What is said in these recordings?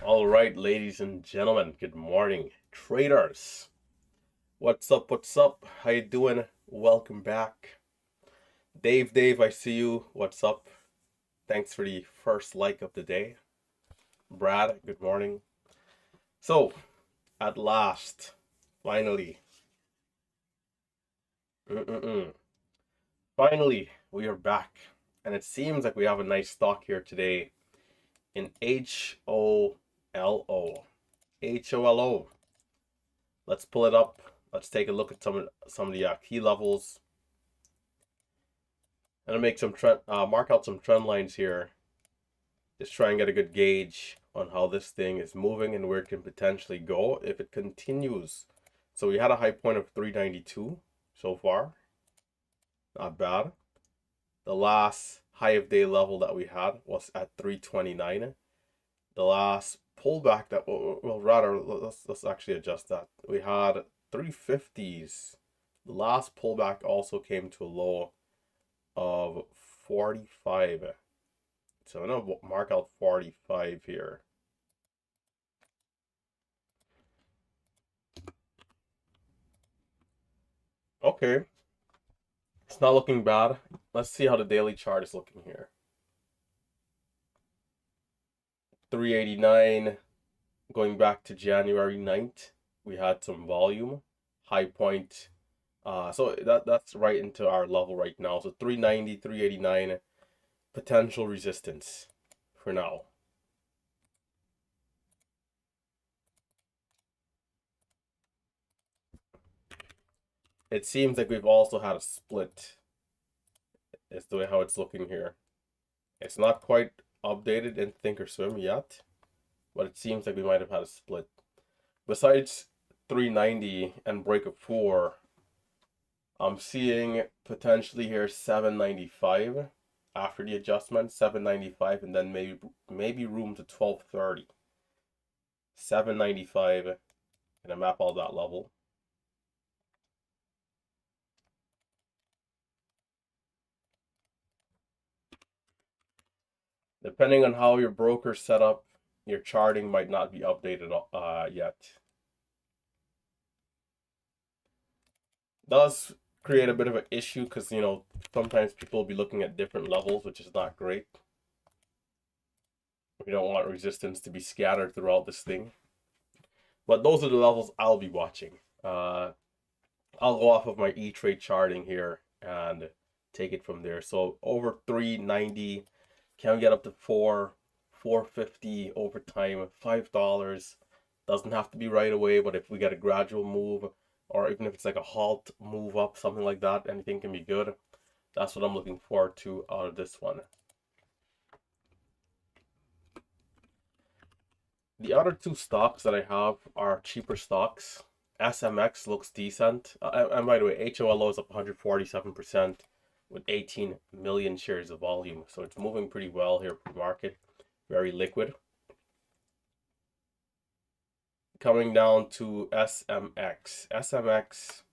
All right, ladies and gentlemen, good morning, traders. What's up? What's up? How you doing? Welcome back. Dave, I see you. What's up? Thanks for the first like of the day. Brad, good morning. So, at last, finally, mm-mm-mm. Finally, we are back. And it seems like we have a nice stock here today in HOLO. HOLO. Let's pull it up. Let's take a look at some of the key levels. I'm gonna make some mark out some trend lines here. Just try and get a good gauge on how this thing is moving and where it can potentially go if it continues. So we had a high point of 392 so far. Not bad. The last high of day level that we had was at 329. The last pullback that, well, rather, let's actually adjust that. We had 350s. The last pullback also came to a low of 45. So I'm gonna mark out 45 here. Okay, it's not looking bad. Let's see how the daily chart is looking here. 389, going back to January 9th, we had some volume, high point. So that's right into our level right now. So 390, 389, potential resistance for now. It seems like we've also had a split. Is the way how it's looking here. It's not quite updated in Thinkorswim yet, but it seems like we might have had a split. Besides 390 and break of 4, I'm seeing potentially here 795 after the adjustment, 795, and then maybe room to 1230. 795, and I map all that level. Depending on how your broker's set up, your charting might not be updated yet. Does create a bit of an issue because, sometimes people will be looking at different levels, which is not great. We don't want resistance to be scattered throughout this thing. But those are the levels I'll be watching. I'll go off of my E-Trade charting here and take it from there. So over 390, can we get up to 450 over time, $5. Doesn't have to be right away, but if we get a gradual move, or even if it's like a halt move up, something like that, anything can be good. That's what I'm looking forward to out of this one. The other two stocks that I have are cheaper stocks. SMX looks decent. And by the way, HOLO is up 147% with 18 million shares of volume. So it's moving pretty well here for the market. Very liquid. Coming down to SMX. SMX,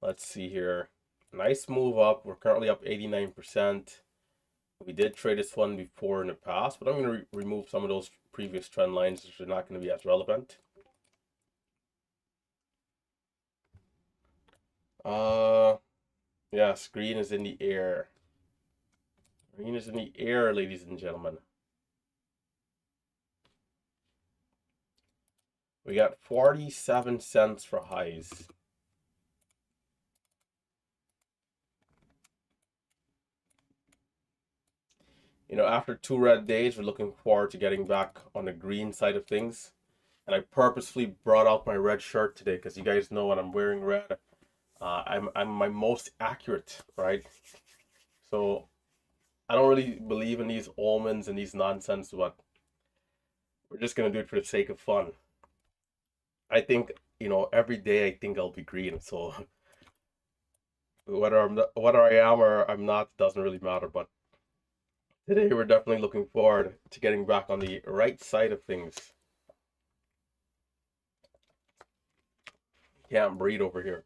let's see here. Nice move up. We're currently up 89%. We did trade this one before in the past, but I'm going to remove some of those previous trend lines which are not going to be as relevant. Yes, green is in the air. Green is in the air, ladies and gentlemen. We got 47 cents for highs. After 2 red days, we're looking forward to getting back on the green side of things. And I purposefully brought out my red shirt today because you guys know when I'm wearing red, I'm my most accurate, right? So I don't really believe in these omens and these nonsense, but we're just gonna do it for the sake of fun. I think, every day I think I'll be green. So whether I am or I'm not doesn't really matter. But today we're definitely looking forward to getting back on the right side of things. Can't breathe over here.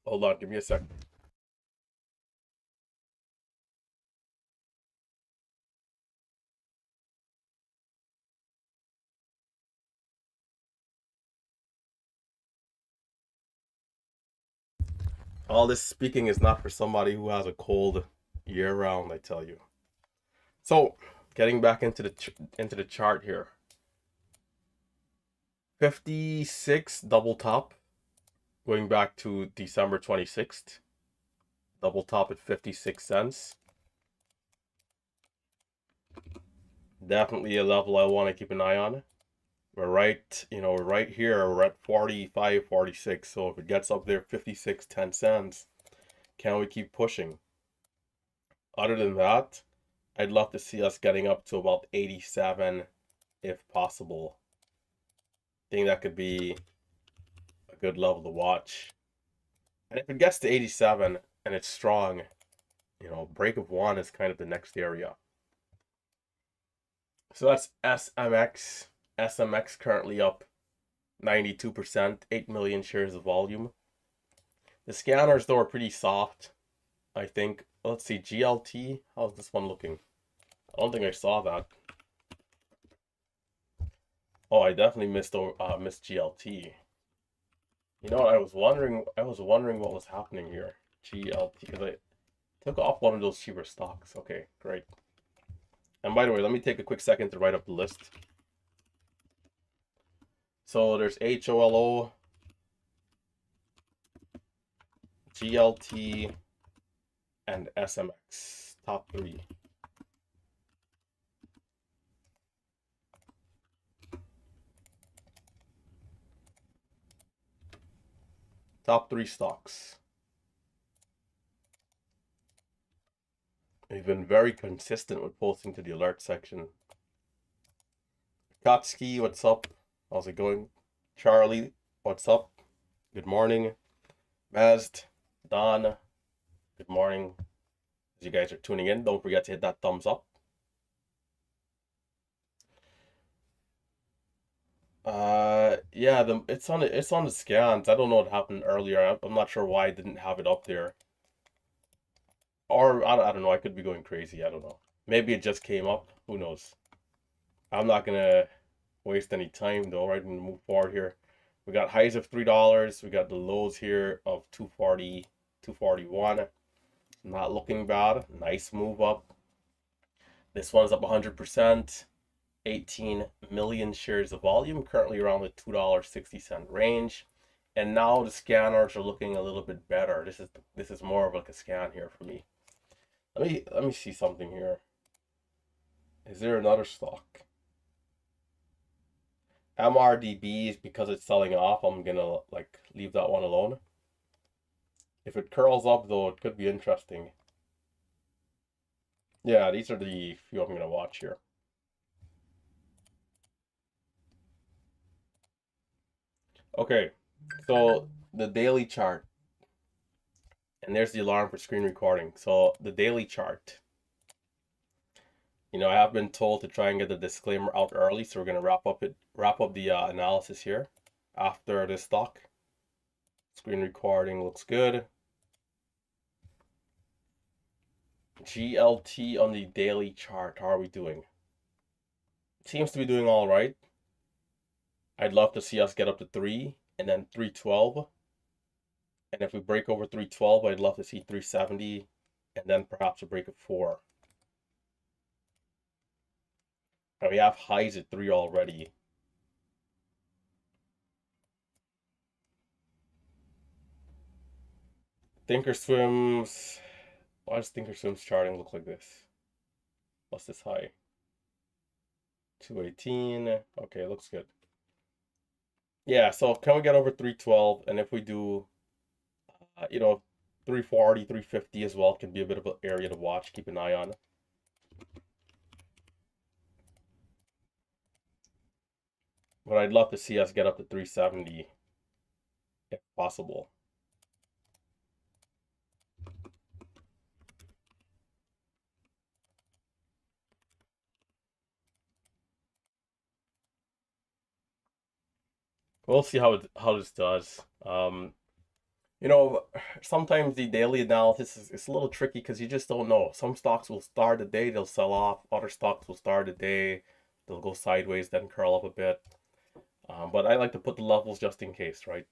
Hold on, give me a second. All this speaking is not for somebody who has a cold year round, I tell you. So, getting back into the chart here. 56 double top going back to December 26th. Double top at 56 cents. Definitely a level I want to keep an eye on. We're right, we're right here. We're at 45, 46. So if it gets up there 56, 10 cents, can we keep pushing? Other than that, I'd love to see us getting up to about 87 if possible. I think that could be a good level to watch. And if it gets to 87 and it's strong, break of one is kind of the next area. So that's SMX. SMX currently up 92%, 8 million shares of volume. The scanners, though, are pretty soft, I think. Let's see, GLT. How's this one looking? I don't think I saw that. Oh, I definitely missed GLT. You know what? I was wondering what was happening here. GLT, because I took off one of those cheaper stocks. Okay, great. And by the way, let me take a quick second to write up the list. So there's HOLO, GLT, and SMX. Top three. Top three stocks. We've been very consistent with posting to the alert section. Katsuki, what's up? How's it going? Charlie, what's up? Good morning. Mazd, Don, good morning. As you guys are tuning in, don't forget to hit that thumbs up. Yeah, it's on the scans. I don't know what happened earlier. I'm not sure why I didn't have it up there. Or I don't know. I could be going crazy. I don't know. Maybe it just came up. Who knows? I'm not gonna waste any time though. Right, we're gonna move forward here. We got highs of $3. We got the lows here of 240, 241. Not looking bad. Nice move up. This one's up 100%. 18 million shares of volume, currently around the $2.60 range. And now the scanners are looking a little bit better. This is more of like a scan here for me. Let me see something here. Is there another stock? MRDBs, because it's selling off, I'm gonna like leave that one alone. If it curls up though, it could be interesting. Yeah, these are the few I'm gonna watch here. Okay, so the daily chart. And there's the alarm for screen recording. So the daily chart. I have been told to try and get the disclaimer out early, so we're gonna wrap up the analysis here after this stock. Screen recording looks good. GLT on the daily chart. How are we doing? Seems to be doing all right. I'd love to see us get up to 3 and then 312. And if we break over 312, I'd love to see 370 and then perhaps a break of 4. And we have highs at 3 already. Thinkorswim's. Why does Thinkorswim's charting look like this? What's this high? 218. Okay, looks good. Yeah, so can we get over 312? And if we do, 340, 350 as well can be a bit of an area to watch. Keep an eye on. But I'd love to see us get up to 370 if possible. We'll see how this does. Sometimes the daily analysis is a little tricky because you just don't know. Some stocks will start a day, they'll sell off. Other stocks will start a day, they'll go sideways, then curl up a bit. But I like to put the levels just in case, right?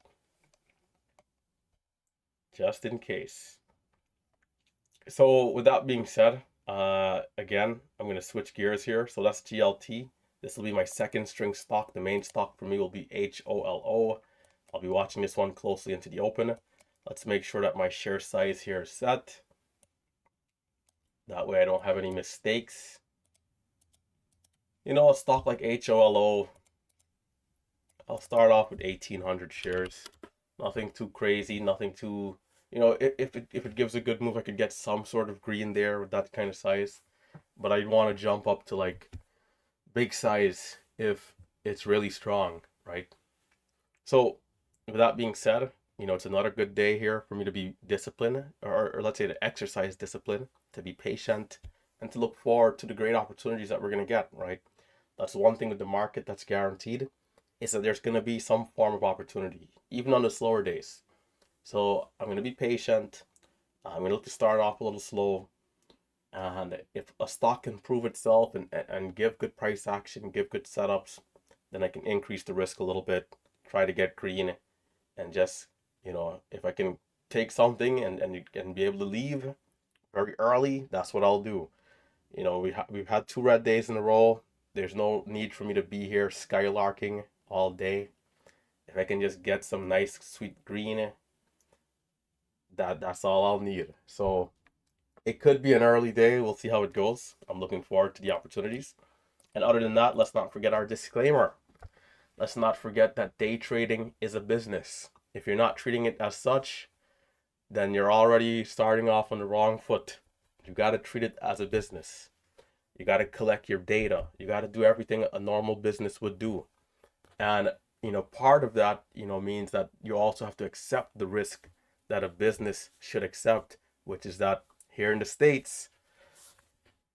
just in case. So with that being said, again, I'm going to switch gears here. So that's GLT. This will be my second string stock. The main stock for me will be HOLO. I'll be watching this one closely into the open. Let's make sure that my share size here is set. That way I don't have any mistakes. You know, a stock like HOLO, I'll start off with 1,800 shares. Nothing too crazy, nothing too, you know, if it gives a good move, I could get some sort of green there with that kind of size. But I'd want to jump up to like big size if it's really strong, right? So with that being said, you know, it's another good day here for me to be disciplined, or let's say to exercise discipline, to be patient, and to look forward to the great opportunities that we're going to get, right? That's one thing with the market that's guaranteed, is that there's going to be some form of opportunity, even on the slower days. So I'm going to be patient. I'm going to look to start off a little slow. And if a stock can prove itself and give good price action, give good setups, then I can increase the risk a little bit, try to get green, and just, you know, if I can take something and be able to leave very early, that's what I'll do. You know, we've had 2 red days in a row. There's no need for me to be here skylarking all day. If I can just get some nice sweet green, that's all I'll need. So it could be an early day. We'll see how it goes. I'm looking forward to the opportunities. And other than that, let's not forget our disclaimer. Let's not forget that day trading is a business. If you're not treating it as such, then you're already starting off on the wrong foot. You got to treat it as a business. You got to collect your data. You got to do everything a normal business would do. And, you know, part of that, you know, means that you also have to accept the risk that a business should accept, which is that here in the States,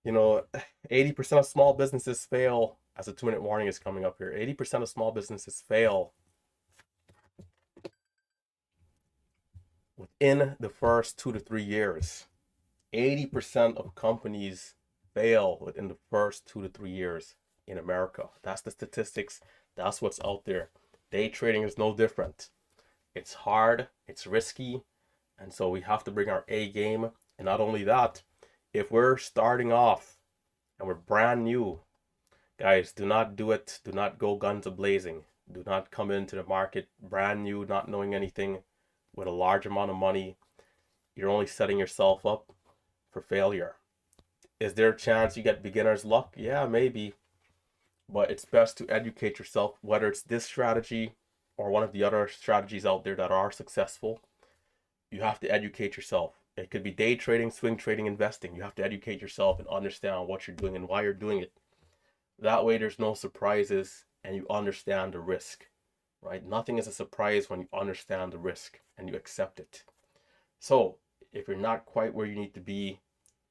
you know, 80% of small businesses fail, as a 2-minute warning is coming up here. 80% of small businesses fail within the first 2 to 3 years. 80% of companies fail within the first 2 to 3 years in America. That's the statistics. That's what's out there. Day trading is no different. It's hard, it's risky, and so we have to bring our A game. And not only that, if we're starting off and we're brand new, guys, do not do it. Do not go guns a-blazing. Do not come into the market brand new, not knowing anything, with a large amount of money. You're only setting yourself up for failure. Is there a chance you get beginner's luck? Yeah, maybe. But it's best to educate yourself, whether it's this strategy or one of the other strategies out there that are successful. You have to educate yourself. It could be day trading, swing trading, investing. You have to educate yourself and understand what you're doing and why you're doing it. That way there's no surprises and you understand the risk, right? Nothing is a surprise when you understand the risk and you accept it. So if you're not quite where you need to be,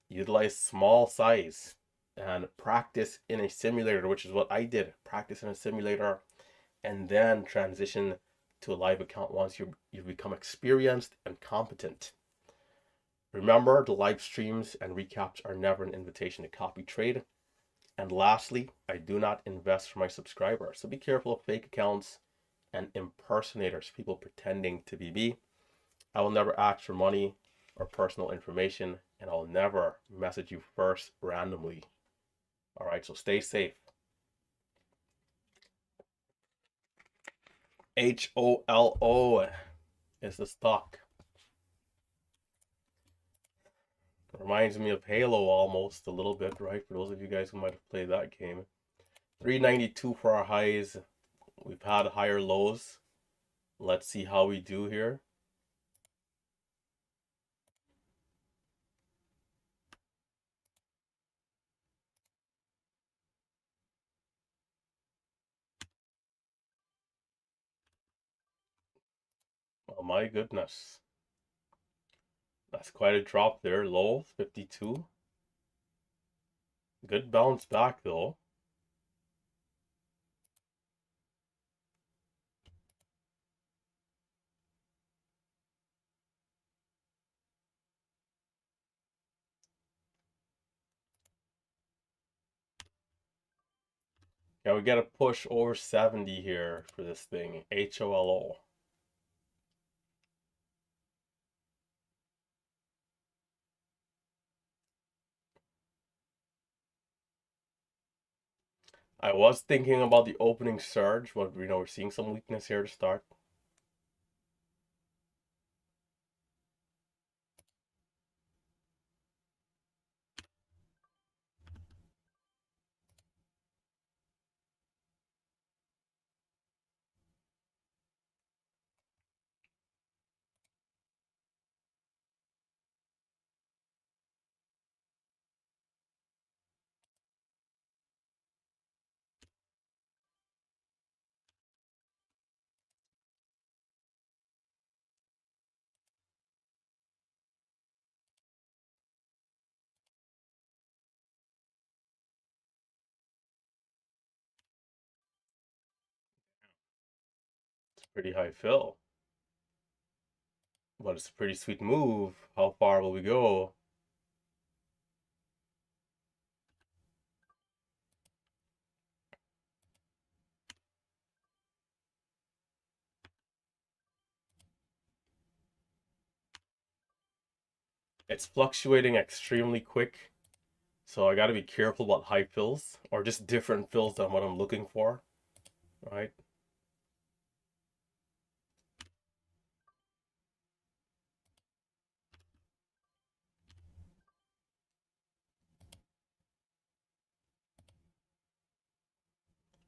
utilize small size and practice in a simulator, which is what I did. Practice in a simulator and then transition to a live account once you've become experienced and competent. Remember, the live streams and recaps are never an invitation to copy trade. And lastly, I do not invest for my subscribers. So be careful of fake accounts and impersonators, people pretending to be me. I will never ask for money or personal information, and I'll never message you first randomly. All right, so stay safe. HOLO is the stock. Reminds me of Halo almost a little bit, right? For those of you guys who might have played that game. 392 for our highs. We've had higher lows. Let's see how we do here. Oh my goodness. That's quite a drop there. Low 52. Good bounce back though. Yeah, we got to push over 70 here for this thing. HOLO. I was thinking about the opening surge, but you know, we're seeing some weakness here to start. It's a pretty high fill, but it's a pretty sweet move. How far will we go? It's fluctuating extremely quick, so I got to be careful about high fills or just different fills than what I'm looking for, right?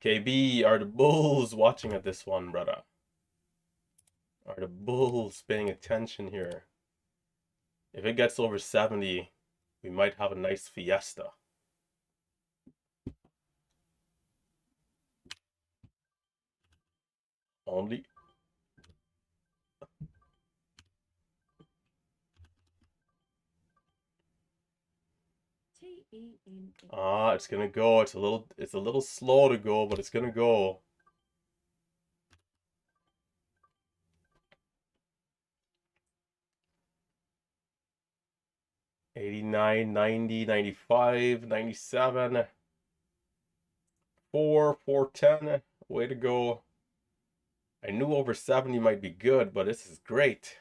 KB, are the bulls watching at this one, brother? Are the bulls paying attention here? If it gets over 70, we might have a nice fiesta. Only. Ah, it's gonna go. It's a little slow to go, but it's gonna go. 89, 90, 95, 97, 410. Way to go. I knew over 70 might be good, but this is great.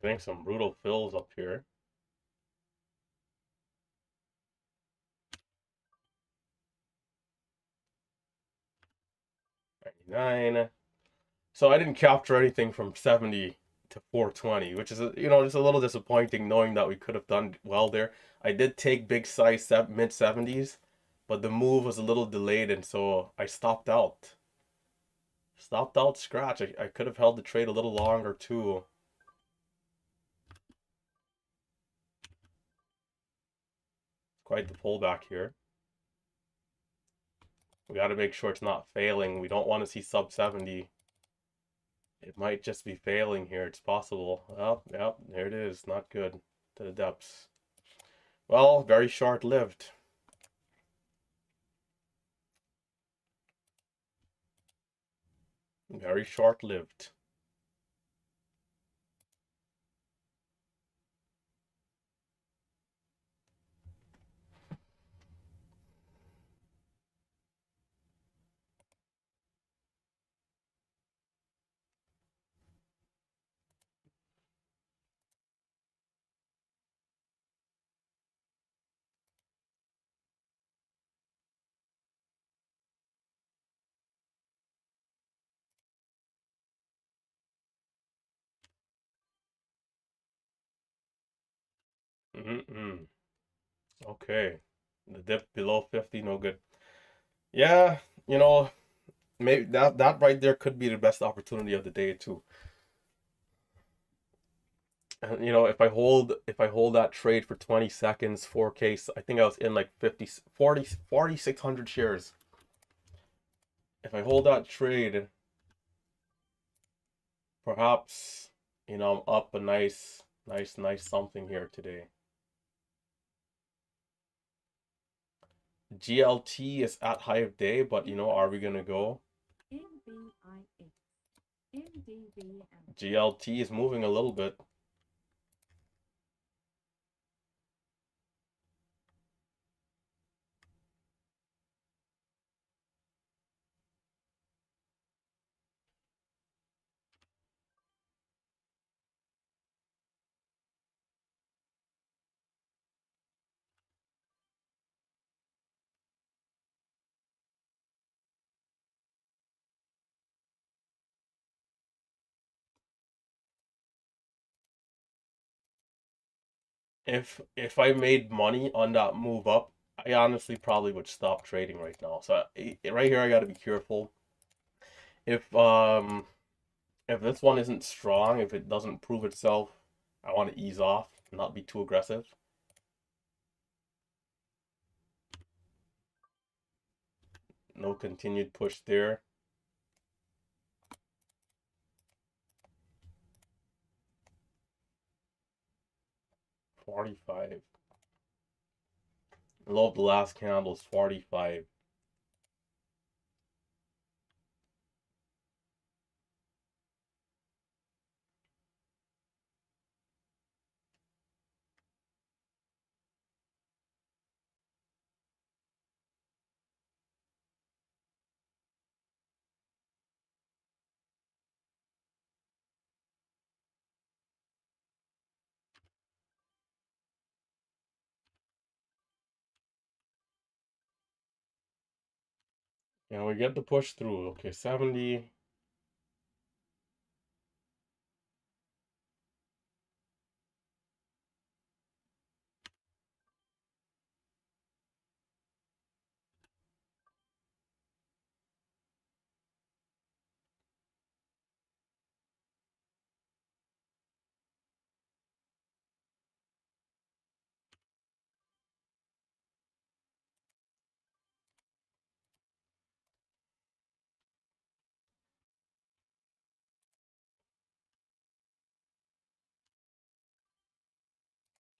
Getting some brutal fills up here. 99. So I didn't capture anything from 70 to 420, which is, you know, just a little disappointing knowing that we could have done well there. I did take big size mid 70s, but the move was a little delayed, and so I stopped out. Stopped out scratch. I could have held the trade a little longer too. Quite the pullback here. We got to make sure it's not failing. We don't want to see sub 70. It might just be failing here. It's possible. Oh, yep, there it is. Not good to the depths. Well, very short-lived. Very short-lived. Mm-mm. Okay. The dip below 50, no good. Yeah, you know, maybe that right there could be the best opportunity of the day too. And you know, if I hold that trade for 20 seconds, 4K, I think I was in like 50, 40, 4,600 shares. If I hold that trade, perhaps, you know, I'm up a nice something here today. GLT is at high of day, but you know, are we gonna go? GLT is moving a little bit. If I made money on that move up, I honestly probably would stop trading right now. So right here I got to be careful. If um if this one isn't strong, if it doesn't prove itself, I want to ease off, not be too aggressive. No continued push there. 45. Low of the last candle is 45. And we get the push through. Okay, 70.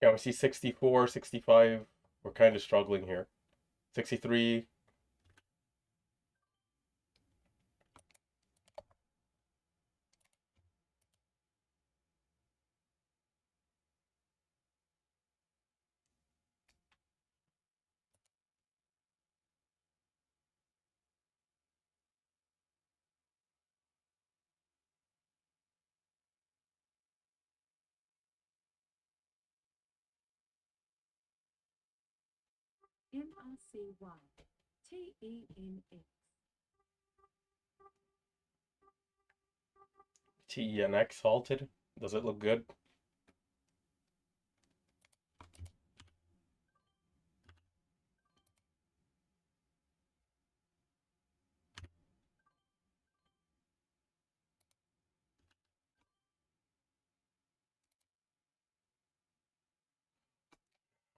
Yeah, we see 64, 65. We're kind of struggling here. 63. TENX halted. Does it look good?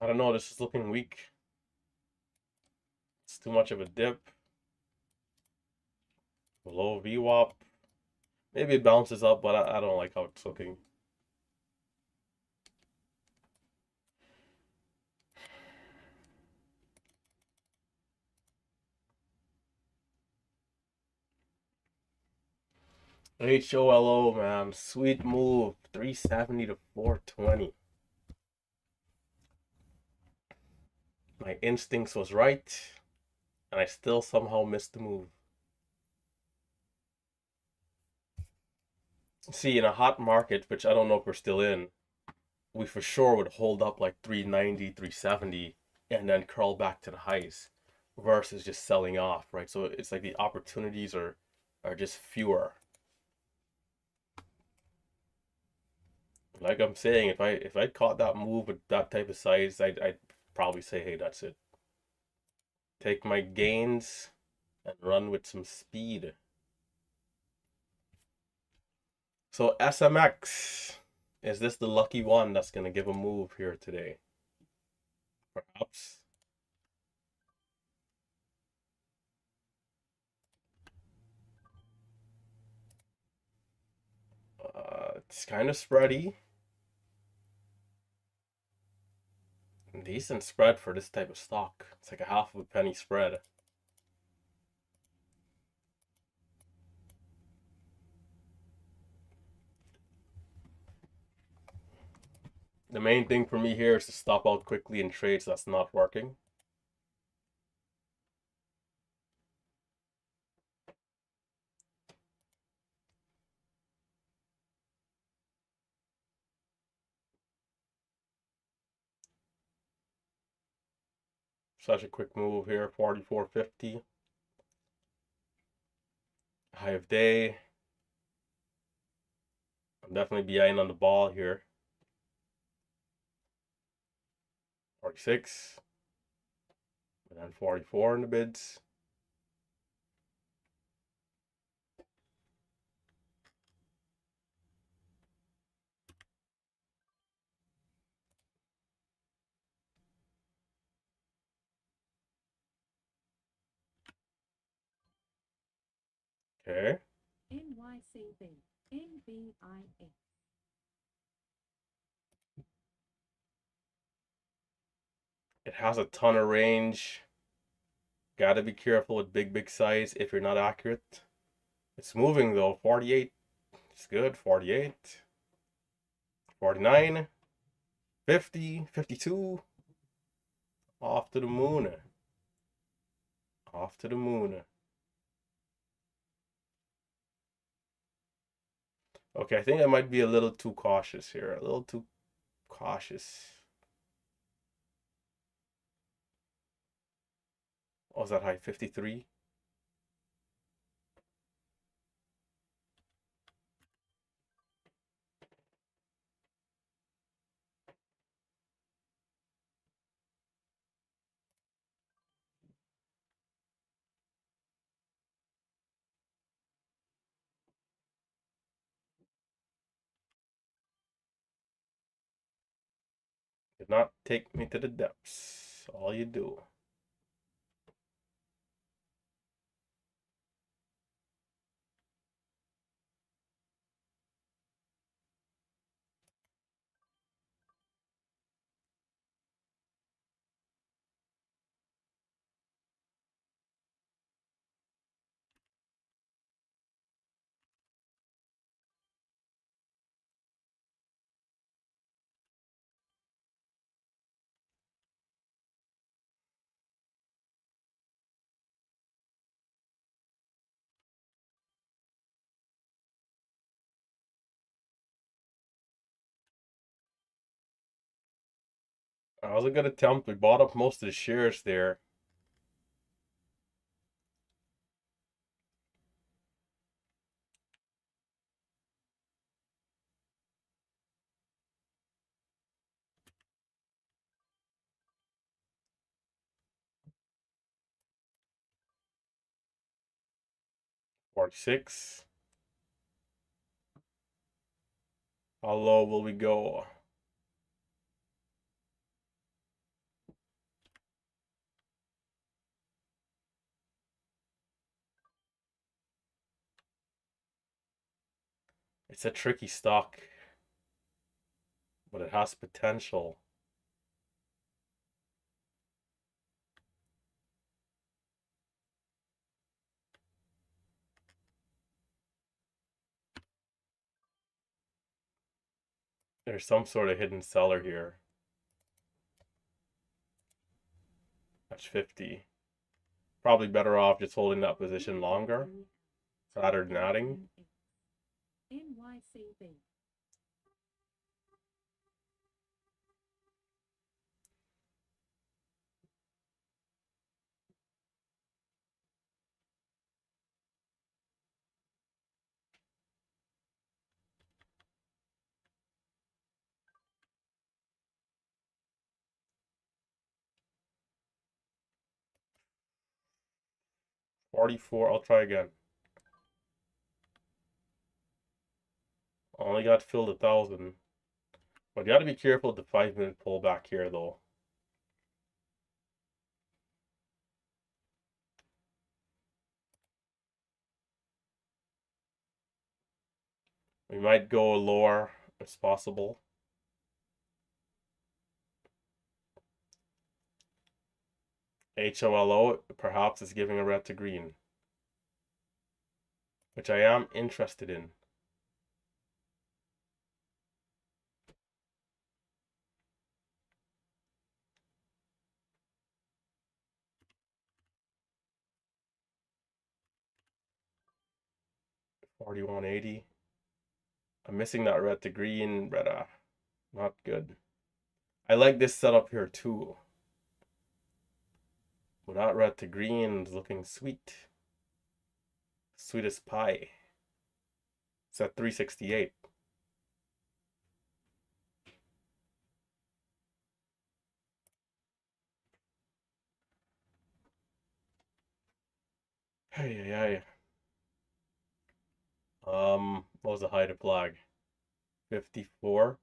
I don't know. This is looking weak. It's too much of a dip. Low VWAP. Maybe it bounces up, but I don't like how it's looking. HOLO, man. Sweet move. 370 to 420. My instincts was right, and I still somehow missed the move. See, in a hot market, which I don't know if we're still in, we for sure would hold up like 390, 370, and then curl back to the highs versus just selling off, right? So it's like the opportunities are just fewer. Like I'm saying, if I caught that move with that type of size, I'd probably say, hey, that's it. Take my gains and run with some speed. So SMX, is this the lucky one that's gonna give a move here today? Perhaps. It's kind of spready. Decent spread for this type of stock. It's like a half of a penny spread. The main thing for me here is to stop out quickly in trades that's not working. Such a quick move here, 44.50. High of day. I'm definitely behind on the ball here. 46. And then 44 in the bids. Okay. NYCB, NBIS. It has a ton of range. Gotta be careful with big size if you're not accurate. It's moving though. 48. It's good. 48. 49. 50. 52. Off to the moon. Off to the moon. Okay, I think I might be a little too cautious here. A little too cautious. Oh, is that high? 53? Did not take me to the depths. All you do. That was a good attempt. We bought up most of the shares there. $46. How low will we go? It's a tricky stock, but it has potential. There's some sort of hidden seller here. That's 50. Probably better off just holding that position longer rather than adding. NYCB. 44. I'll try again. Only got filled 1,000. But you gotta be careful with the 5-minute pullback here though. We might go lower as possible. HOLO perhaps is giving a red to green, which I am interested in. 41.80. I'm missing that red to green, red, not good. I like this setup here too. But that red to green is looking sweet. Sweet as pie. It's at 368. Hey, hey, hey. What was the high to flag? 54.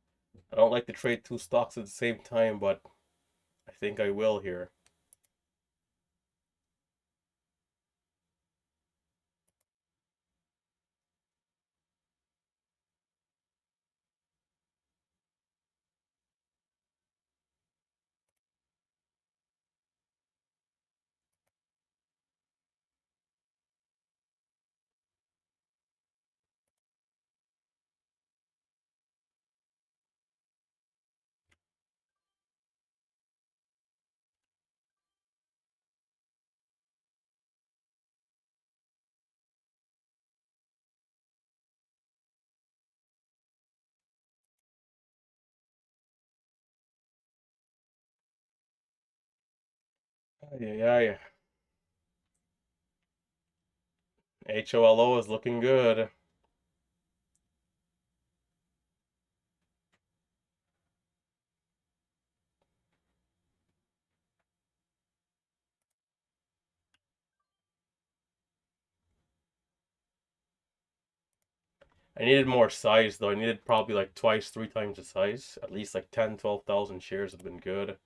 I don't like to trade two stocks at the same time, but I think I will here. Ay, ay, ay. HOLO is looking good. I needed more size though. I needed probably like twice, three times the size. At least like 10, 12,000 shares would have been good.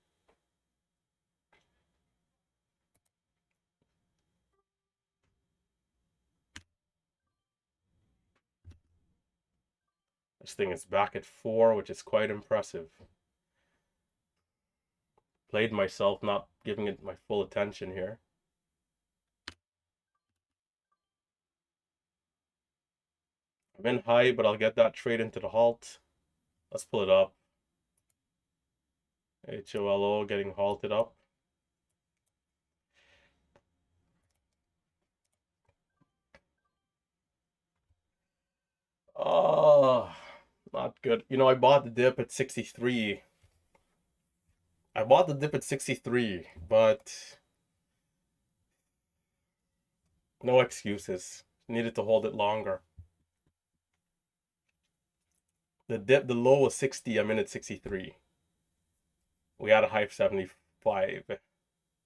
This thing is back at 4, which is quite impressive. Played myself not giving it my full attention here. I'm in high, but I'll get that trade into the halt. Let's pull it up. HOLO getting halted up. Oh, not good. You know, I bought the dip at 63. I bought the dip at 63, but no excuses. Needed to hold it longer. The low was 60. I'm in at 63. We had a high of 75.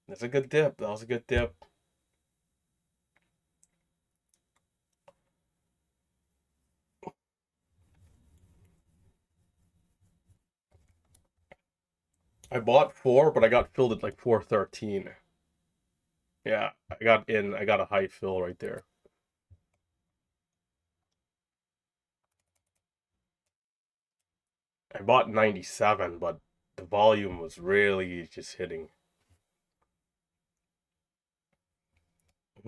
That's a good dip. That was a good dip. I bought 4, but I got filled at like 413. Yeah, I got in. I got a high fill right there. I bought 97, but the volume was really just hitting.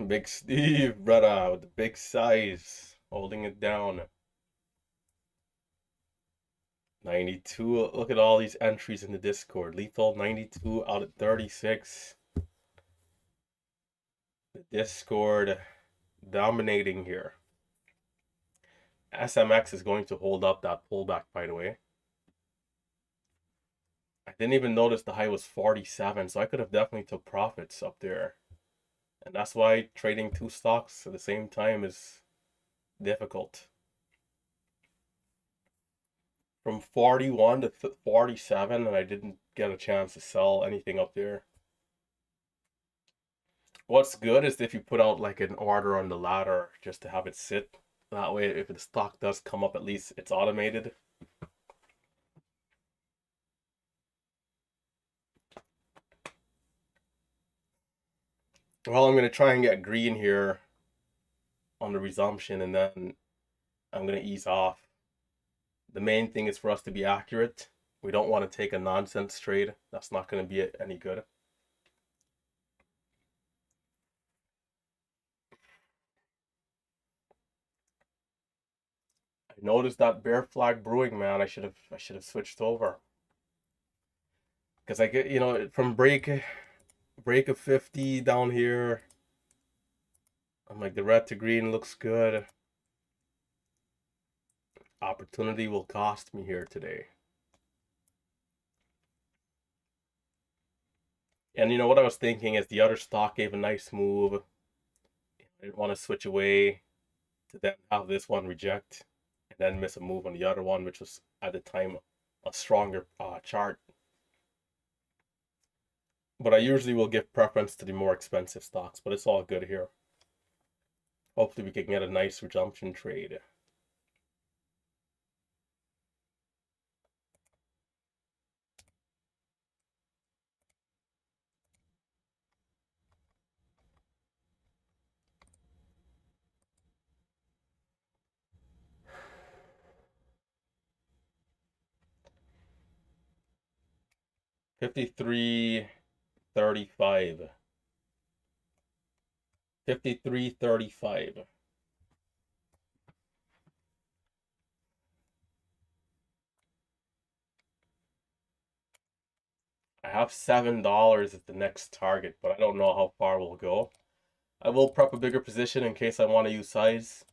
Big Steve, brother, with the big size, holding it down. 92. Look at all these entries in the Discord. Lethal 92 out of 36. The Discord dominating here. SMX is going to hold up that pullback, by the way. I didn't even notice the high was 47, so I could have definitely took profits up there. And that's why trading two stocks at the same time is difficult. From 41 to 47, and I didn't get a chance to sell anything up there. What's good is if you put out like an order on the ladder just to have it sit. That way, if the stock does come up, at least it's automated. Well, I'm going to try and get green here on the resumption, and then I'm going to ease off. The main thing is for us to be accurate. We don't want to take a nonsense trade. That's not going to be any good. I noticed that bear flag brewing, man. I should have switched over. Because I get, from break of 50 down here. I'm like, the red to green looks good. Opportunity will cost me here today. And you know what I was thinking is the other stock gave a nice move. I didn't want to switch away to then have this one reject and then miss a move on the other one, which was at the time a stronger chart. But I usually will give preference to the more expensive stocks, but it's all good here. Hopefully we can get a nice resumption trade. $53.35. $53.35. I have $7 at the next target, but I don't know how far we'll go. I will prep a bigger position in case I want to use size.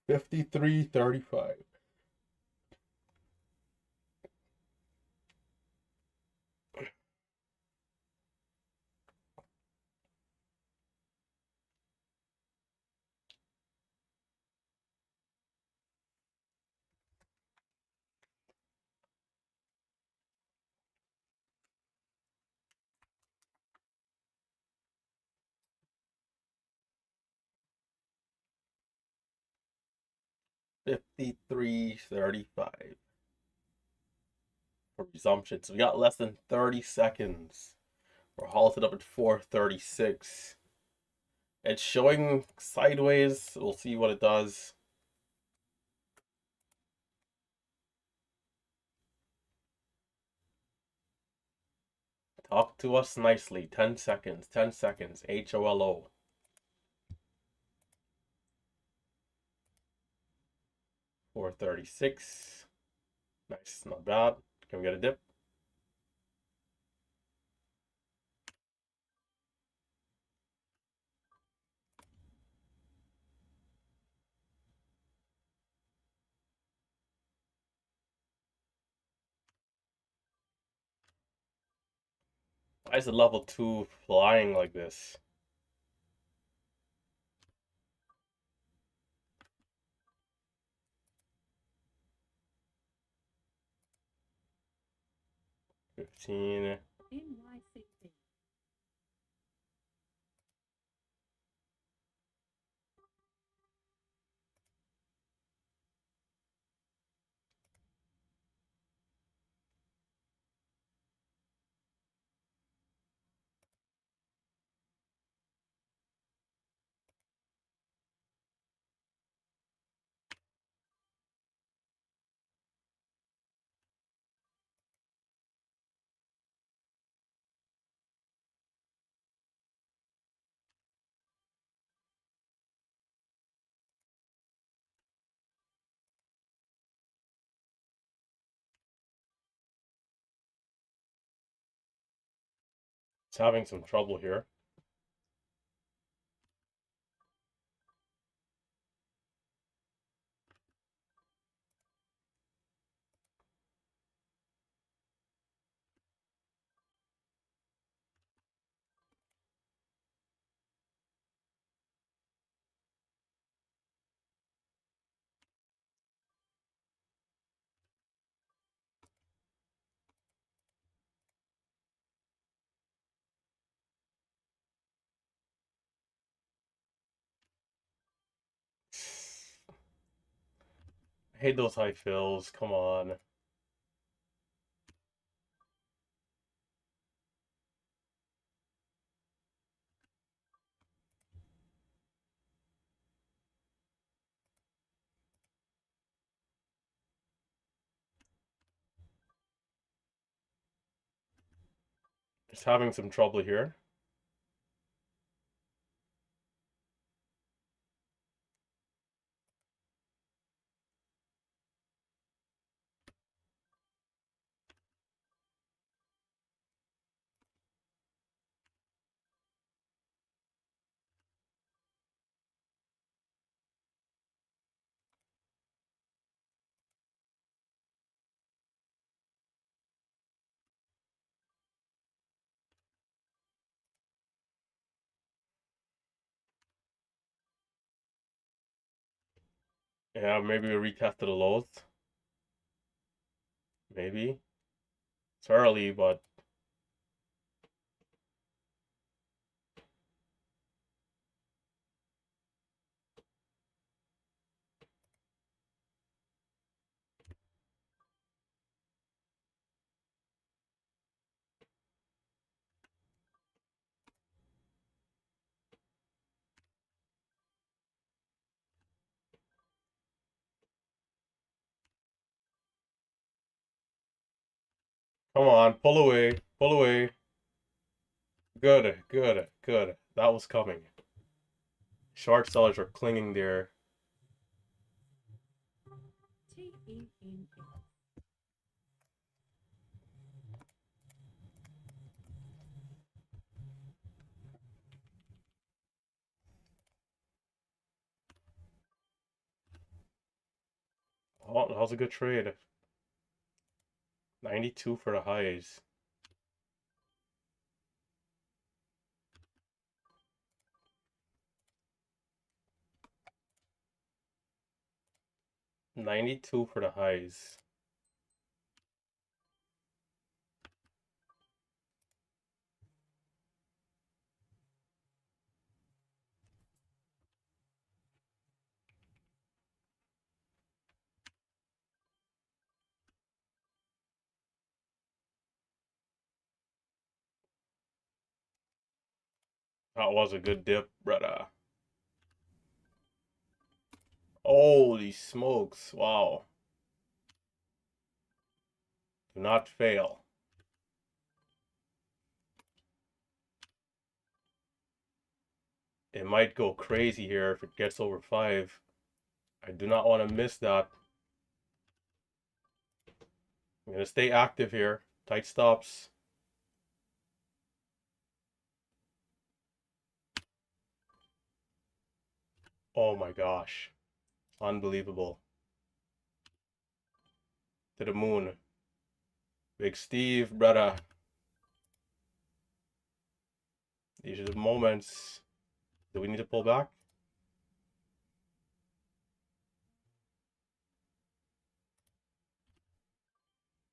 $53.35. $53.35 for resumption. So we got less than 30 seconds. We're halted up at 4:36. It's showing sideways. We'll see what it does. Talk to us nicely. 10 seconds. 10 seconds. HOLO. 4:36. Nice. Not bad. Can we get a dip? Why is the level 2 flying like this? $15. NYCB. It's having some trouble here. I hate those high fills. Come on. Just having some trouble here. Yeah, maybe we retested the lows. Maybe. It's early, but come on, pull away, pull away. Good, good, good. That was coming. Short sellers are clinging there. TENS. Oh, that was a good trade. 92 for the highs. $92 for the highs. That was a good dip, brother. Holy smokes. Wow. Do not fail. It might go crazy here if it gets over 5. I do not want to miss that. I'm going to stay active here. Tight stops. Oh my gosh. Unbelievable. To the moon. Big Steve, brother. These are the moments. Do we need to pull back?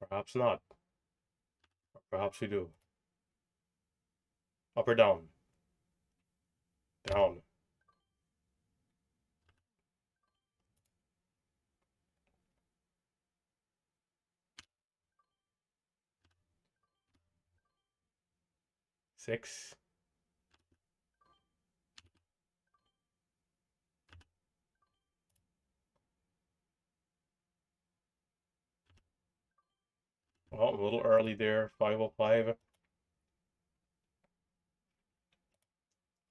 Perhaps not. Perhaps we do. Up or down? Down. Six. Oh, a little early there. 505.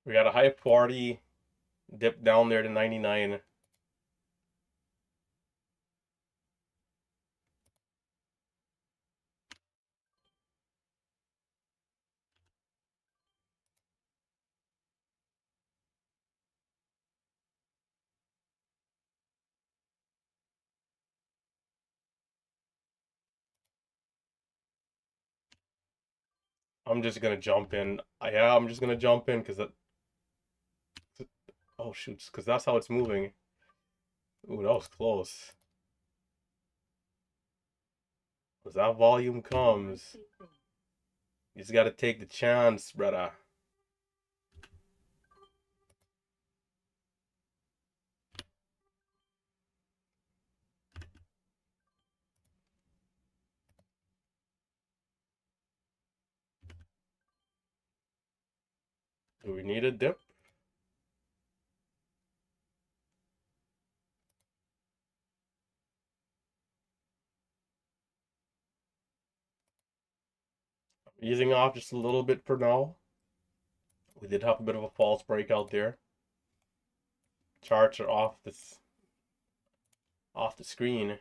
We got a high 40. Dip down there to 99. I'm just gonna jump in. Yeah, I'm just gonna jump in because that. Oh shoot, because that's how it's moving. Ooh, that was close. As that volume comes, you just gotta take the chance, brother. Do we need a dip? Easing off just a little bit for now. We did have a bit of a false breakout there. Charts are off the screen.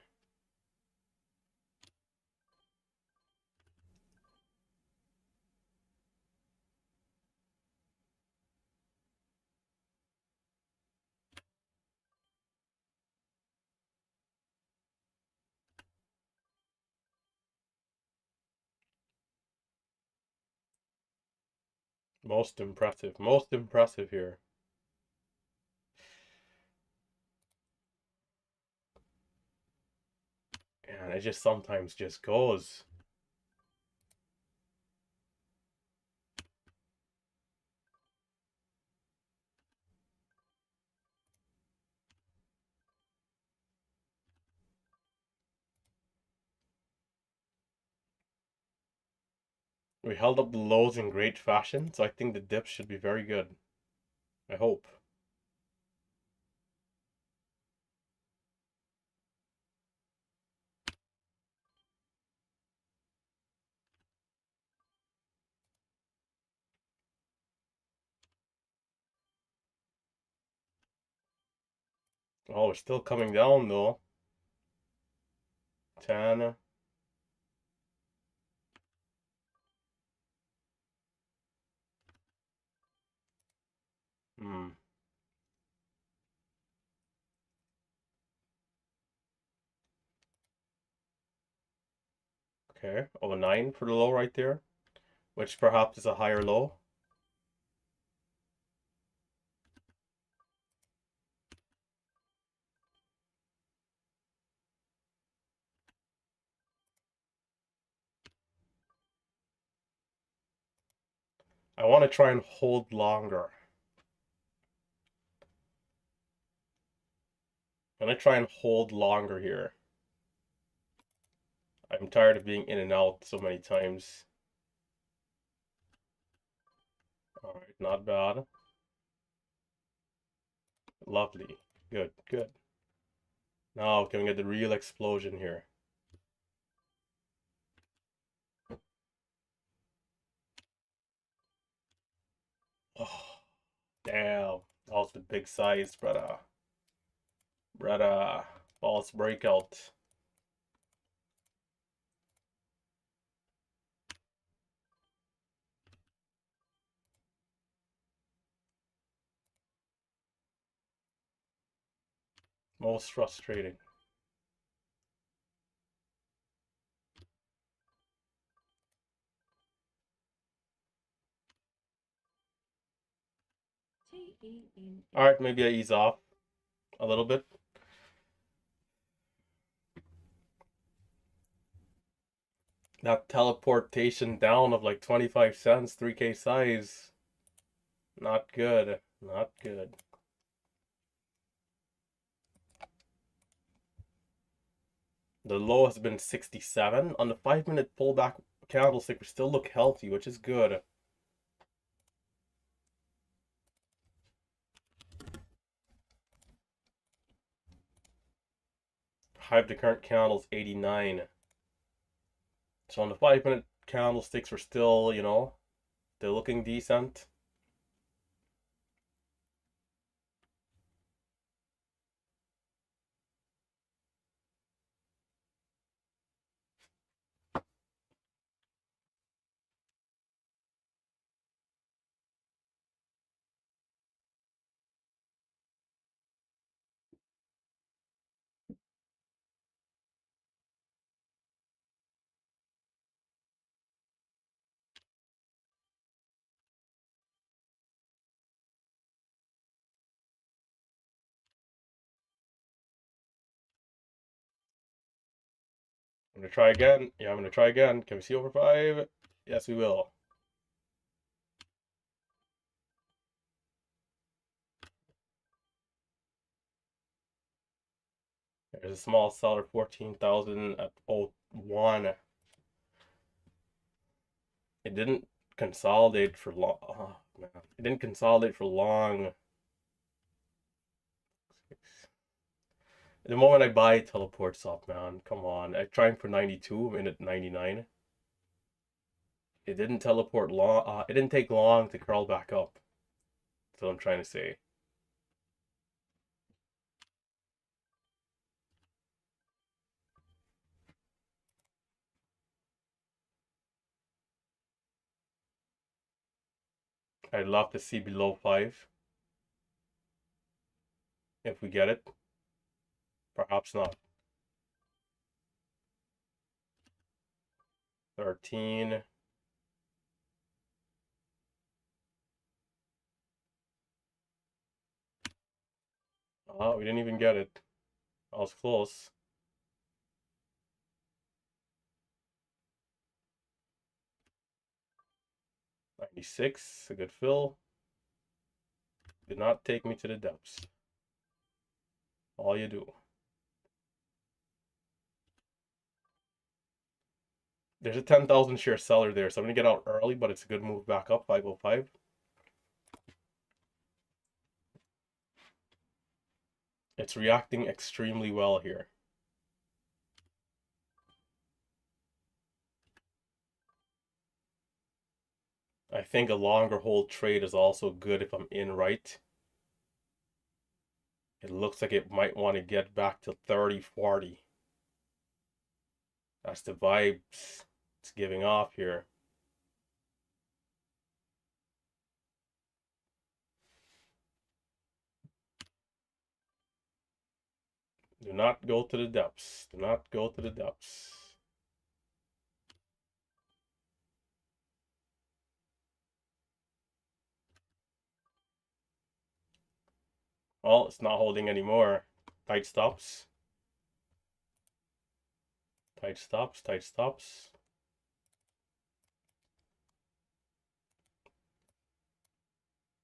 Most impressive. Most impressive here. Man, it just sometimes just goes. We held up the lows in great fashion, so I think the dips should be very good. I hope. Oh, it's still coming down though. 10. Hmm. Okay. Oh, 9 for the low right there, which perhaps is a higher low. I want to try and hold longer. I'm gonna try and hold longer here. I'm tired of being in and out so many times. Alright, not bad. Lovely. Good, good. Now can we get the real explosion here? Oh, damn. That was the big size, brother. Brother. False breakout. Most frustrating. TEN. Alright, maybe I ease off a little bit. That teleportation down of like 25 cents, 3K size. Not good. Not good. The low has been 67. On the 5-minute pullback candlestick, we still look healthy, which is good. High of the current candle is 89. So on the 5-minute candlesticks, we're still, they're looking decent. I'm gonna try again. Yeah, I'm gonna try again. Can we see over 5? Yes, we will. There's a small seller, 14,000 at 01. It didn't consolidate for long. Oh, man. It didn't consolidate for long. The moment I buy, it teleports up, man. Come on. I tried for 92, I'm in at 99. It didn't teleport long. It didn't take long to crawl back up. That's what I'm trying to say. I'd love to see below 5 if we get it. Perhaps not. 13. We didn't even get it. I was close. 96, a good fill. Do not take me to the depths. All you do. There's a 10,000 share seller there, so I'm going to get out early, but it's a good move back up, 505. It's reacting extremely well here. I think a longer hold trade is also good if I'm in right. It looks like it might want to get back to 30, 40. That's the vibes it's giving off here. Do not go to the depths. Do not go to the depths. Well, it's not holding anymore. Tight stops. Tight stops, tight stops.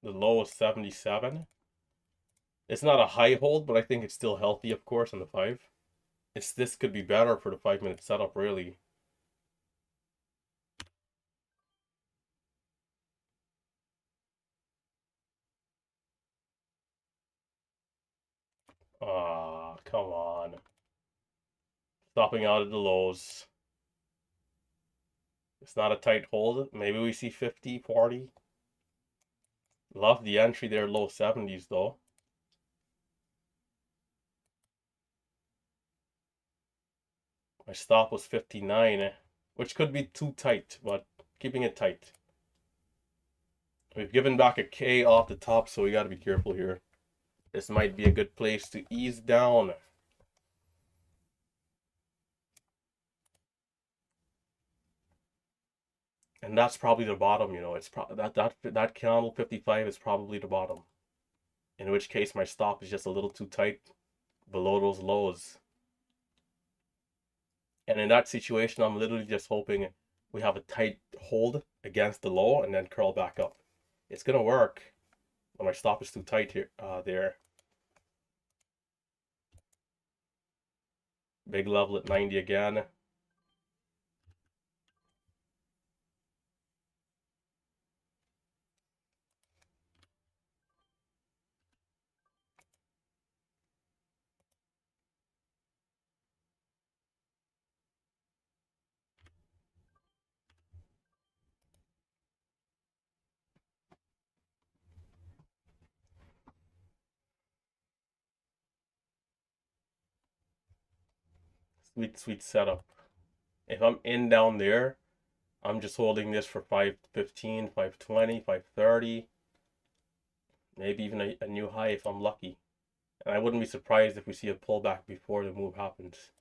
The low is 77. It's not a high hold, but I think it's still healthy, of course, on the 5. This could be better for the 5-minute setup, really. Ah, come on. Stopping out at the lows. It's not a tight hold. Maybe we see 50, 40. Love the entry there, low 70s, though. My stop was 59, which could be too tight, but keeping it tight. We've given back a K off the top, so we got to be careful here. This might be a good place to ease down. And that's probably the bottom, you know. It's that candle 55 is probably the bottom. In which case my stop is just a little too tight below those lows. And in that situation, I'm literally just hoping we have a tight hold against the low and then curl back up. It's gonna work, but my stop is too tight here. There. Big level at 90 again. Sweet, sweet setup. If I'm in down there, I'm just holding this for 515, 520, 530. Maybe even a new high if I'm lucky. And I wouldn't be surprised if we see a pullback before the move happens.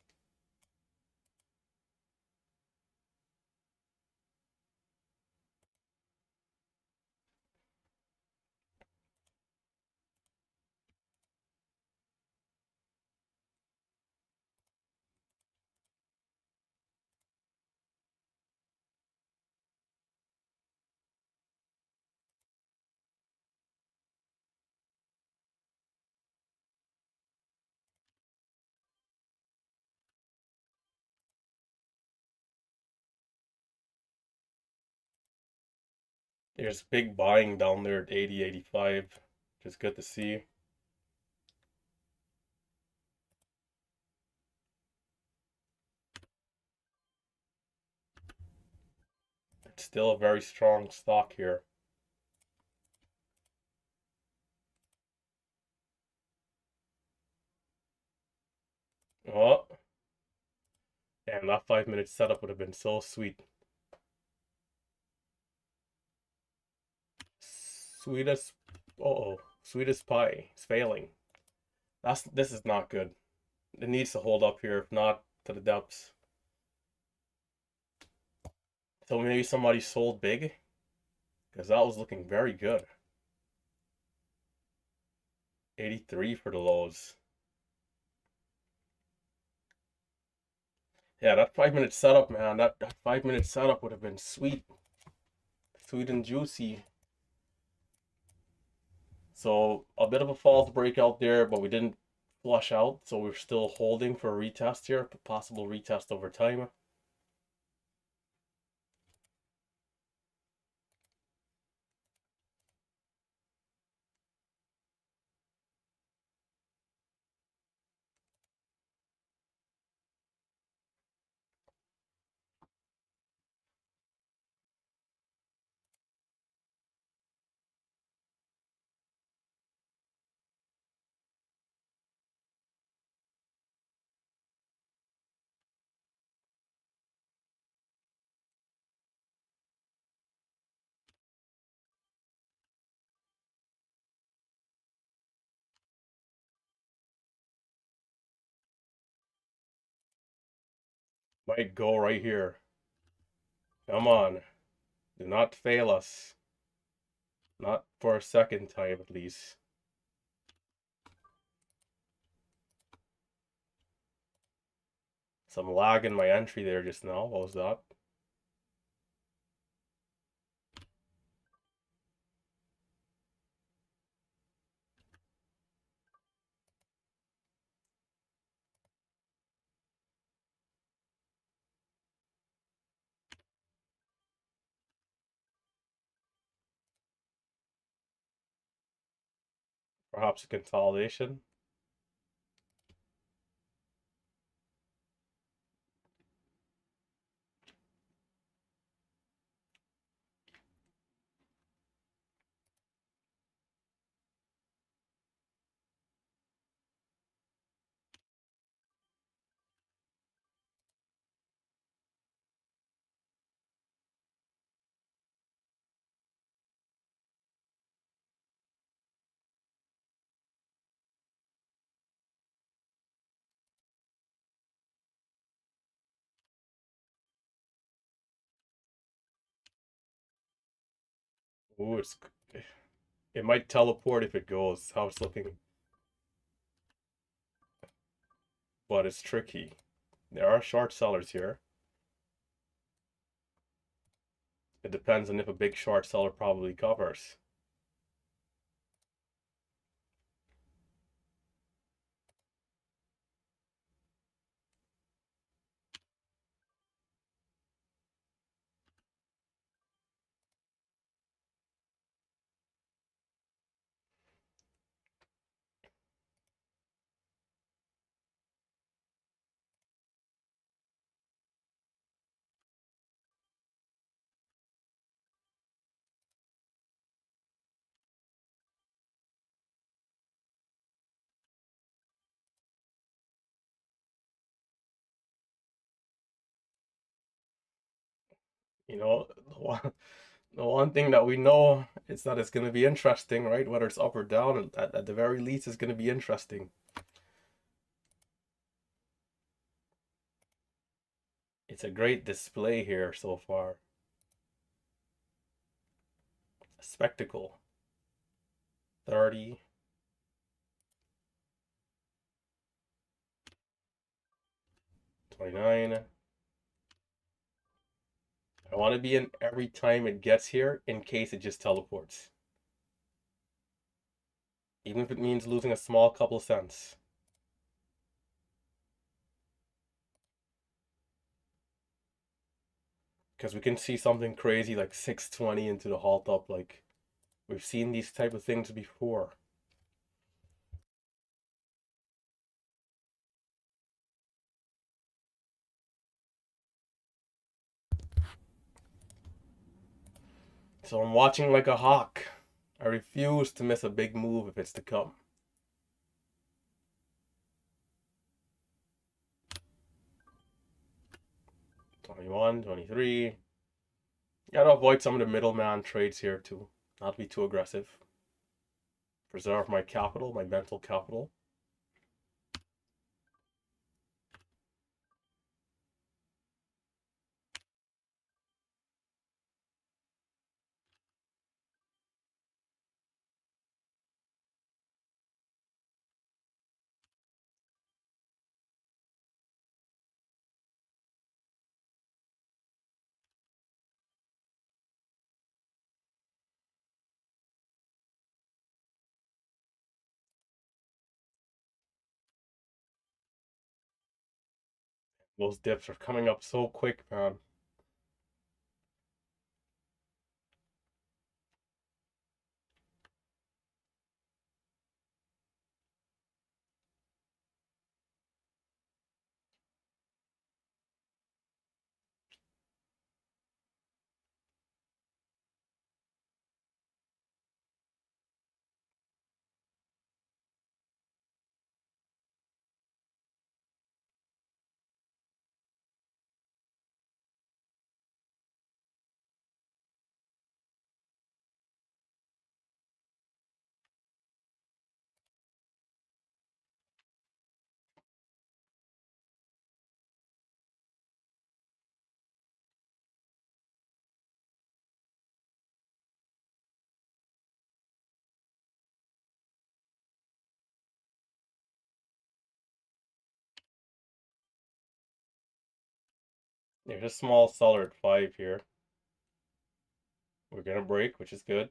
There's big buying down there at 80, 85, which is good to see. It's still a very strong stock here. Oh, and that 5-minute setup would have been so sweet. Sweetest, sweetest pie. It's failing. This is not good. It needs to hold up here, if not to the depths. So maybe somebody sold big, because that was looking very good. 83 for the lows. Yeah, that 5-minute setup, man. That 5-minute setup would have been sweet. sweet and juicy. So a bit of a false breakout there, but we didn't flush out, so we're still holding for a retest here, possible retest over time. Might go right here. Come on. Do not fail us. Not for a second time, at least. Some lag in my entry there just now. What was that? Perhaps a consolidation. Ooh, it might teleport if it goes, how it's looking. But it's tricky. There are short sellers here. It depends on if a big short seller probably covers. You know, the one thing that we know is that it's going to be interesting, right? Whether it's up or down, at the very least, it's going to be interesting. It's a great display here so far. A spectacle. 30. 29. I want to be in every time it gets here in case it just teleports. Even if it means losing a small couple cents. Because we can see something crazy like 620 into the halt up. Like, we've seen these type of things before. So I'm watching like a hawk. I refuse to miss a big move if it's to come. 21, 23. Gotta avoid some of the middleman trades here too. Not be too aggressive. Preserve my capital, my mental capital. Those dips are coming up so quick, man. There's a small seller at 5 here. We're gonna break, which is good.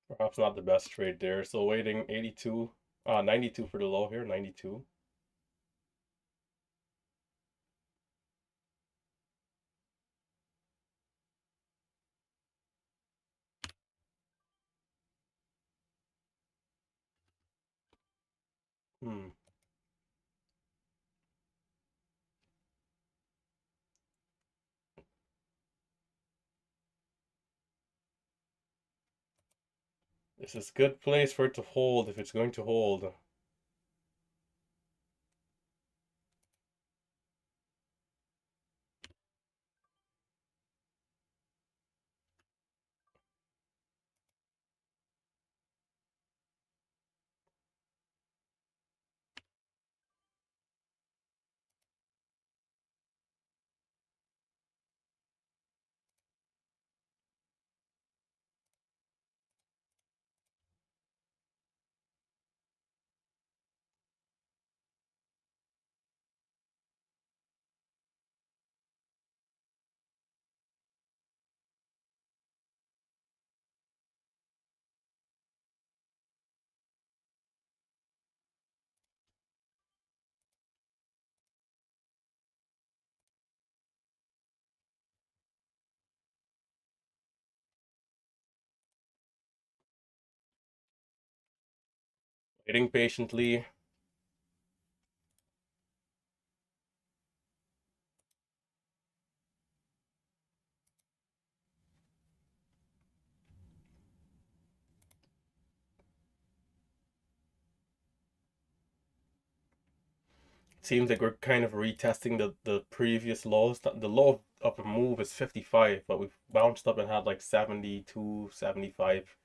Perhaps not the best trade there. So waiting 82, 92 for the low here, 92. Hmm. This is a good place for it to hold if it's going to hold. Waiting patiently. Seems like we're kind of retesting the previous lows. The low of a move is 55, but we've bounced up and had like 72, 75.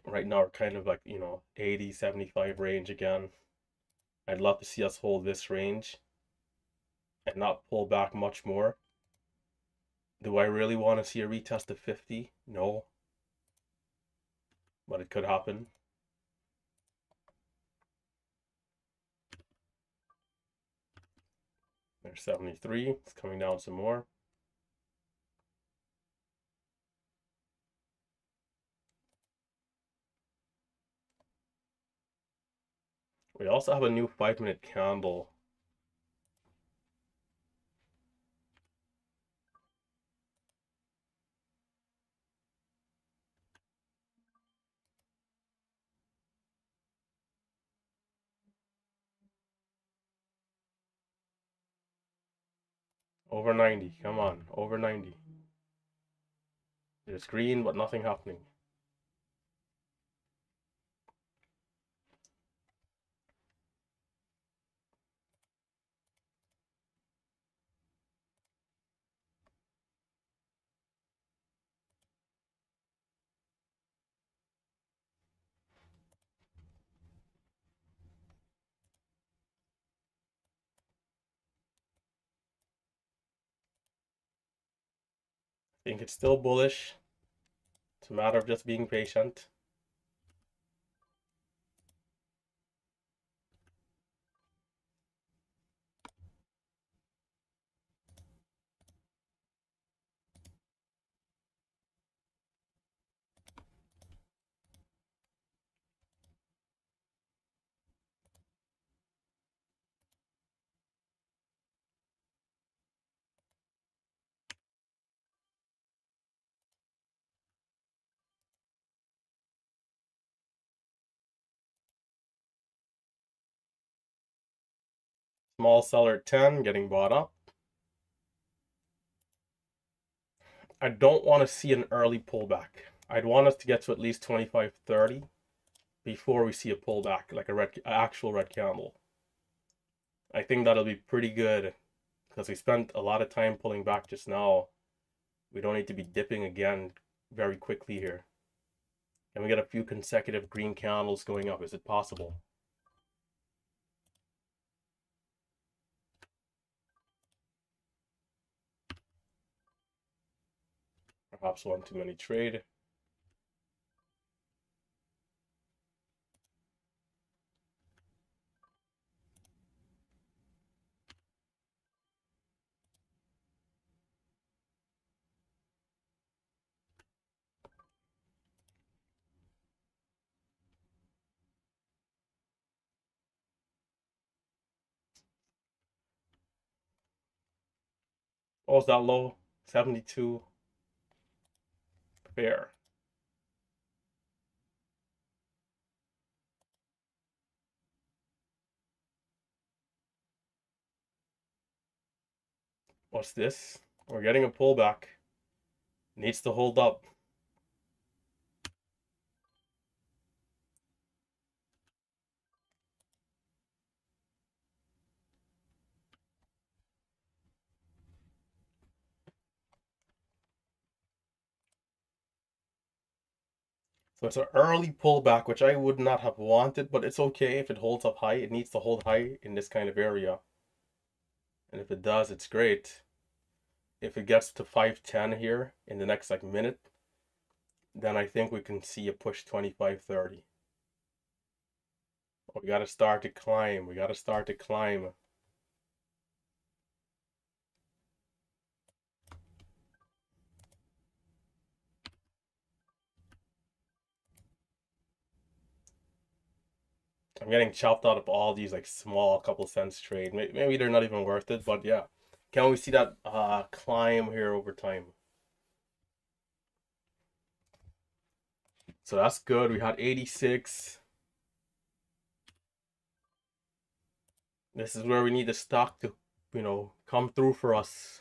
Right now we're kind of like, 80, 75 range again. I'd love to see us hold this range and not pull back much more. Do I really want to see a retest of 50? No, but it could happen. There's 73. It's coming down some more. We also have a new 5-minute candle. Over 90. Come on, over 90. It's green, but nothing happening. I think it's still bullish. It's a matter of just being patient. Small seller at 10, getting bought up. I don't want to see an early pullback. I'd want us to get to at least 25.30 before we see a pullback, like a actual red candle. I think that'll be pretty good because we spent a lot of time pulling back just now. We don't need to be dipping again very quickly here. Can we get a few consecutive green candles going up? Is it possible? Perhaps one too many trade. Oh, is that low? 72. Fair. What's this? We're getting a pullback. Needs to hold up. So it's an early pullback, which I would not have wanted, but it's okay if it holds up high. It needs to hold high in this kind of area. And if it does, it's great. If it gets to 510 here in the next like minute, then I think we can see a push 25.30. We got to start to climb. We got to start to climb. I'm getting chopped out of all these like small couple cents trade. Maybe they're not even worth it, but yeah. Can we see that climb here over time? So that's good. We had 86. This is where we need the stock to, come through for us.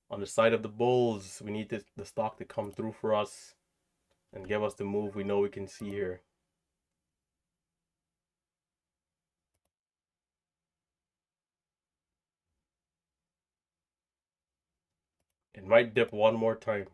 On the side of the bulls, we need the stock to come through for us and give us the move we know we can see here. It might dip one more time.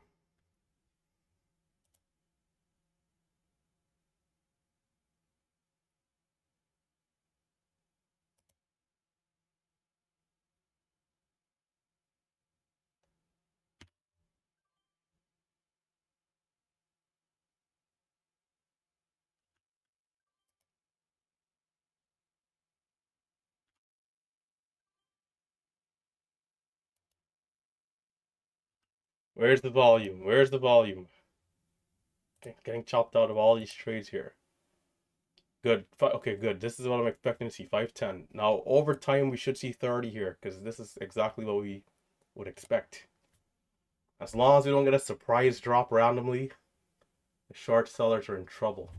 Where's the volume? Where's the volume? Getting chopped out of all these trades here. Good. Okay, good. This is what I'm expecting to see. 510. Now, over time, we should see 30 here because this is exactly what we would expect. As long as we don't get a surprise drop randomly, the short sellers are in trouble.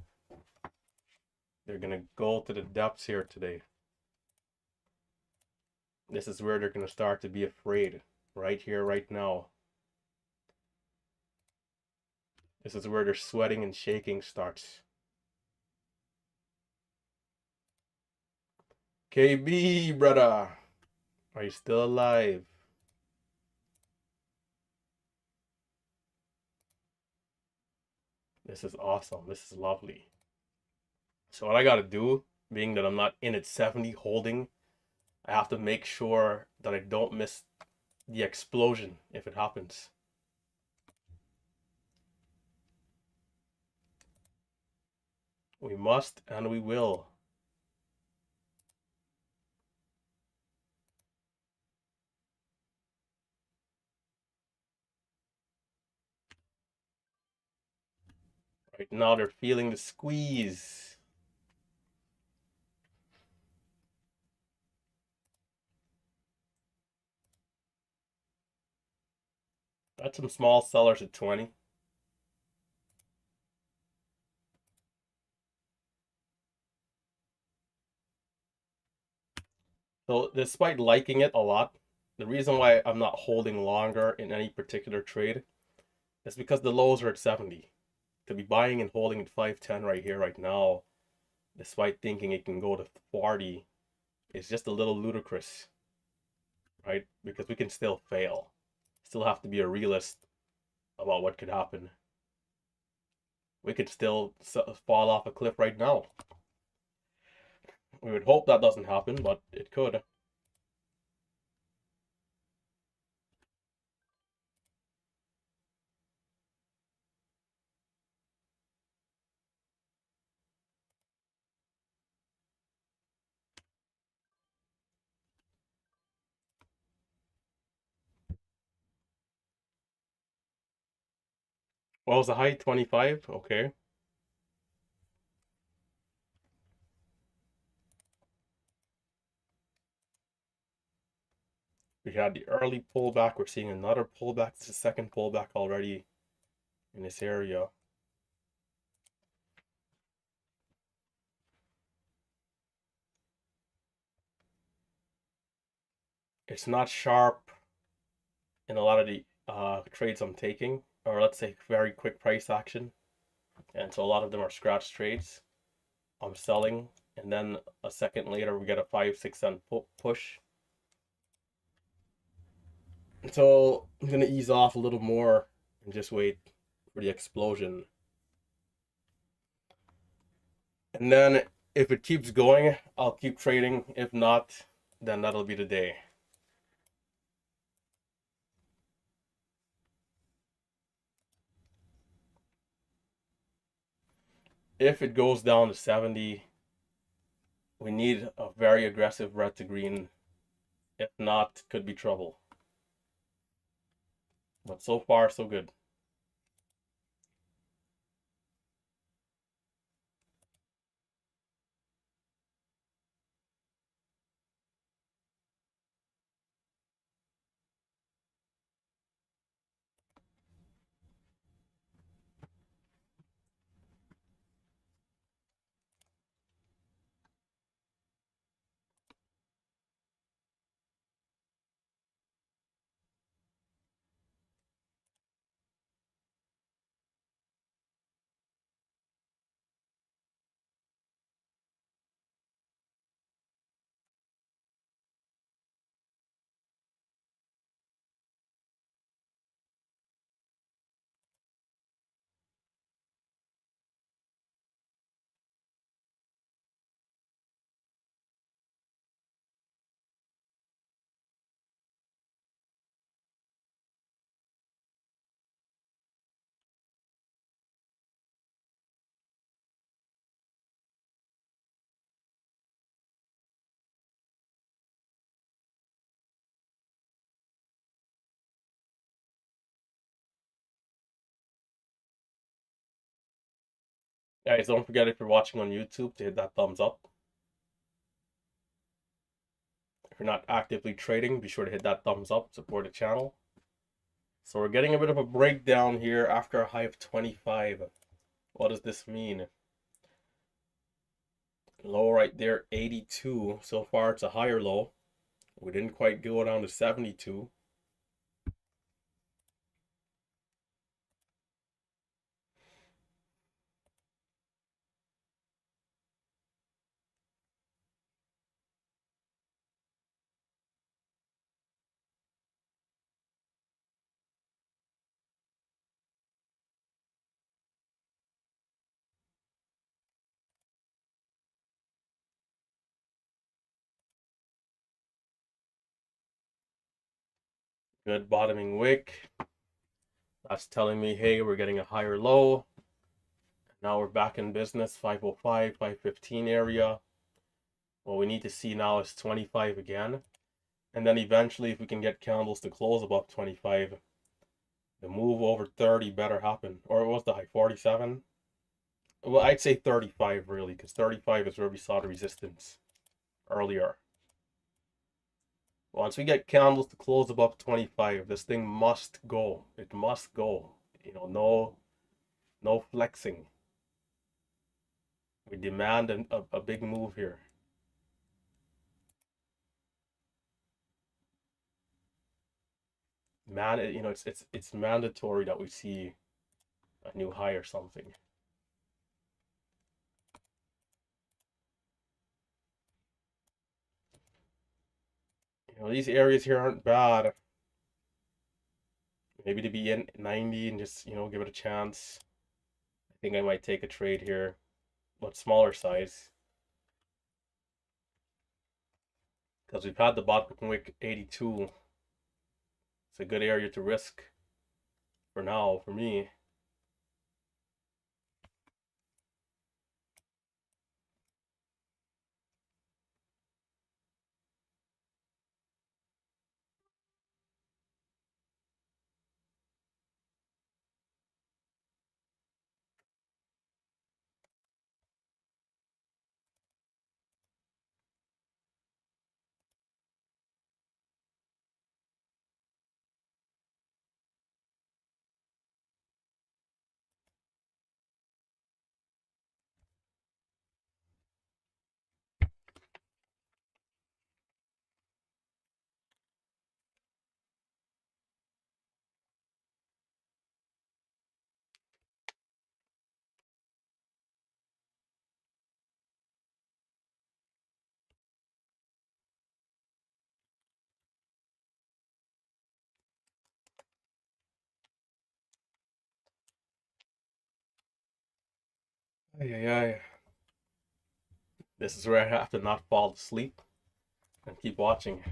They're going to go to the depths here today. This is where they're going to start to be afraid. Right here, right now. This is where their sweating and shaking starts. KB, brother. Are you still alive? This is awesome. This is lovely. So what I got to do, being that I'm not in at 70 holding, I have to make sure that I don't miss the explosion if it happens. We must and we will. Right now they're feeling the squeeze. Got some small sellers at 20. So despite liking it a lot, the reason why I'm not holding longer in any particular trade is because the lows are at 70. To be buying and holding at 510 right here, right now, despite thinking it can go to 40, is just a little ludicrous, right? Because we can still fail. Still have to be a realist about what could happen. We could still fall off a cliff right now. We would hope that doesn't happen, but it could. Well, it was a high 25. Okay. We had the early pullback. We're seeing another pullback. This is the second pullback already in this area. It's not sharp in a lot of the trades I'm taking, or let's say very quick price action. And so a lot of them are scratch trades. I'm selling, and then a second later we get a 5-6 cent push. So I'm gonna ease off a little more and just wait for the explosion. And then if it keeps going, I'll keep trading. If not, then that'll be the day. If it goes down to 70, we need a very aggressive red to green. If not, could be trouble. But so far, so good. Guys, don't forget if you're watching on YouTube to hit that thumbs up. If you're not actively trading, be sure to hit that thumbs up, support the channel. So we're getting a bit of a breakdown here after a high of 25. What does this mean? Low right there, 82. So far, it's a higher low. We didn't quite go down to 72. Good bottoming wick. That's telling me, hey, we're getting a higher low. Now we're back in business, 505, 515 area. What we need to see now is 25 again. And then eventually, if we can get candles to close above 25, the move over 30 better happen. Or it was the high 47? Well, I'd say 35 really, because 35 is where we saw the resistance earlier. Once we get candles to close above 25, this thing must go. It must go. You know, no flexing. We demand a big move here. man, you know, it's mandatory that we see a new high or something. You know, these areas here aren't bad. Maybe to be in 90 and just, you know, give it a chance. I think I might take a trade here, but smaller size. Because we've had the bottom wick 82. It's a good area to risk for now, for me. Ay, ay, ay. This is where I have to not fall asleep and keep watching.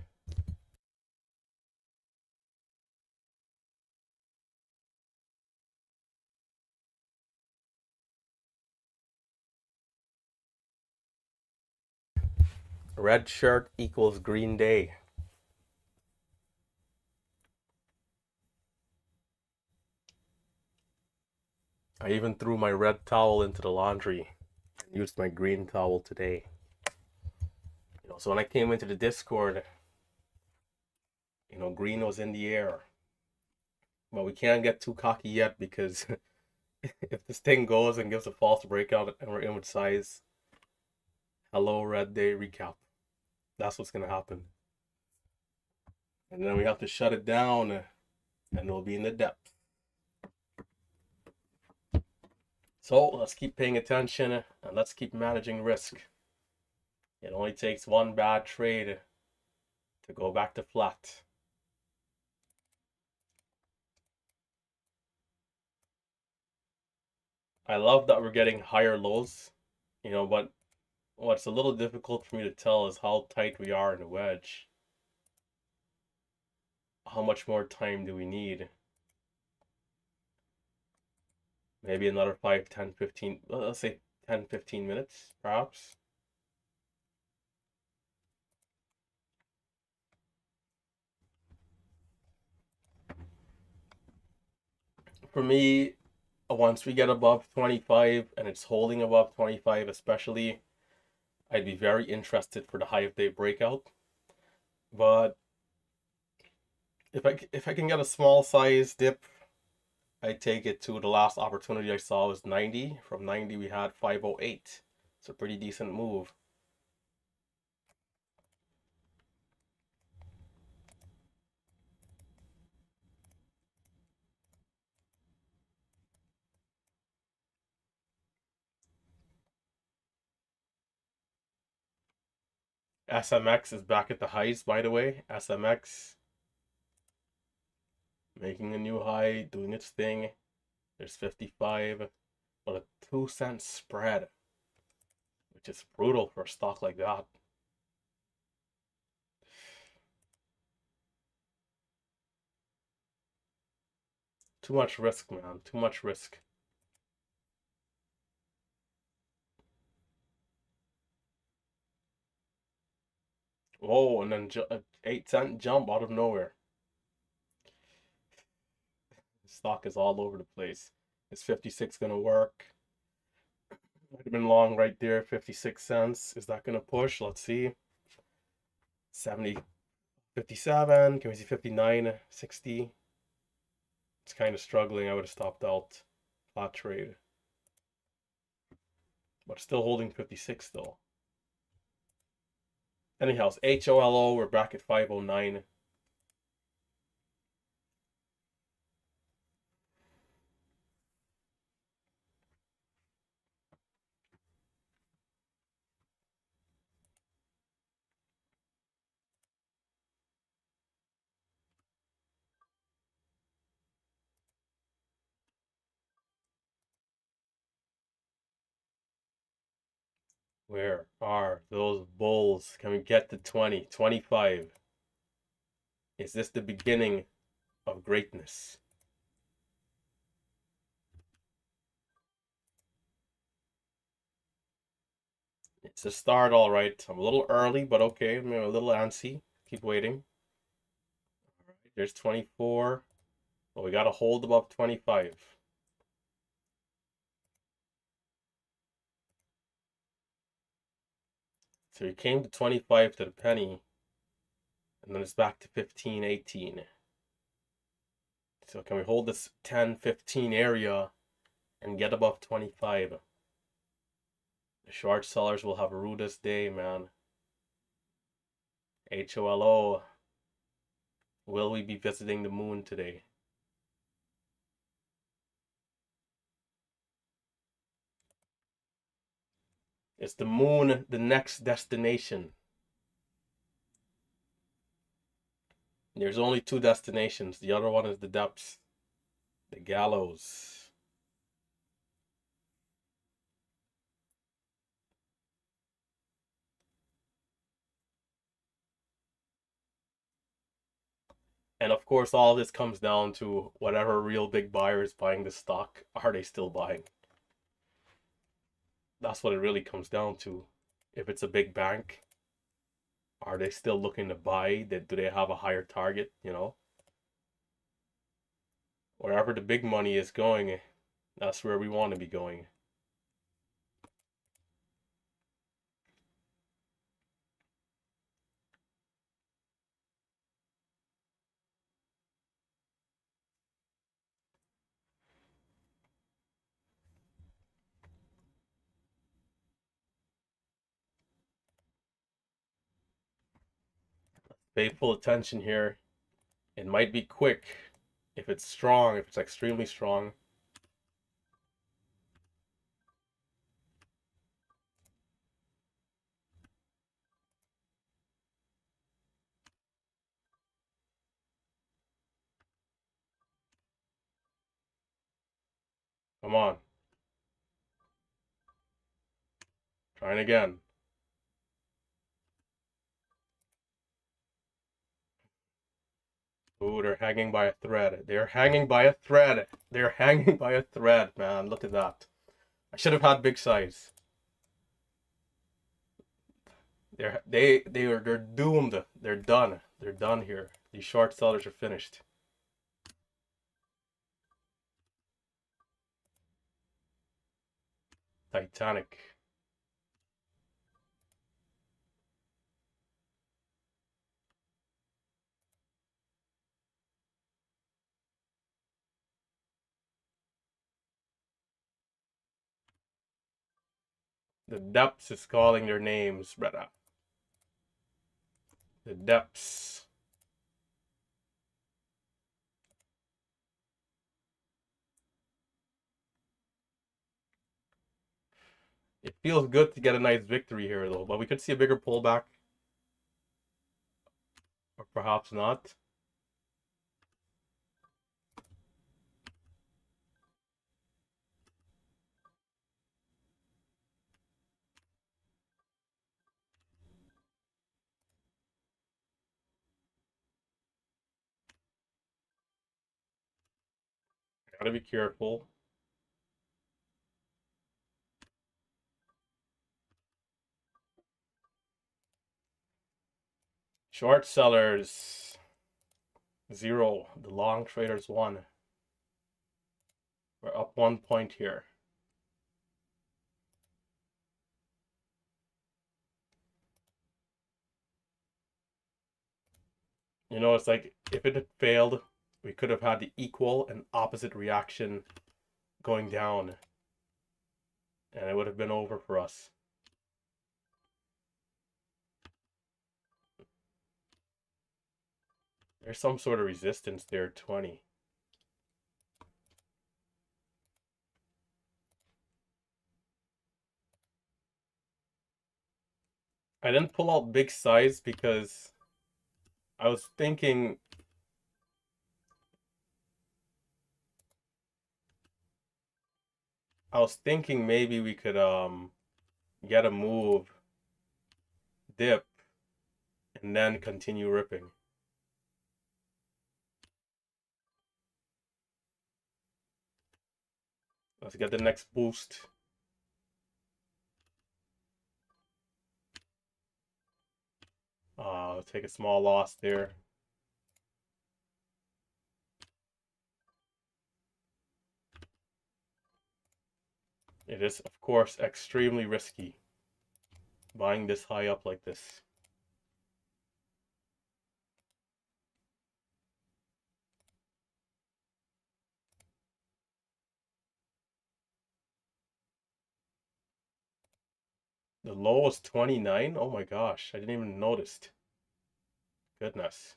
Red shirt equals green day. I even threw my red towel into the laundry and used my green towel today. You know, so when I came into the Discord, you know, green was in the air. But we can't get too cocky yet because if this thing goes and gives a false breakout and we're in with size, hello red day recap. That's what's gonna happen. And then we have to shut it down and we'll be in the depth. So let's keep paying attention and let's keep managing risk. It only takes one bad trade to go back to flat. I love that we're getting higher lows, you know, but what's a little difficult for me to tell is how tight we are in the wedge. How much more time do we need? Maybe another 5, 10, 15, let's say 10, 15 minutes, perhaps. For me, once we get above 25 and it's holding above 25 especially, I'd be very interested for the high of day breakout. But if I can get a small size dip, I take it to the last opportunity I saw was 90. From 90 we had 508. It's a pretty decent move. SMX is back at the highs, by the way. SMX making a new high, doing its thing. There's 55, but a 2 cent spread, which is brutal for a stock like that. Too much risk, man. Too much risk. Oh, and then 8 cent jump out of nowhere. Stock is all over the place. Is 56 gonna work? Might have been long right there. 56 cents. Is that gonna push? Let's see. 70, 57. Can we see 59, 60? It's kind of struggling. I would have stopped out. Flat trade. But still holding 56 though. Anyhow, HOLO, we're back at 509. Where are those bulls? Can we get to 20, 25? Is this the beginning of greatness? It's a start, all right. I'm a little early, but okay. I'm a little antsy. Keep waiting. All right, there's 24. But we got to hold above 25. So we came to 25 to the penny, and then it's back to 15, 18. So can we hold this 10, 15 area and get above 25? The short sellers will have a rudest day, man. HOLO. Will we be visiting the moon today? Is the moon the next destination? There's only two destinations. The other one is the depths, the gallows. And of course, all this comes down to whatever real big buyer is buying the stock. Are they still buying? That's what it really comes down to. If it's a big bank, are they still looking to buy? Do they have a higher target? Wherever the big money is going, that's where we want to be going. Pay full attention here. It might be quick. If it's strong, if it's extremely strong. Come on. Trying again. Ooh, they're hanging by a thread. They're hanging by a thread. They're hanging by a thread, man. Look at that. I should have had big size. They're doomed. They're done. They're done here. These short sellers are finished. Titanic. The depths is calling their names, brother. The depths. It feels good to get a nice victory here, though, but we could see a bigger pullback. Or perhaps not. Gotta be careful. Short sellers 0. The long traders 1. We're up 1 point here. It's like if it had failed, we could have had the equal and opposite reaction going down, and it would have been over for us. There's some sort of resistance there, 20. I didn't pull out big size because I was thinking maybe we could get a move, dip, and then continue ripping. Let's get the next boost. Take a small loss there. It is, of course, extremely risky buying this high up like this. The low was 29. Oh my gosh, I didn't even notice. Goodness.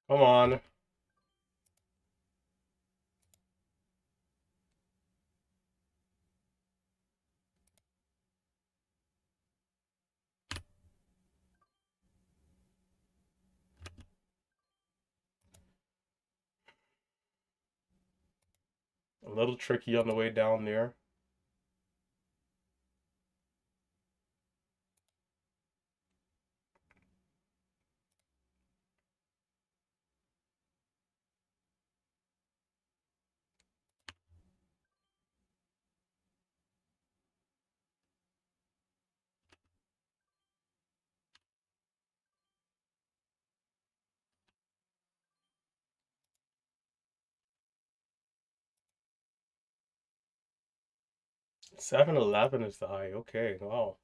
Come on. A little tricky on the way down there. $7.11 is the high. Okay, wow.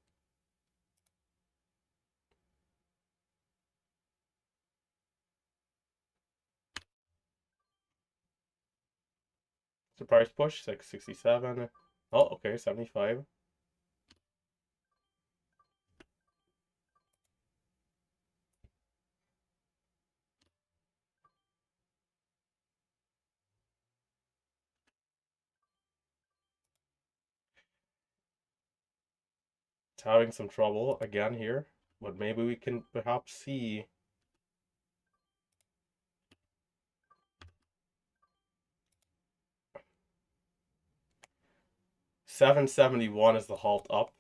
Surprise push, 667. Oh, okay, 75. It's having some trouble again here, but maybe we can perhaps see 771 is the halt up.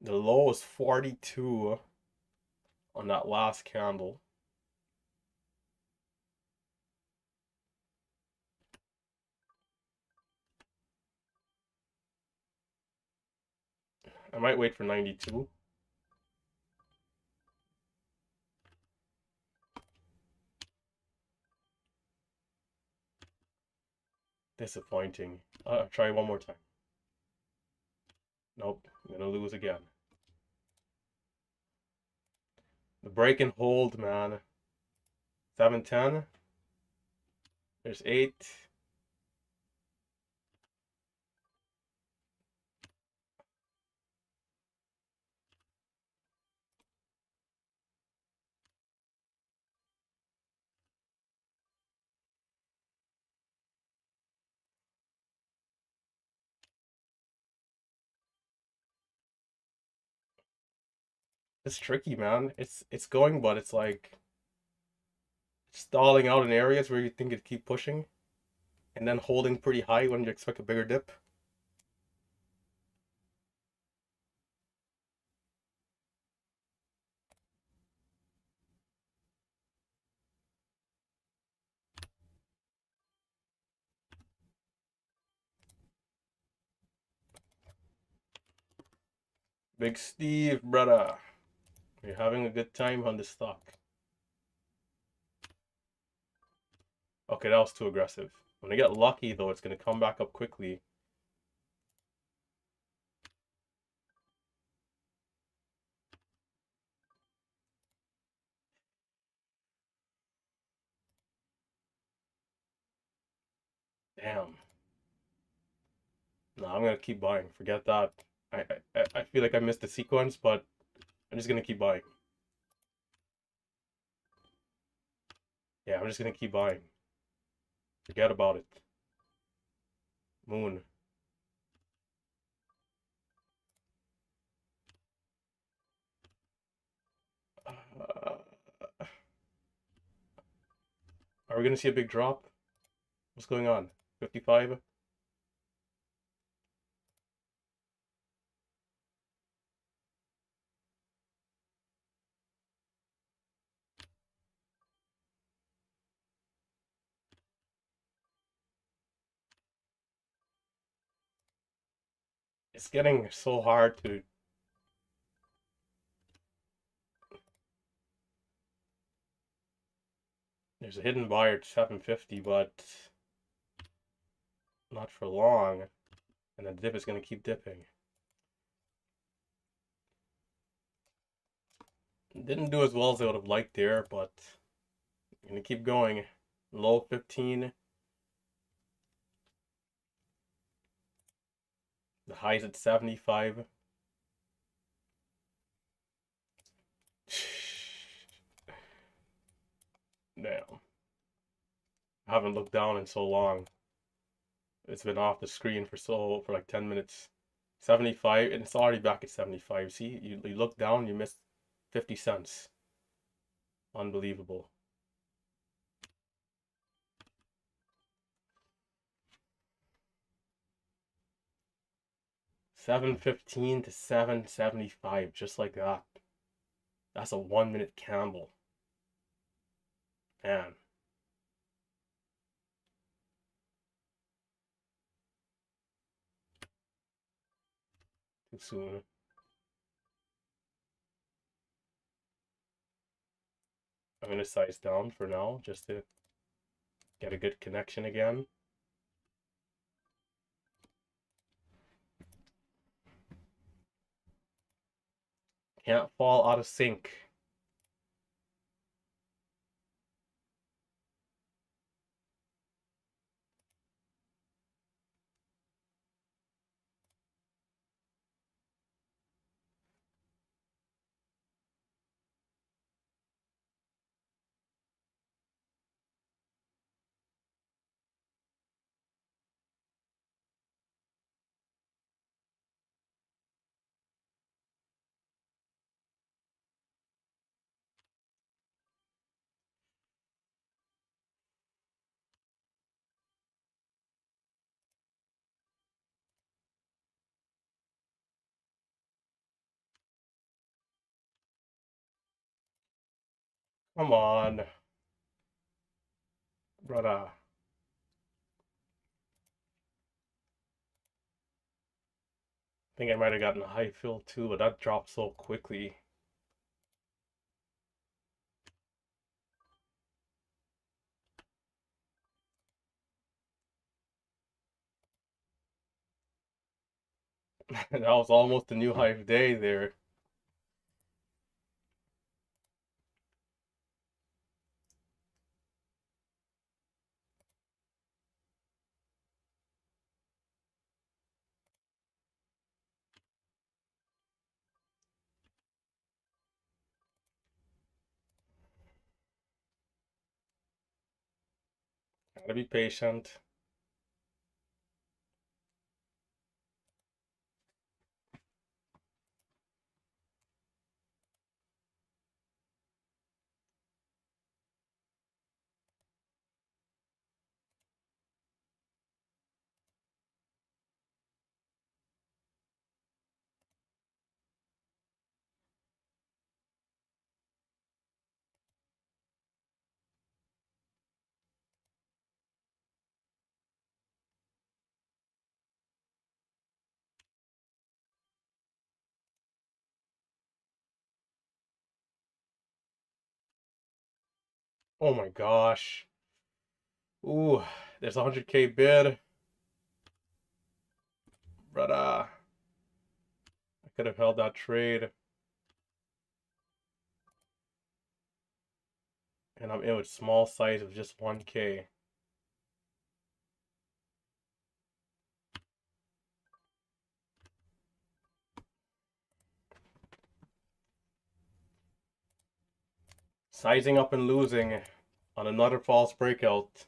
The low is 42 on that last candle. I might wait for 92. Disappointing. Try one more time. Nope, I'm gonna lose again. The break and hold, man. 710. There's 8. It's tricky, man. It's going, but it's like stalling out in areas where you think it'd keep pushing, and then holding pretty high when you expect a bigger dip. Big Steve, brother. You're having a good time on this stock. Okay, that was too aggressive. When I get lucky, though, it's going to come back up quickly. Damn. No, I'm going to keep buying. Forget that. I feel like I missed the sequence, but I'm just going to keep buying. Yeah, I'm just going to keep buying. Forget about it. Moon. Uh, are we going to see a big drop? What's going on? 55? It's getting so hard to. There's a hidden buyer at 750, but not for long. And the dip is going to keep dipping. Didn't do as well as I would have liked there, but I'm going to keep going. Low 15. The high's at 75. Damn. I haven't looked down in so long. It's been off the screen for like 10 minutes. 75, and it's already back at 75. See, you look down, you missed 50 cents. Unbelievable. $7.15 to $7.75, just like that. That's a 1 minute candle. Man. Too soon. I'm gonna size down for now just to get a good connection again. Can't fall out of sync. Come on, brother. I think I might have gotten a high fill too, but that dropped so quickly. That was almost a new high of day there. Gotta be patient. Oh my gosh. Ooh, There's a 100K bid. But I could have held that trade. And I'm in with small size of just 1K. Sizing up and losing on another false breakout.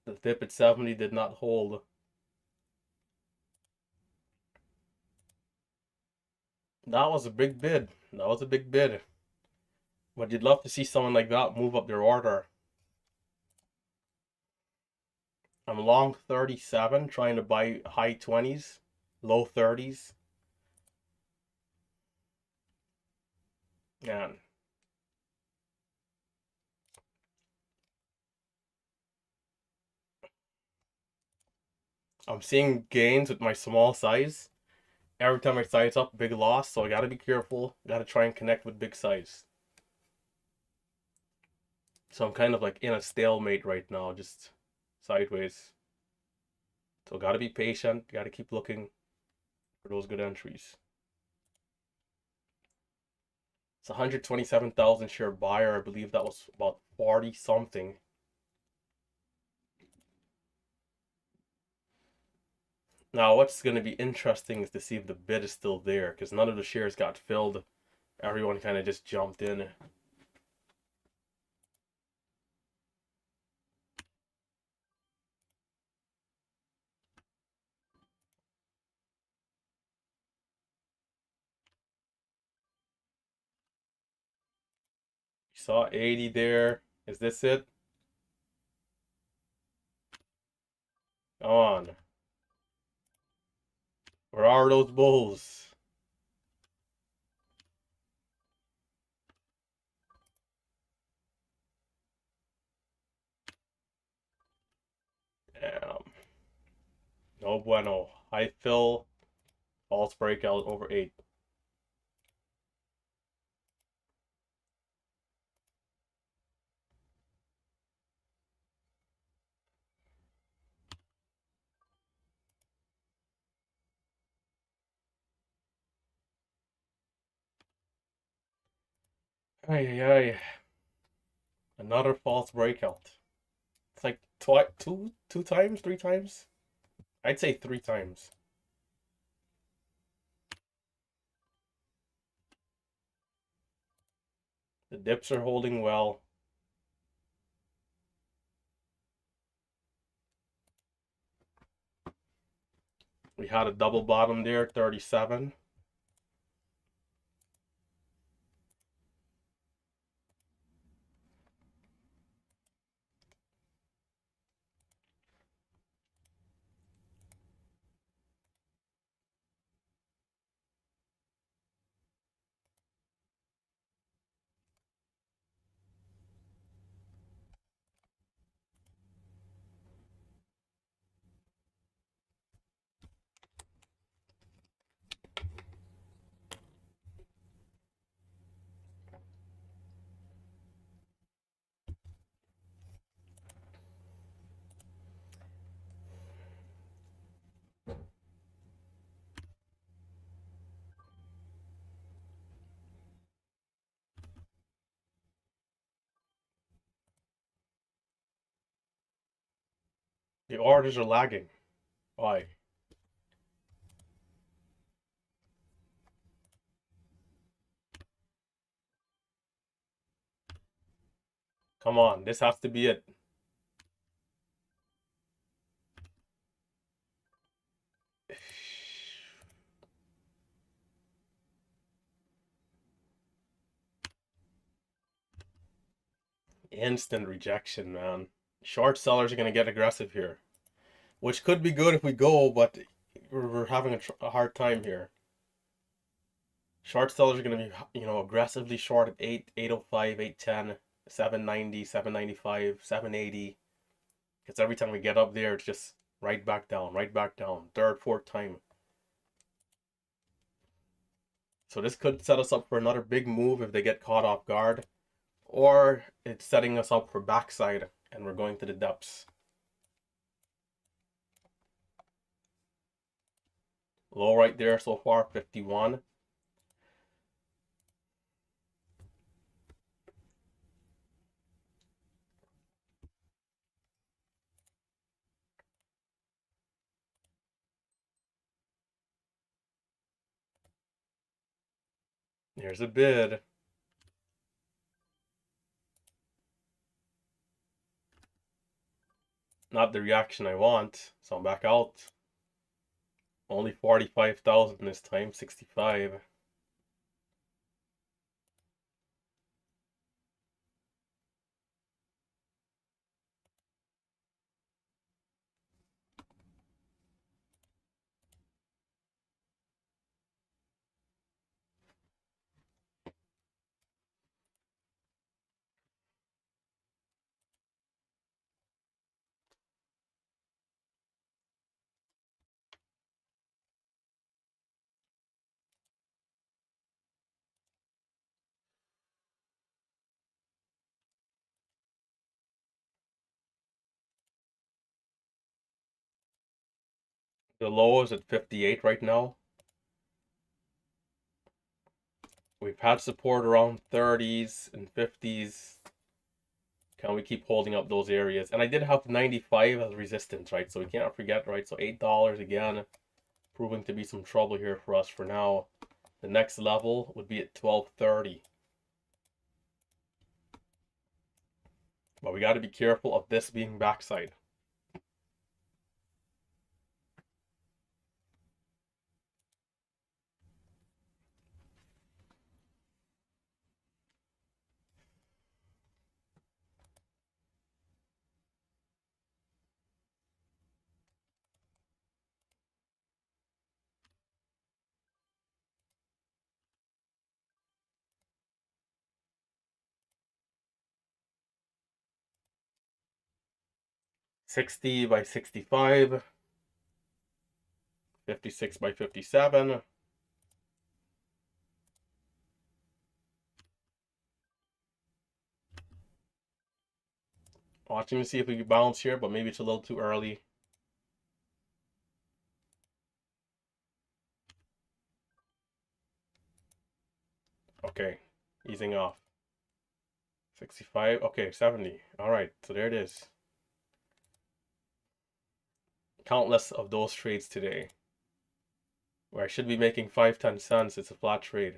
The dip at 70 did not hold. That was a big bid. That was a big bid. But you'd love to see someone like that move up their order. I'm long 37, trying to buy high 20s, low 30s. Man. I'm seeing gains with my small size. Every time I size up, big loss, so I gotta be careful. Gotta try and connect with big size. So I'm kind of like in a stalemate right now, just sideways. So gotta be patient, gotta keep looking for those good entries. It's 127,000 share buyer. I believe that was about 40 something. Now, what's going to be interesting is to see if the bid is still there, because none of the shares got filled. Everyone kind of just jumped in. You saw 80 there. Is this it? Come on. Where are those bulls? Damn. No bueno. High fill. False breakout over 8. Ay, ay, ay. Another false breakout. It's like two times, 3 times? I'd say 3 times. The dips are holding well. We had a double bottom there, 37. The orders are lagging. Why? Come on, this has to be it. Instant rejection, man. Short sellers are going to get aggressive here, which could be good if we go, but we're having a hard time here. Short sellers are going to be, aggressively short at 8, 805, 810, 790, 795, 780. Because every time we get up there, it's just right back down, third, fourth time. So this could set us up for another big move if they get caught off guard, or it's setting us up for backside and we're going to the depths. Low right there so far, 51. There's a bid. Not the reaction I want, so I'm back out. Only 45,000 this time, 65. The low is at 58 right now. We've had support around 30s and 50s. Can we keep holding up those areas? And I did have 95 as resistance, right? So we can't forget, right? So $8 again, proving to be some trouble here for us for now. The next level would be at 1230. But we got to be careful of this being backside. $60 by $65, $56 by $57. Watching to see if we can bounce here, but maybe it's a little too early. Okay, easing off. 65, okay, 70. All right, so there it is. Countless of those trades today, where I should be making 5-10 cents. It's a flat trade.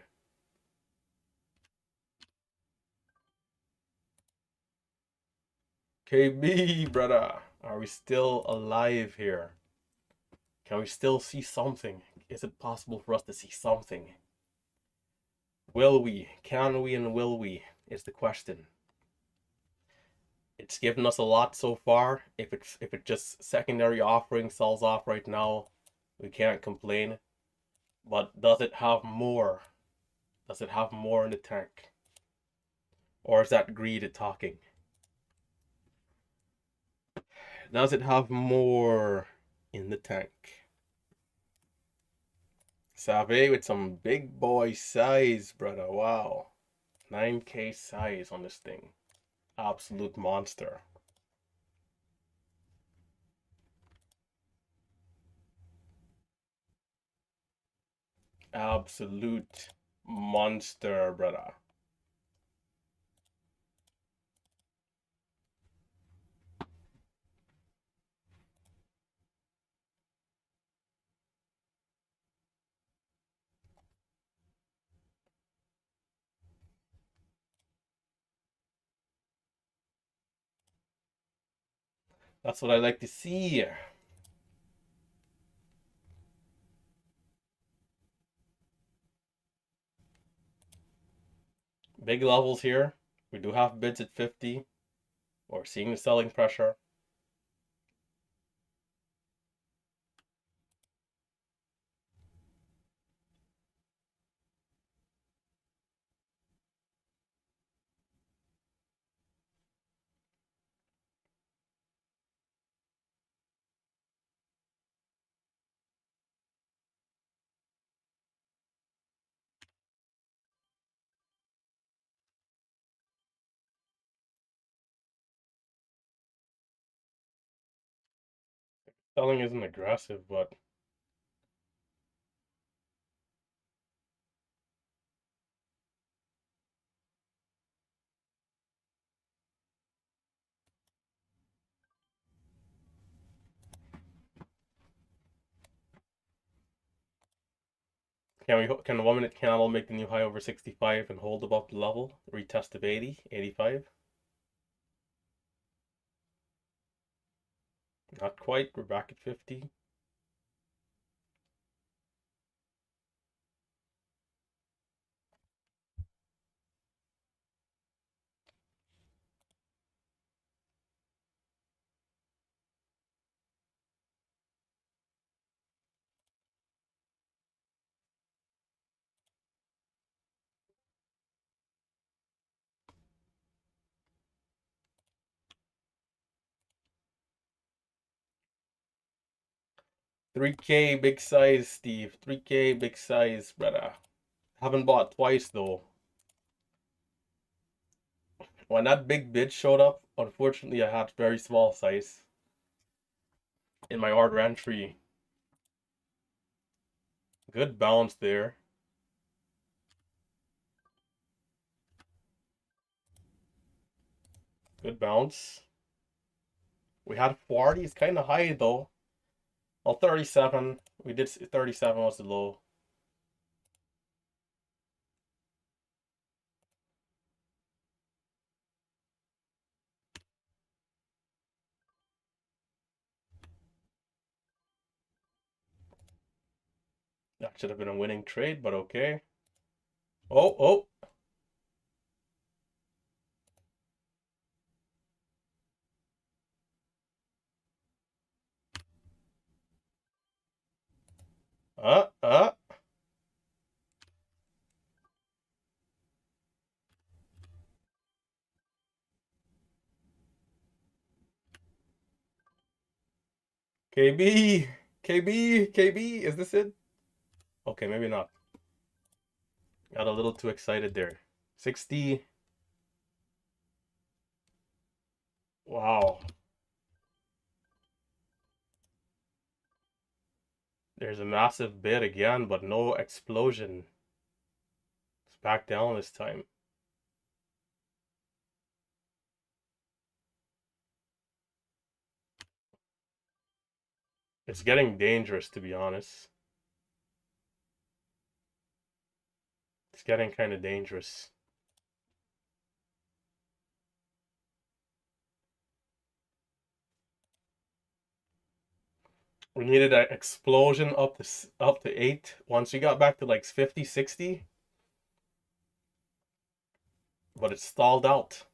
KB, brother, are we still alive here? Can we still see something? Is it possible for us to see something? Will we? Can we and will we? Is the question. It's given us a lot so far. If it just secondary offering sells off right now, we can't complain. But does it have more? Does it have more in the tank? Or is that greed talking? Does it have more in the tank? Save with some big boy size, brother. Wow. 9K size on this thing. Absolute monster. Absolute monster, brother. That's what I like to see. Big levels here. We do have bids at 50. We're seeing the selling pressure. Selling isn't aggressive, but Can the 1 minute candle make the new high over 65 and hold above the level? Retest of 80, 85? Not quite. We're back at 50. $3K big size, Steve. $3K big size, brother. Haven't bought twice though. When that big bid showed up, unfortunately I had very small size in my order entry. Good bounce there. Good bounce. We had 40. It's kind of high though. Well, 37. We did 37 was the low. That should have been a winning trade, but okay. Oh, oh. Uh, uh. KB. KB. KB. Is this it? Okay, maybe not. Got a little too excited there. 60. Wow. There's a massive bid again, but no explosion. It's back down this time. It's getting dangerous, to be honest. It's getting kind of dangerous. We needed an explosion up to 8. Once we got back to like 50, 60, but it stalled out.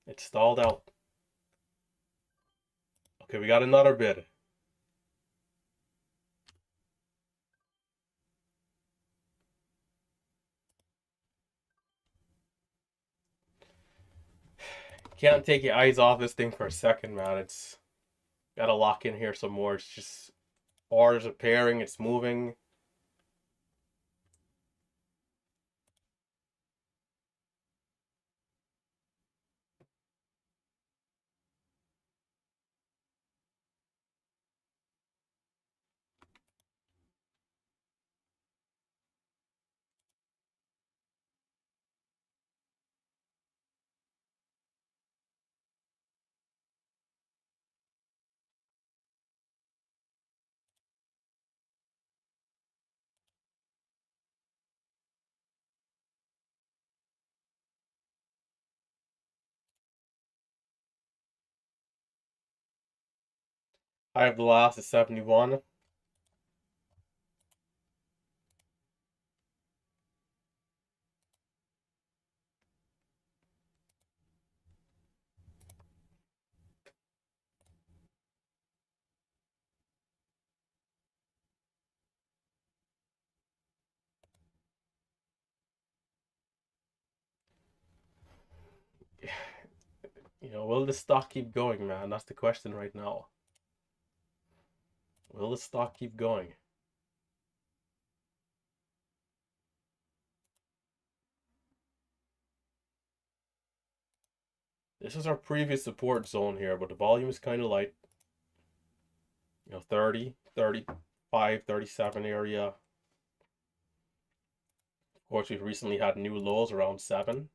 It stalled out. Okay, we got another bid. Can't take your eyes off this thing for a second, man. It's gotta lock in here some more. It's just orders are pairing, it's moving. I have the last at 71. Will the stock keep going, man? That's the question right now. Will the stock keep going? This is our previous support zone here, but the volume is kind of light. 30, 35, 37 area. Of course, we've recently had new lows around 7.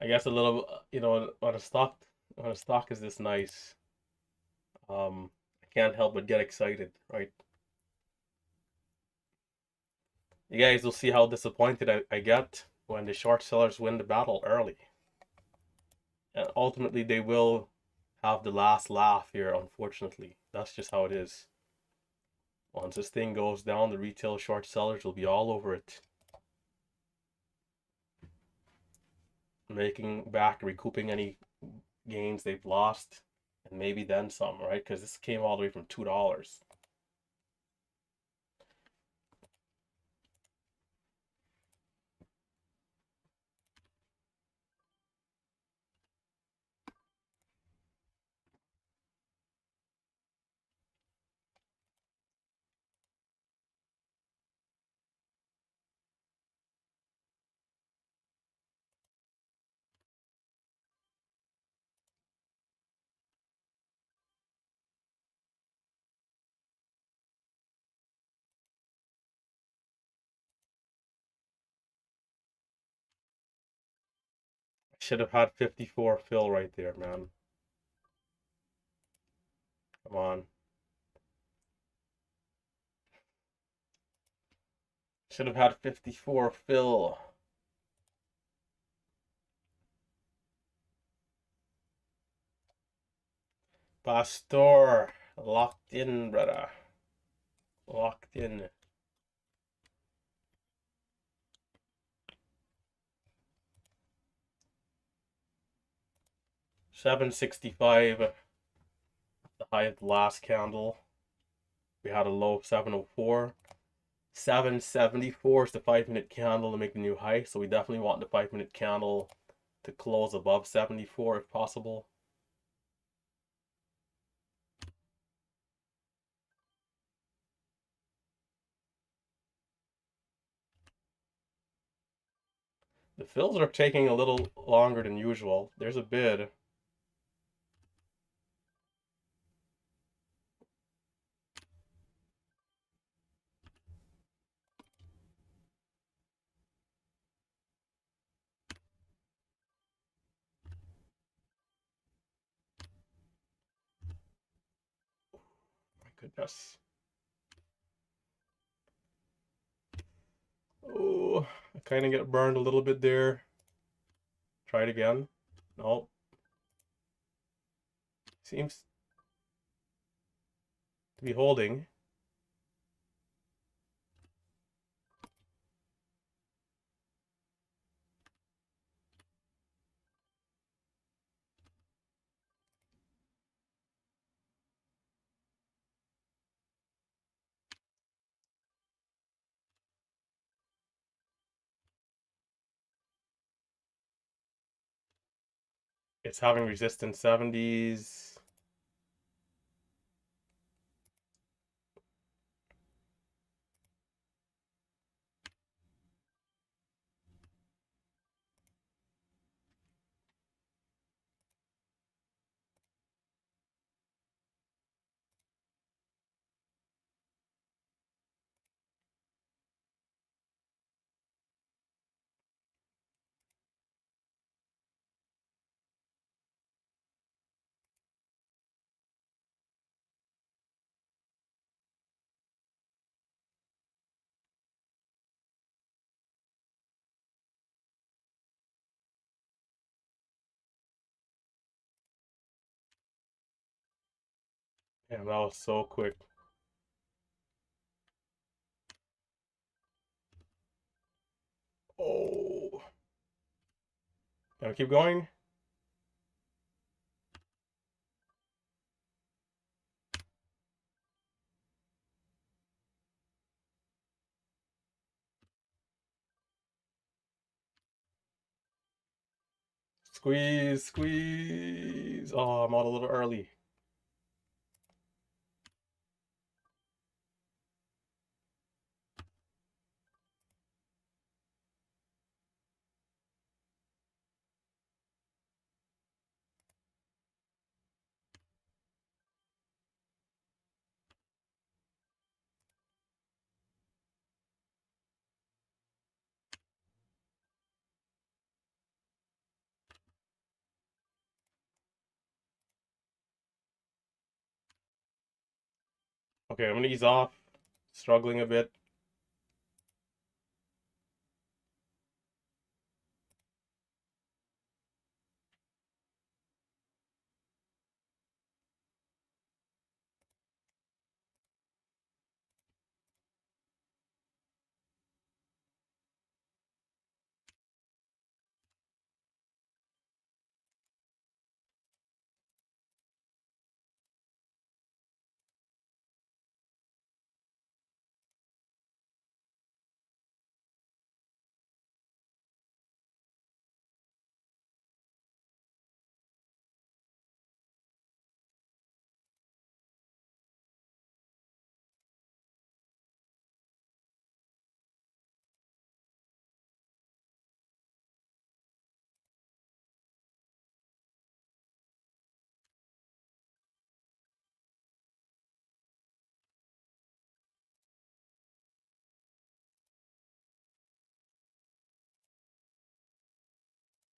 I guess a little, when a stock is this nice, I can't help but get excited, right? You guys will see how disappointed I get when the short sellers win the battle early. And ultimately, they will have the last laugh here, unfortunately. That's just how it is. Once this thing goes down, the retail short sellers will be all over it. Making back, recouping any gains they've lost, and maybe then some, right? Because this came all the way from $2. Should have had 54 fill right there, man. Come on. Should have had 54 fill. Pastor. Locked in, brother. Locked in. 765. The high of the last candle. We had a low of 704. 774 is the 5-minute candle to make the new high. So we definitely want the 5-minute candle to close above 74 if possible. The fills are taking a little longer than usual. There's a bid. My goodness. Oh, I kind of get burned a little bit there. Try it again. Nope. Seems to be holding. It's having resistance 70s. Damn, that was so quick. Oh. Gonna keep going? Squeeze, squeeze. Oh, I'm out a little early. Okay, I'm gonna ease off. Struggling a bit.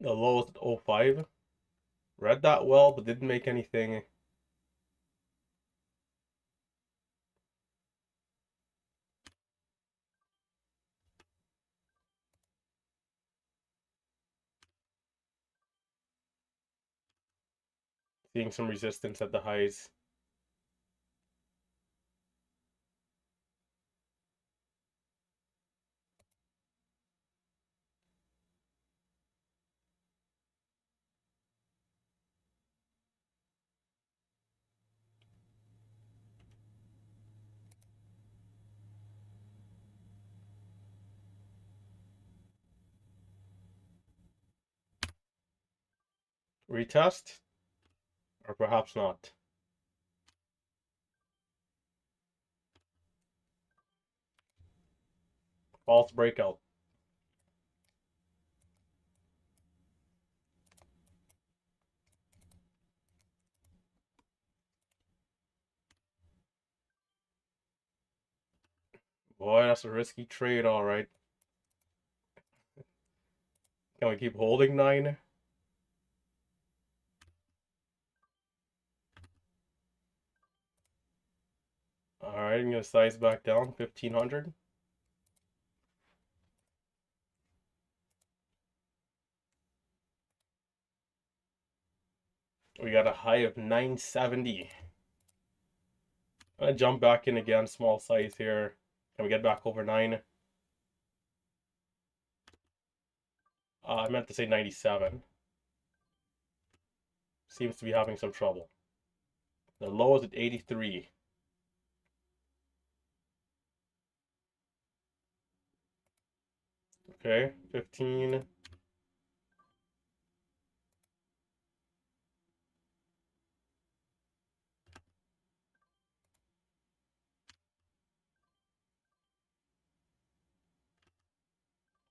The lowest at 05. Read that well, but didn't make anything. Seeing some resistance at the highs. Retest? Or perhaps not. False breakout. Boy, that's a risky trade, alright. Can we keep holding 9? Alright, I'm gonna size back down, 1500. We got a high of 970. I'm gonna jump back in again, small size here. Can we get back over 9? I meant to say 97. Seems to be having some trouble. The low is at 83. Okay, 15.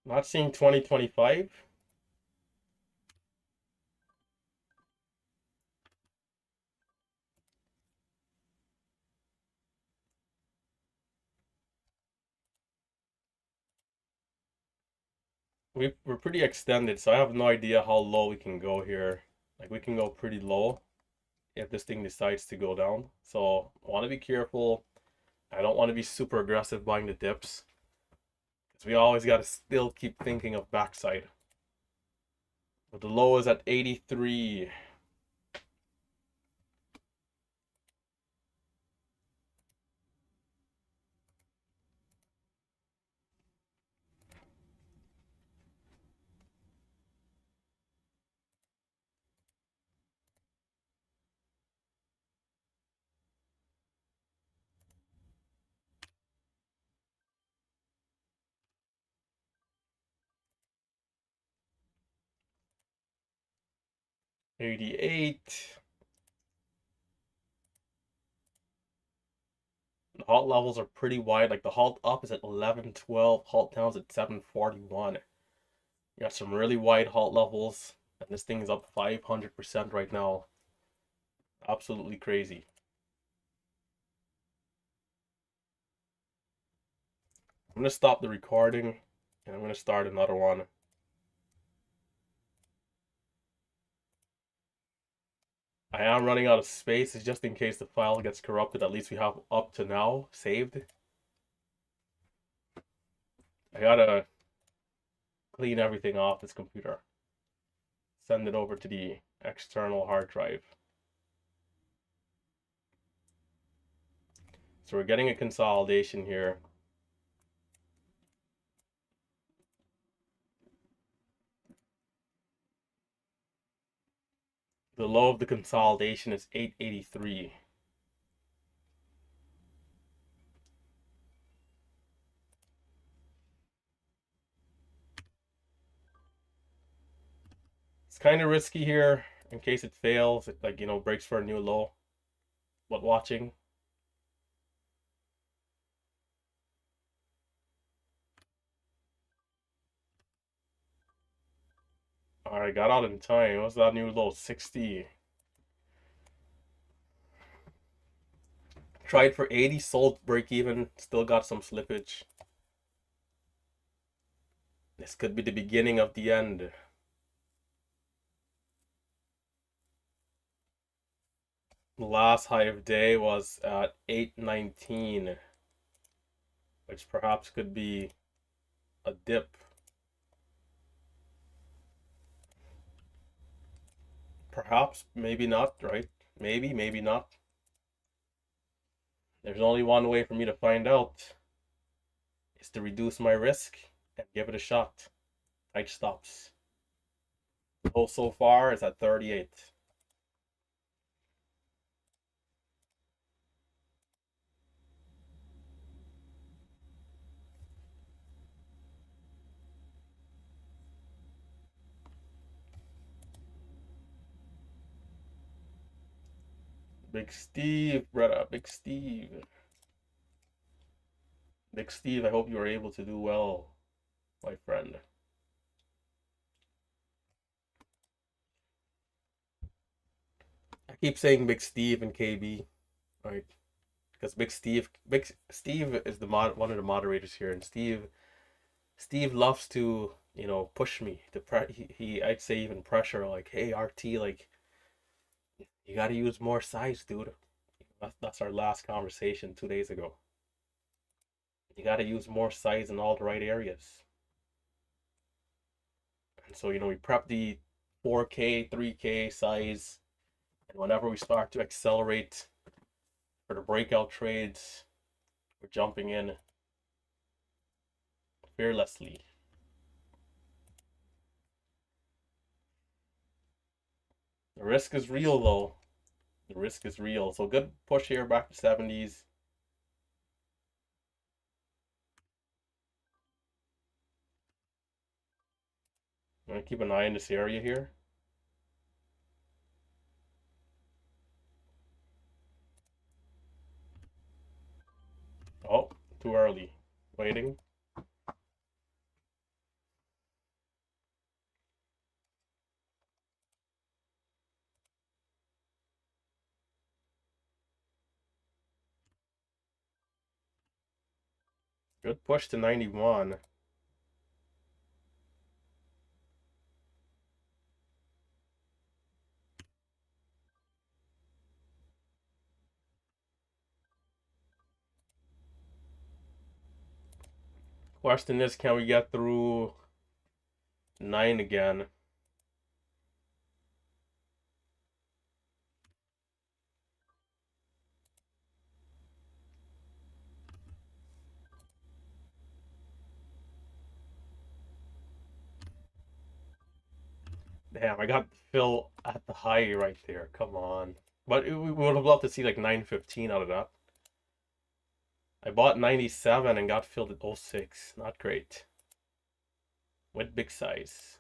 Not seeing 2025. We're pretty extended, so I have no idea how low we can go here. Like, we can go pretty low if this thing decides to go down. So I want to be careful. I don't want to be super aggressive buying the dips, because we always got to still keep thinking of backside. But the low is at 83. $88. The halt levels are pretty wide. Like, the halt up is at 1112, halt down is at 741. You got some really wide halt levels, and this thing is up 500% right now. Absolutely crazy. I'm gonna stop the recording and I'm gonna start another one. I am running out of space. It's just in case the file gets corrupted. At least we have up to now saved. I gotta clean everything off this computer. Send it over to the external hard drive. So we're getting a consolidation here. The low of the consolidation is 883. It's kind of risky here in case it fails. It breaks for a new low. But watching. Alright, got out in time. What's that new low? 60. Tried for 80, sold break even, still got some slippage. This could be the beginning of the end. The last high of day was at 819, which perhaps could be a dip. Perhaps, maybe not, right? Maybe, maybe not. There's only one way for me to find out. Is to reduce my risk and give it a shot. Tight stops. Low so far is at 38. Big Steve, brother, Big Steve. Big Steve, I hope you are able to do well, my friend. I keep saying Big Steve and KB, right? Because Big Steve is one of the moderators here, and Steve loves to push me to I'd say even pressure, like, hey RT, like, you got to use more size, dude. That's our last conversation 2 days ago. You got to use more size in all the right areas. And so we prep the 4K 3K size, and whenever we start to accelerate for the breakout trades, we're jumping in fearlessly. The risk is real though. The risk is real. So good push here back to 70s. I'm gonna keep an eye in this area here. Oh, too early. Waiting. Good push to 91. Question is, can we get through 9 again? Damn, I got fill at the high right there. Come on. But we would have loved to see like 915 out of that. I bought 97 and got filled at 06. Not great. With big size.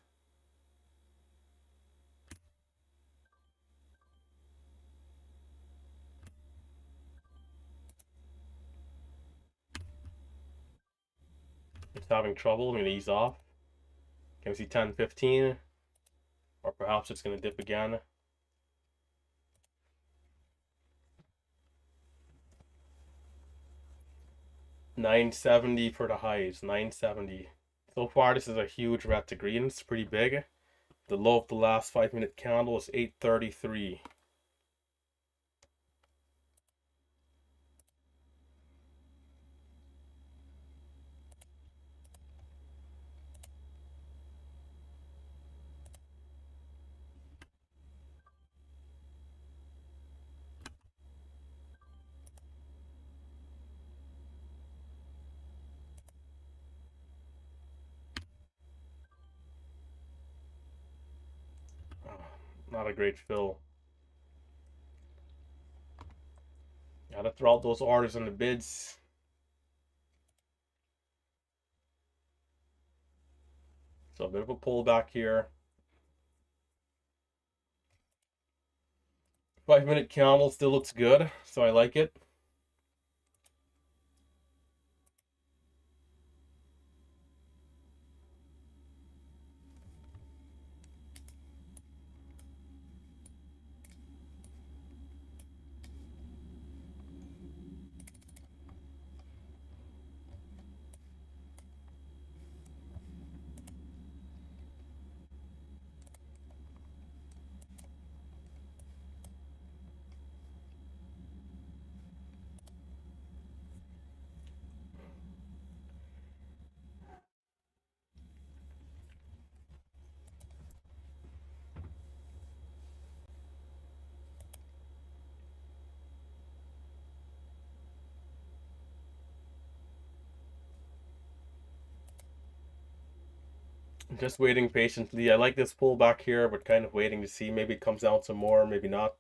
It's having trouble. I'm going to ease off. Can we see 1015? Or perhaps it's going to dip again. 970 for the highs. 970. So far, this is a huge red to green. It's pretty big. The low of the last 5-minute candle is 833. Not a great fill. Gotta throw out those orders on the bids. So a bit of a pullback here. 5-minute candle still looks good, so I like it. Just waiting patiently. I like this pullback here, but kind of waiting to see. Maybe it comes down some more, maybe not.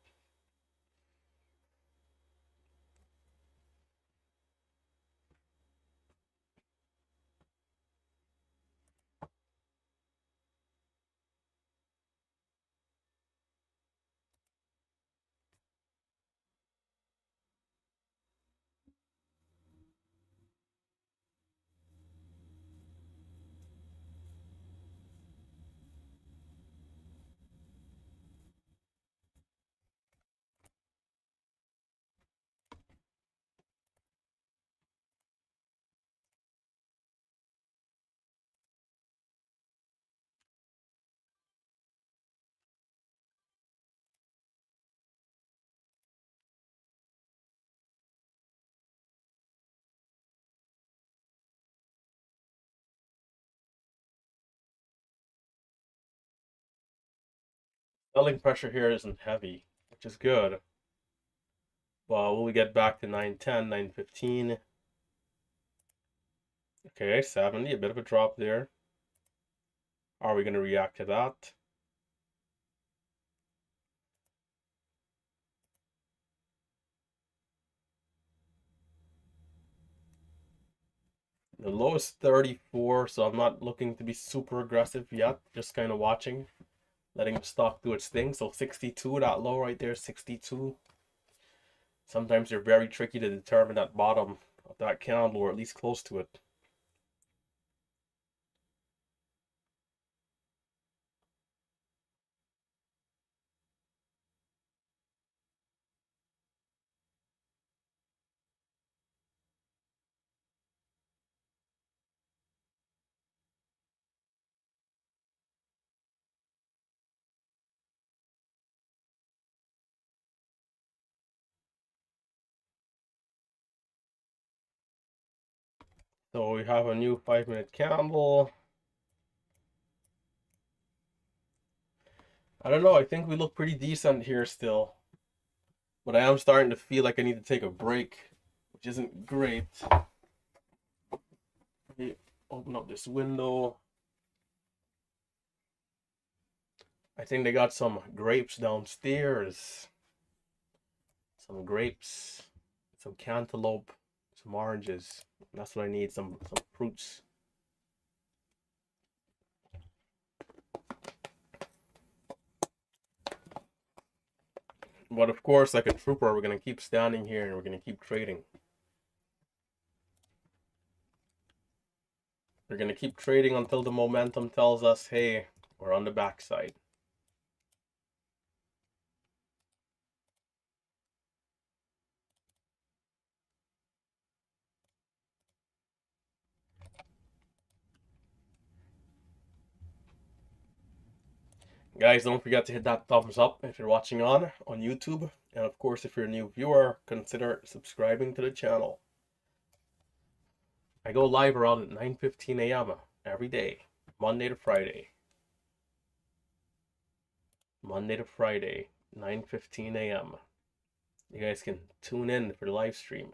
Selling pressure here isn't heavy, which is good. Well, will we get back to 910, 915? Okay, 70, a bit of a drop there. Are we going to react to that? The low is 34, so I'm not looking to be super aggressive yet. Just kind of watching, letting the stock do its thing. So 62, that low right there, 62. Sometimes they're very tricky to determine that bottom of that candle, or at least close to it. So we have a new 5-minute candle. I don't know, I think we look pretty decent here still. But I am starting to feel like I need to take a break, which isn't great. Let me open up this window. I think they got some grapes downstairs. Some grapes, some cantaloupe, some oranges. That's what I need, some fruits. But of course, like a trooper, we're going to keep standing here and we're going to keep trading. We're going to keep trading until the momentum tells us, hey, we're on the backside. Guys, don't forget to hit that thumbs up if you're watching on YouTube. And of course, if you're a new viewer, consider subscribing to the channel. I go live around at 9:15 a.m. every day, Monday to Friday. Monday to Friday, 9:15 a.m. You guys can tune in for the live stream.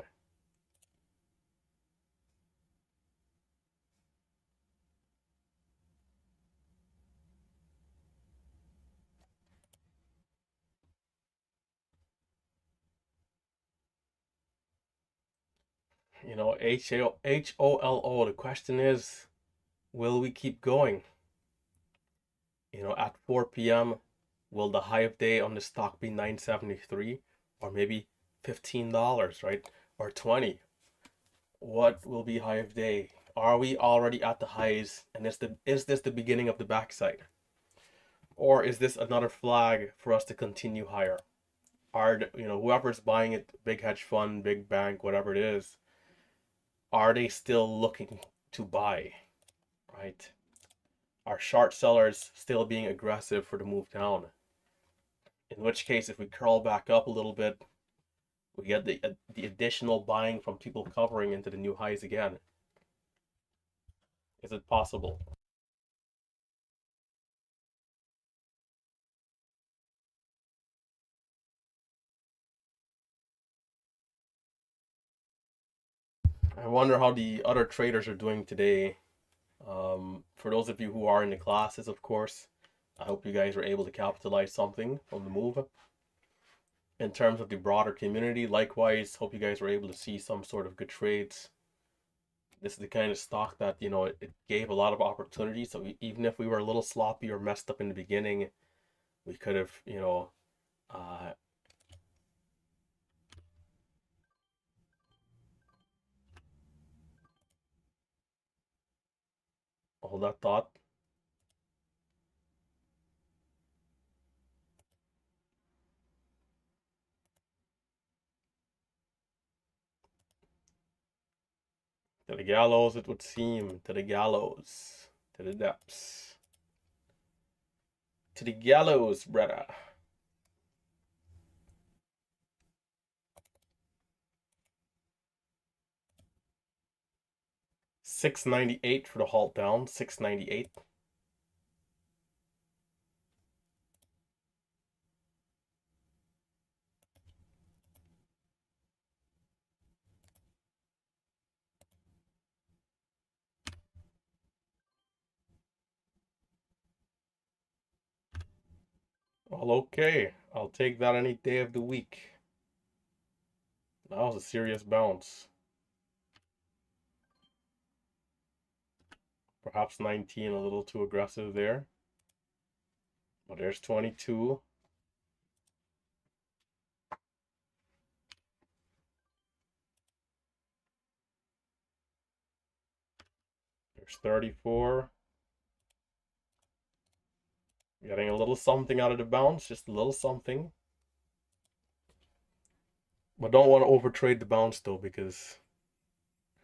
You know, HOLO. The question is, will we keep going? You know, at 4 p.m., will the high of day on the stock be 973 or maybe $15, right? Or 20? What will be high of day? Are we already at the highs and is this the beginning of the backside? Or is this another flag for us to continue higher? Are whoever's buying it, big hedge fund, big bank, whatever it is, are they still looking to buy, right? Are short sellers still being aggressive for the move down? In which case, if we curl back up a little bit, we get the additional buying from people covering into the new highs again. Is it possible? I wonder how the other traders are doing today. For those of you who are in the classes, of course, I hope you guys were able to capitalize something from the move. In terms of the broader community, likewise, hope you guys were able to see some sort of good trades. This is the kind of stock that, it gave a lot of opportunity. So even if we were a little sloppy or messed up in the beginning, we could have, uh, hold that thought. To the gallows, it would seem. To the gallows. To the depths. To the gallows, brother. $6.98 for the halt down. $6.98. Well, okay. I'll take that any day of the week. That was a serious bounce. Perhaps 19 a little too aggressive there. But there's 22. There's 34. Getting a little something out of the bounce, just a little something. But don't want to overtrade the bounce though, because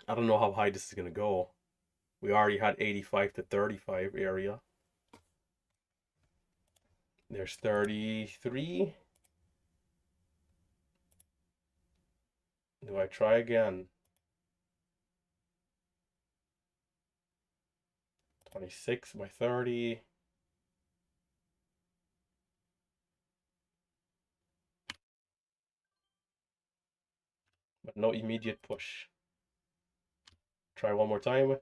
I don't know how high this is going to go. We already had 85 to 35 area. There's 33. Do I try again? 26 by 30. But no immediate push. Try one more time.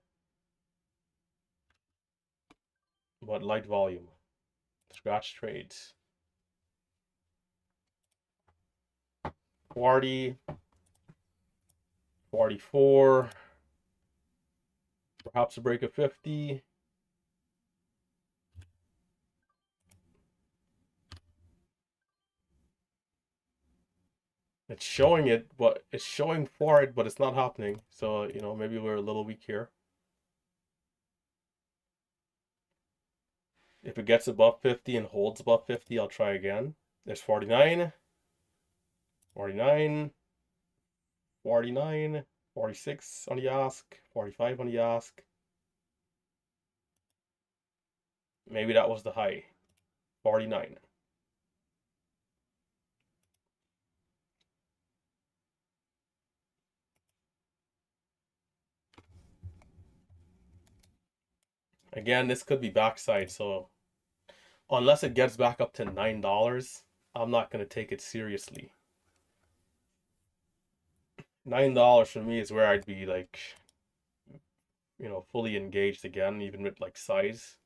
But light volume. Scratch trades. 40. 44. Perhaps a break of 50. It's showing it, but it's showing for it, but it's not happening. So, maybe we're a little weak here. If it gets above 50 and holds above 50, I'll try again. There's 49, 49, 49, 46 on the ask, 45 on the ask. Maybe that was the high. 49. Again, this could be backside, so unless it gets back up to $9, I'm not going to take it seriously. $9 for me is where I'd be like, fully engaged again, even with like size.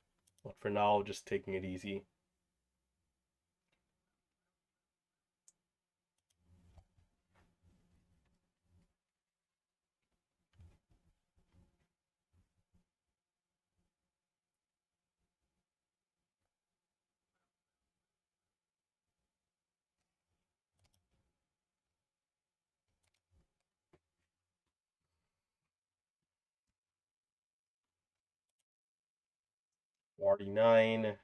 But for now, just taking it easy. 49.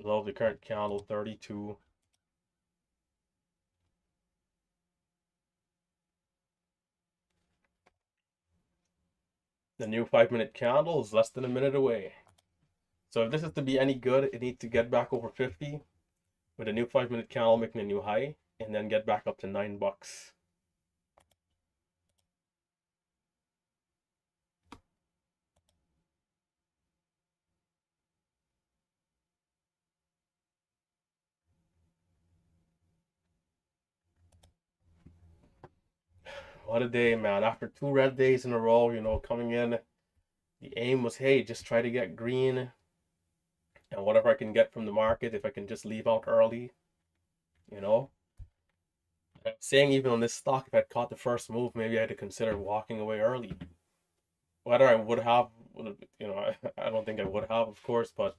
Low of the current candle, 32. The new 5-minute candle is less than a minute away. So if this is to be any good, it needs to get back over 50 with a new 5-minute candle making a new high and then get back up to $9. What a day, man. After 2 red days in a row, coming in, the aim was, hey, just try to get green and whatever I can get from the market, if I can just leave out early, you know. I'm saying even on this stock, if I'd caught the first move, maybe I had to consider walking away early. Whether I would have, I don't think I would have, of course, but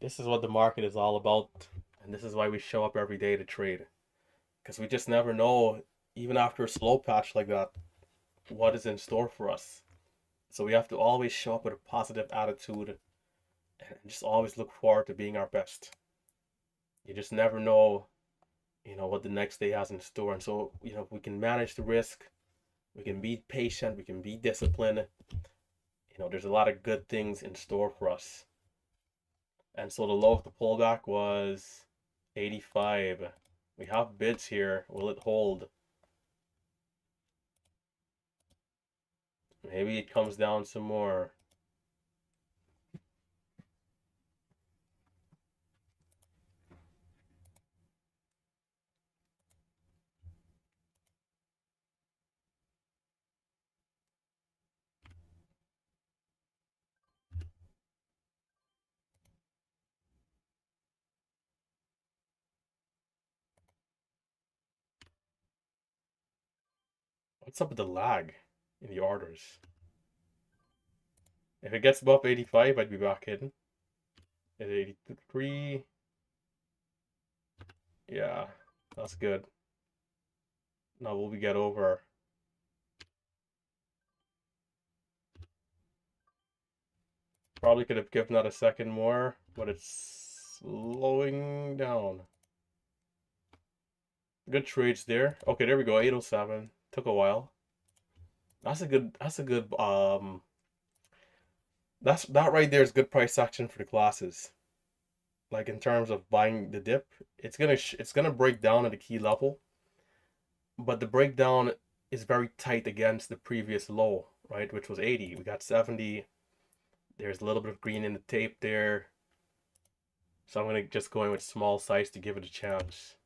this is what the market is all about. And this is why we show up every day to trade. Because we just never know, even after a slow patch like that, what is in store for us. So we have to always show up with a positive attitude and just always look forward to being our best. You just never know, what the next day has in store. And so, if we can manage the risk, we can be patient, we can be disciplined, there's a lot of good things in store for us. And so the low of the pullback was 85. We have bids here. Will it hold? Maybe it comes down some more. What's up with the lag in the orders? If it gets above 85, I'd be back in. At 83. Yeah, that's good. Now will we get over? Probably could have given that a second more, but it's slowing down. Good trades there. Okay, there we go. 807. Took a while. That right there is good price action for the classes. Like in terms of buying the dip, it's gonna break down at a key level, but the breakdown is very tight against the previous low, right, which was 80. We got 70. There's a little bit of green in the tape there. So I'm gonna just go in with small size to give it a chance.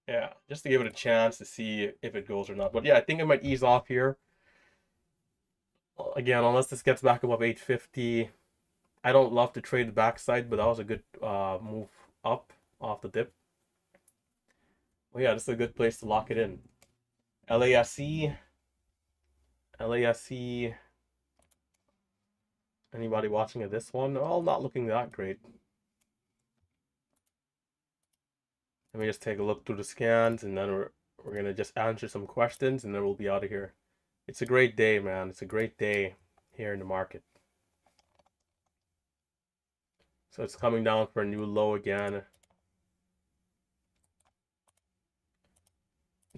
Yeah, just to give it a chance to see if it goes or not. But yeah, I think it might ease off here. Again, unless this gets back above 850. I don't love to trade the backside, but that was a good move up off the dip. Well, yeah, this is a good place to lock it in. LASE. LASE. Anybody watching at this one? Well, not looking that great. Let me just take a look through the scans, and then we're gonna just answer some questions, and then we'll be out of here. It's a great day, man. It's a great day here in the market. So it's coming down for a new low again.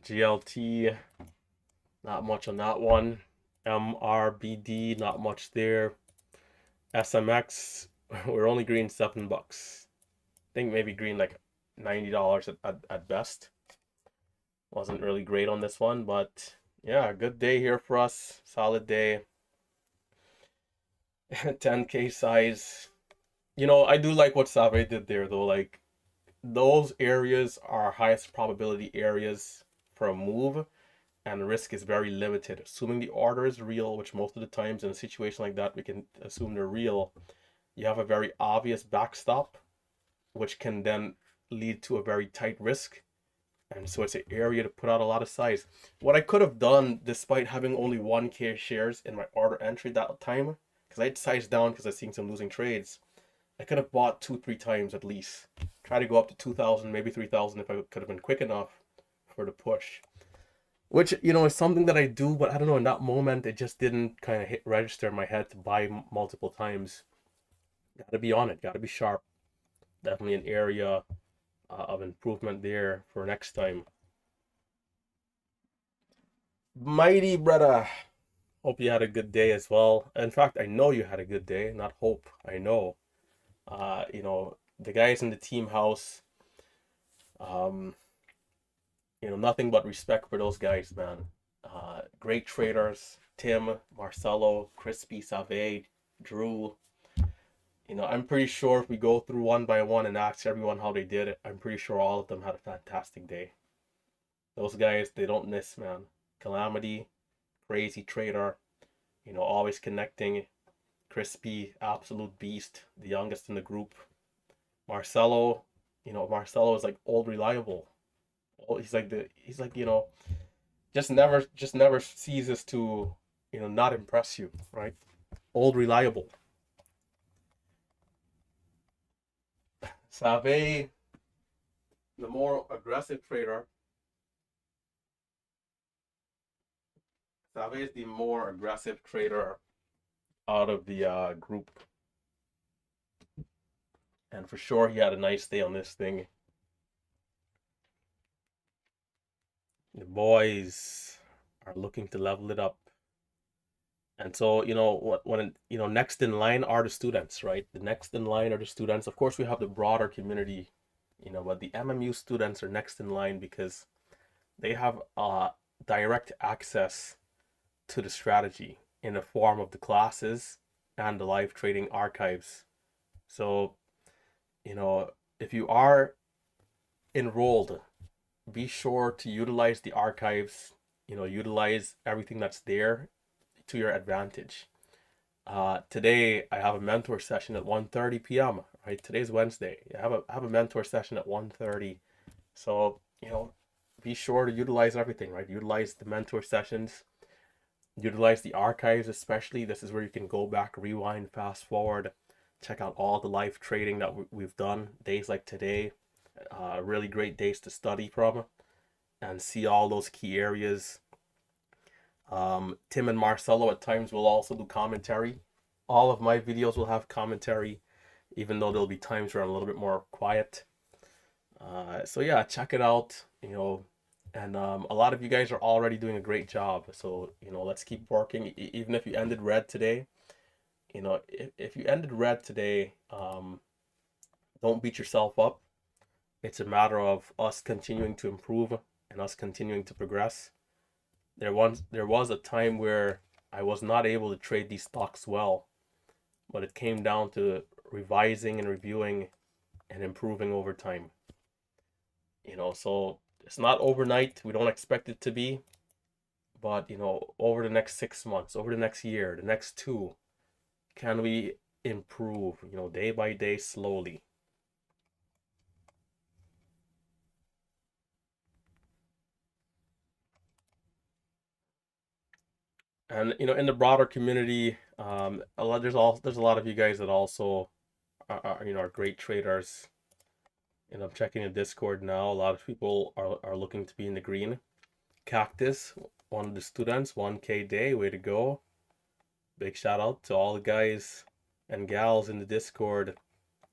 GLT, not much on that one. MRBD, not much there. SMX, we're only green $7. I think maybe green like $90 at best. Wasn't really great on this one, but yeah, good day here for us. Solid day. 10K size. I do like what Save did there though. Like those areas are highest probability areas for a move, and the risk is very limited. Assuming the order is real, which most of the times in a situation like that we can assume they're real, you have a very obvious backstop, which can then lead to a very tight risk. And so it's an area to put out a lot of size. What I could have done, despite having only 1K shares in my order entry that time, because I'd sized down because I'd seen some losing trades, I could have bought 2-3 times at least. Try to go up to 2,000, maybe 3,000 if I could have been quick enough for the push. which, you know, is something that I do, but I don't know, in that moment, it just didn't kind of hit register in my head to buy multiple times. Gotta be on it, gotta be sharp. Definitely an area of improvement there for next time. Mighty brother, hope you had a good day as well. In fact, I know you had a good day, not hope, I know. You know, the guys in the team house, um, you know, nothing but respect for those guys, man. Great traders, Tim, Marcelo, Crispy, Save, Drew. You know, I'm pretty sure if we go through one by one and ask everyone how they did it, I'm pretty sure all of them had a fantastic day. Those guys, they don't miss, man. Calamity, crazy trader, you know, always connecting. Crispy, absolute beast, the youngest in the group. Marcelo, you know, Marcelo is like old reliable. He's like, you know, just never ceases to, you know, not impress you, right? Old reliable. Save, the more aggressive trader. Save is the more aggressive trader out of the group, and for sure he had a nice day on this thing. The boys are looking to level it up. And so, you know, when you know, next in line are the students, right? The next in line are the students. Of course, we have the broader community, you know, but the MMU students are next in line because they have direct access to the strategy in the form of the classes and the live trading archives. So, you know, if you are enrolled, be sure to utilize the archives, you know, utilize everything that's there to your advantage. Today I have a mentor session at 1:30 p.m. Right? Today's Wednesday. I have a mentor session at 1:30. So, you know, be sure to utilize everything, right? Utilize the mentor sessions, utilize the archives, especially. This is where you can go back, rewind, fast forward, check out all the live trading that we've done. Days like today, really great days to study from and see all those key areas. Tim and Marcelo at times will also do commentary. All of my videos will have commentary, even though there'll be times where I'm a little bit more quiet. So yeah, check it out. You know, and a lot of you guys are already doing a great job. So you know, let's keep working. Even if you ended red today, you know, if you ended red today, don't beat yourself up. It's a matter of us continuing to improve and us continuing to progress. There was a time where I was not able to trade these stocks well, but it came down to revising and reviewing and improving over time. You know, so it's not overnight. We don't expect it to be, but you know, over the next 6 months, over the next year, the next two, can we improve? You know, day by day, slowly. And you know, in the broader community, there's a lot of you guys that also you know, are great traders. And I'm checking the Discord now. A lot of people are looking to be in the green. Cactus, one of the students, 1K day, way to go. Big shout out to all the guys and gals in the Discord,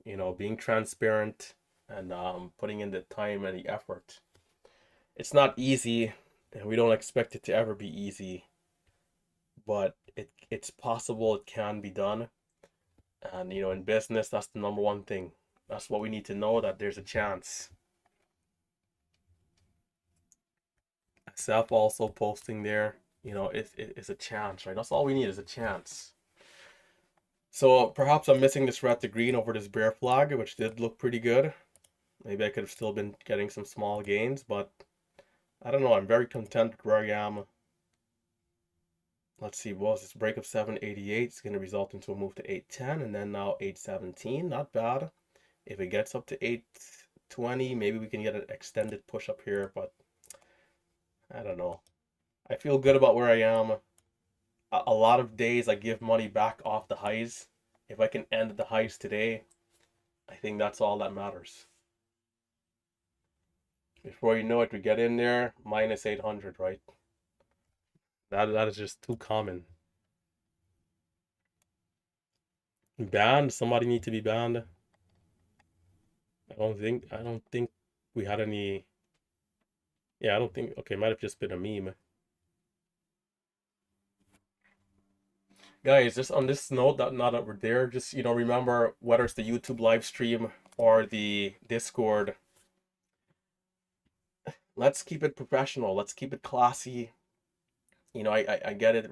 you know, being transparent and putting in the time and the effort. It's not easy, and we don't expect it to ever be easy, but it's possible, it can be done. And you know, in business, that's the number one thing. That's what we need to know, that there's a chance. Self also posting there, you know, it's a chance, right? That's all we need, is a chance. So perhaps I'm missing this red to green over this bear flag, which did look pretty good. Maybe I could have still been getting some small gains, but I don't know. I'm very content with where I am. Let's see, what was this break of 788? It's going to result into a move to 810 and then now 817. Not bad. If it gets up to 820, maybe we can get an extended push up here, but I don't know. I feel good about where I am. A lot of days I give money back off the highs. If I can end the highs today, I think that's all that matters. Before you know it, we get in there, minus 800, right? That is just too common. Banned? Somebody need to be banned? I don't think we had any. Yeah, I don't think. Okay, might have just been a meme. Guys, just on this note, that now that we're there, just remember, whether it's the YouTube live stream or the Discord, let's keep it professional. Let's keep it classy. I get it.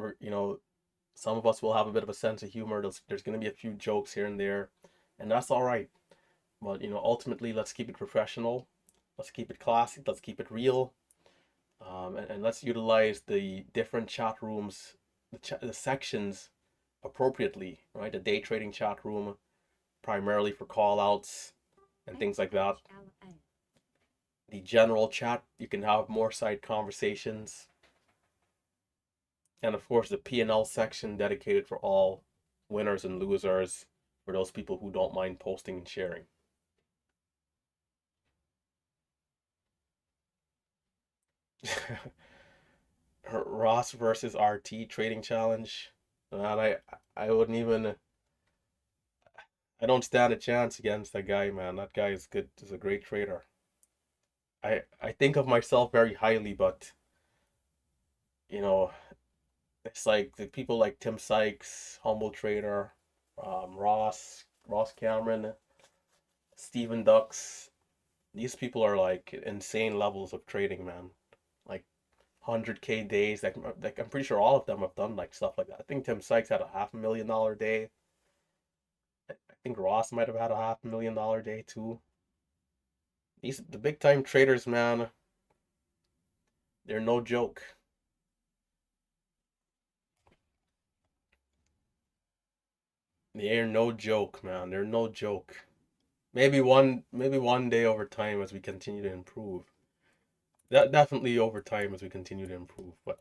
Some of us will have a bit of a sense of humor. There's going to be a few jokes here and there, and that's all right. But ultimately, let's keep it professional. Let's keep it classy. Let's keep it real. And let's utilize the different chat rooms, the sections appropriately, right? The day trading chat room, primarily for call outs and things like that. The general chat, you can have more side conversations. And of course, the P&L section dedicated for all winners and losers, for those people who don't mind posting and sharing. Ross versus RT trading challenge. And I wouldn't even. I don't stand a chance against that guy, man. That guy is good. Is a great trader. I think of myself very highly, but you know, it's like the people like Tim Sykes, Humble Trader, Ross Cameron, Steven Ducks. These people are like insane levels of trading, man. Like 100K days. Like I'm pretty sure all of them have done like stuff like that. I think Tim Sykes had a $500,000 day. I think Ross might have had a $500,000 day too. The big time traders, man, they're no joke. They're no joke, man. They're no joke. Maybe one day over time as we continue to improve. That definitely over time as we continue to improve. But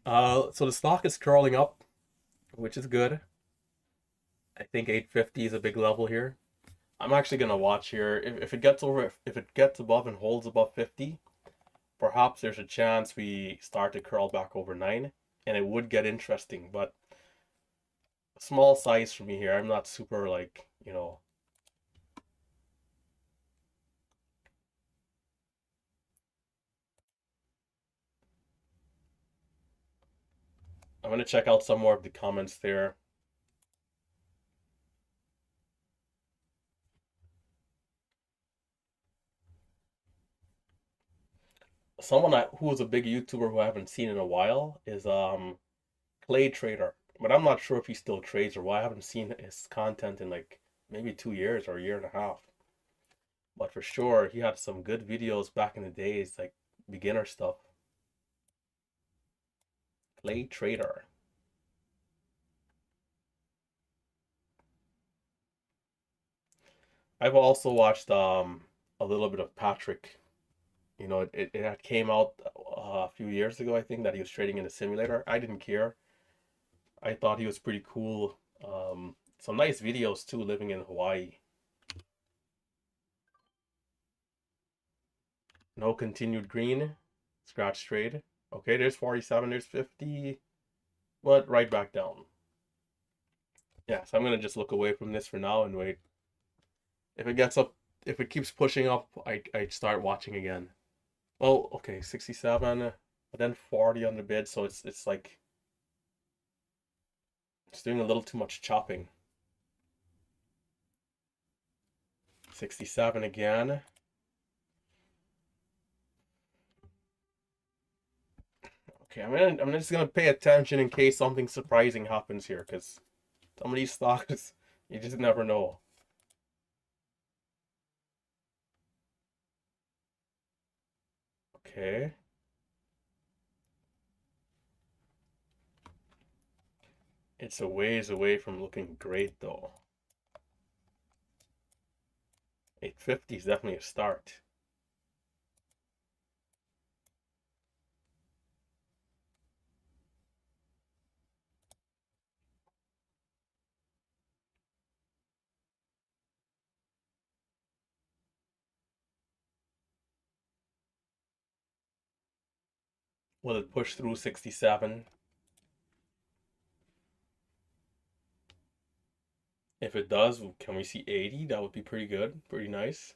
so the stock is curling up, which is good. I think 850 is a big level here. I'm actually gonna watch here. If it gets over, if it gets above and holds above 50, perhaps there's a chance we start to curl back over 9, and it would get interesting. But small size for me here. I'm not super like. I'm gonna check out some more of the comments there. Someone who was a big YouTuber who I haven't seen in a while is Clay Trader, but I'm not sure if he still trades or why. I haven't seen his content in like maybe 2 years or a year and a half. But for sure, he had some good videos back in the days, like beginner stuff. Clay Trader. I've also watched a little bit of Patrick. It had came out a few years ago, I think, that he was trading in a simulator. I didn't care. I thought he was pretty cool. Some nice videos too, living in Hawaii. No continued green. Scratch trade. Okay, there's 47, there's 50, but right back down. Yeah, so I'm gonna just look away from this for now and wait. If it gets up, if it keeps pushing up, I start watching again. Well, okay, 67, but then 40 on the bid, so it's like it's doing a little too much chopping. 67 again. Okay, I'm just gonna pay attention in case something surprising happens here, because some of these stocks you just never know. Okay. It's a ways away from looking great though. 850 is definitely a start. Will it push through 67? If it does, can we see 80? That would be pretty good, pretty nice.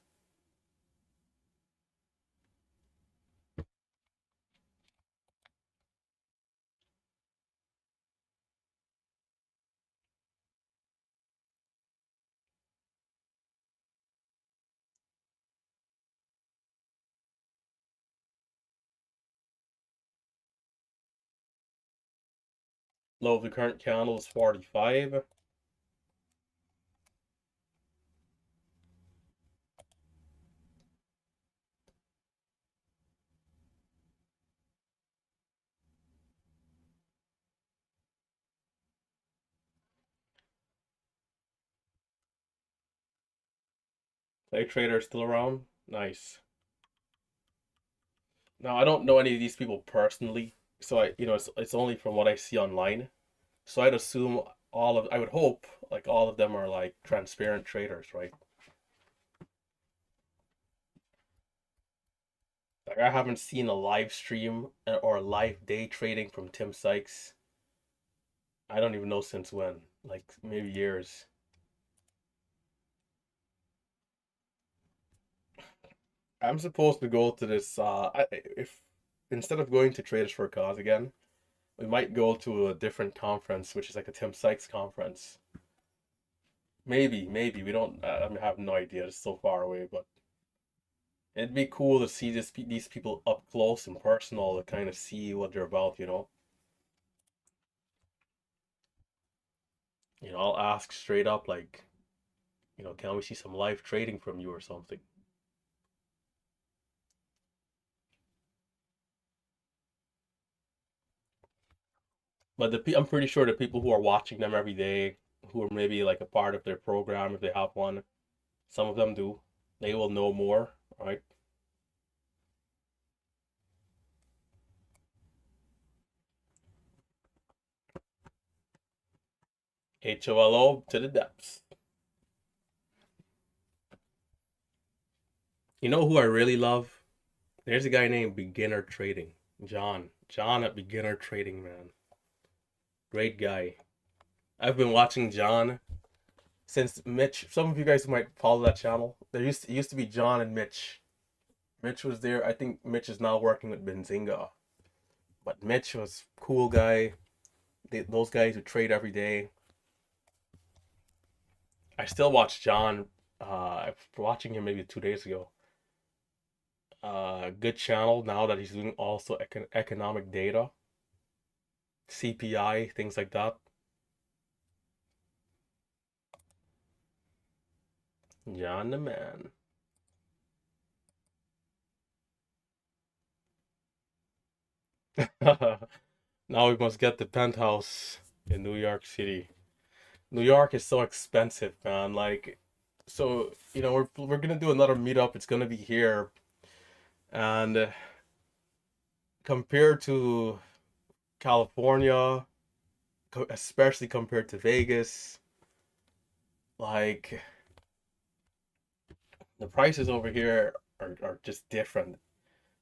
Low of the current candle is 45. Play trader is still around. Nice. Now I don't know any of these people personally, so it's only from what I see online. So I'd assume I would hope like all of them are like transparent traders, right? Like I haven't seen a live stream or a live day trading from Tim Sykes. I don't even know since when, like maybe years. I'm supposed to go to this. If instead of going to Traders for a Cause again, we might go to a different conference, which is like a Tim Sykes conference. Maybe we don't. I have no idea. It's so far away, but it'd be cool to see these people up close and personal to kind of see what they're about. I'll ask straight up, like, can we see some live trading from you or something? But I'm pretty sure the people who are watching them every day, who are maybe like a part of their program, if they have one, some of them do. They will know more, right? HOLO to the depths. You know who I really love? There's a guy named Beginner Trading. John. John at Beginner Trading, man. Great guy. I've been watching John since Mitch. Some of you guys might follow that channel. It used to be John and Mitch. Mitch was there. I think Mitch is now working with Benzinga. But Mitch was cool guy. Those guys who trade every day. I still watch John. I'm watching him maybe 2 days ago. Good channel now that he's doing also economic data, CPI, things like that. John the man. Now we must get the penthouse in New York City. New York is so expensive, man. Like, so we're gonna do another meetup. It's gonna be here, and compared to California, especially compared to Vegas, like the prices over here are just different.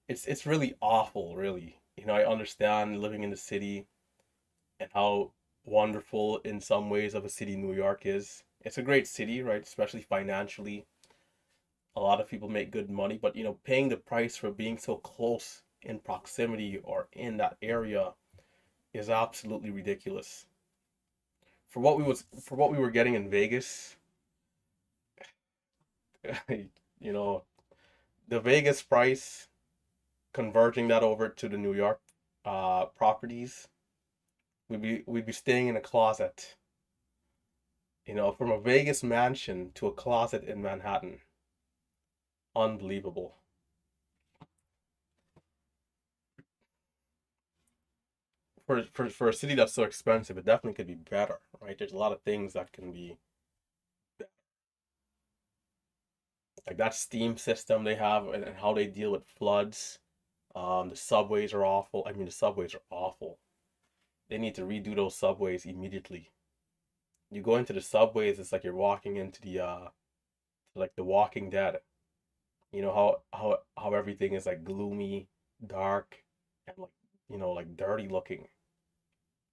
It's really awful, really. I understand living in the city and how wonderful in some ways of a city New York is. It's a great city, right? Especially financially. A lot of people make good money, but paying the price for being so close in proximity or in that area is absolutely ridiculous. For what we were getting in Vegas, you know, the Vegas price, converting that over to the New York properties, we'd be staying in a closet. From a Vegas mansion to a closet in Manhattan. Unbelievable. For a city that's so expensive, it definitely could be better, right? There's a lot of things that can be like that steam system they have and how they deal with floods. The subways are awful. I mean, the subways are awful. They need to redo those subways immediately. You go into the subways, it's like you're walking into like the Walking Dead. How everything is like gloomy, dark, and like like dirty looking.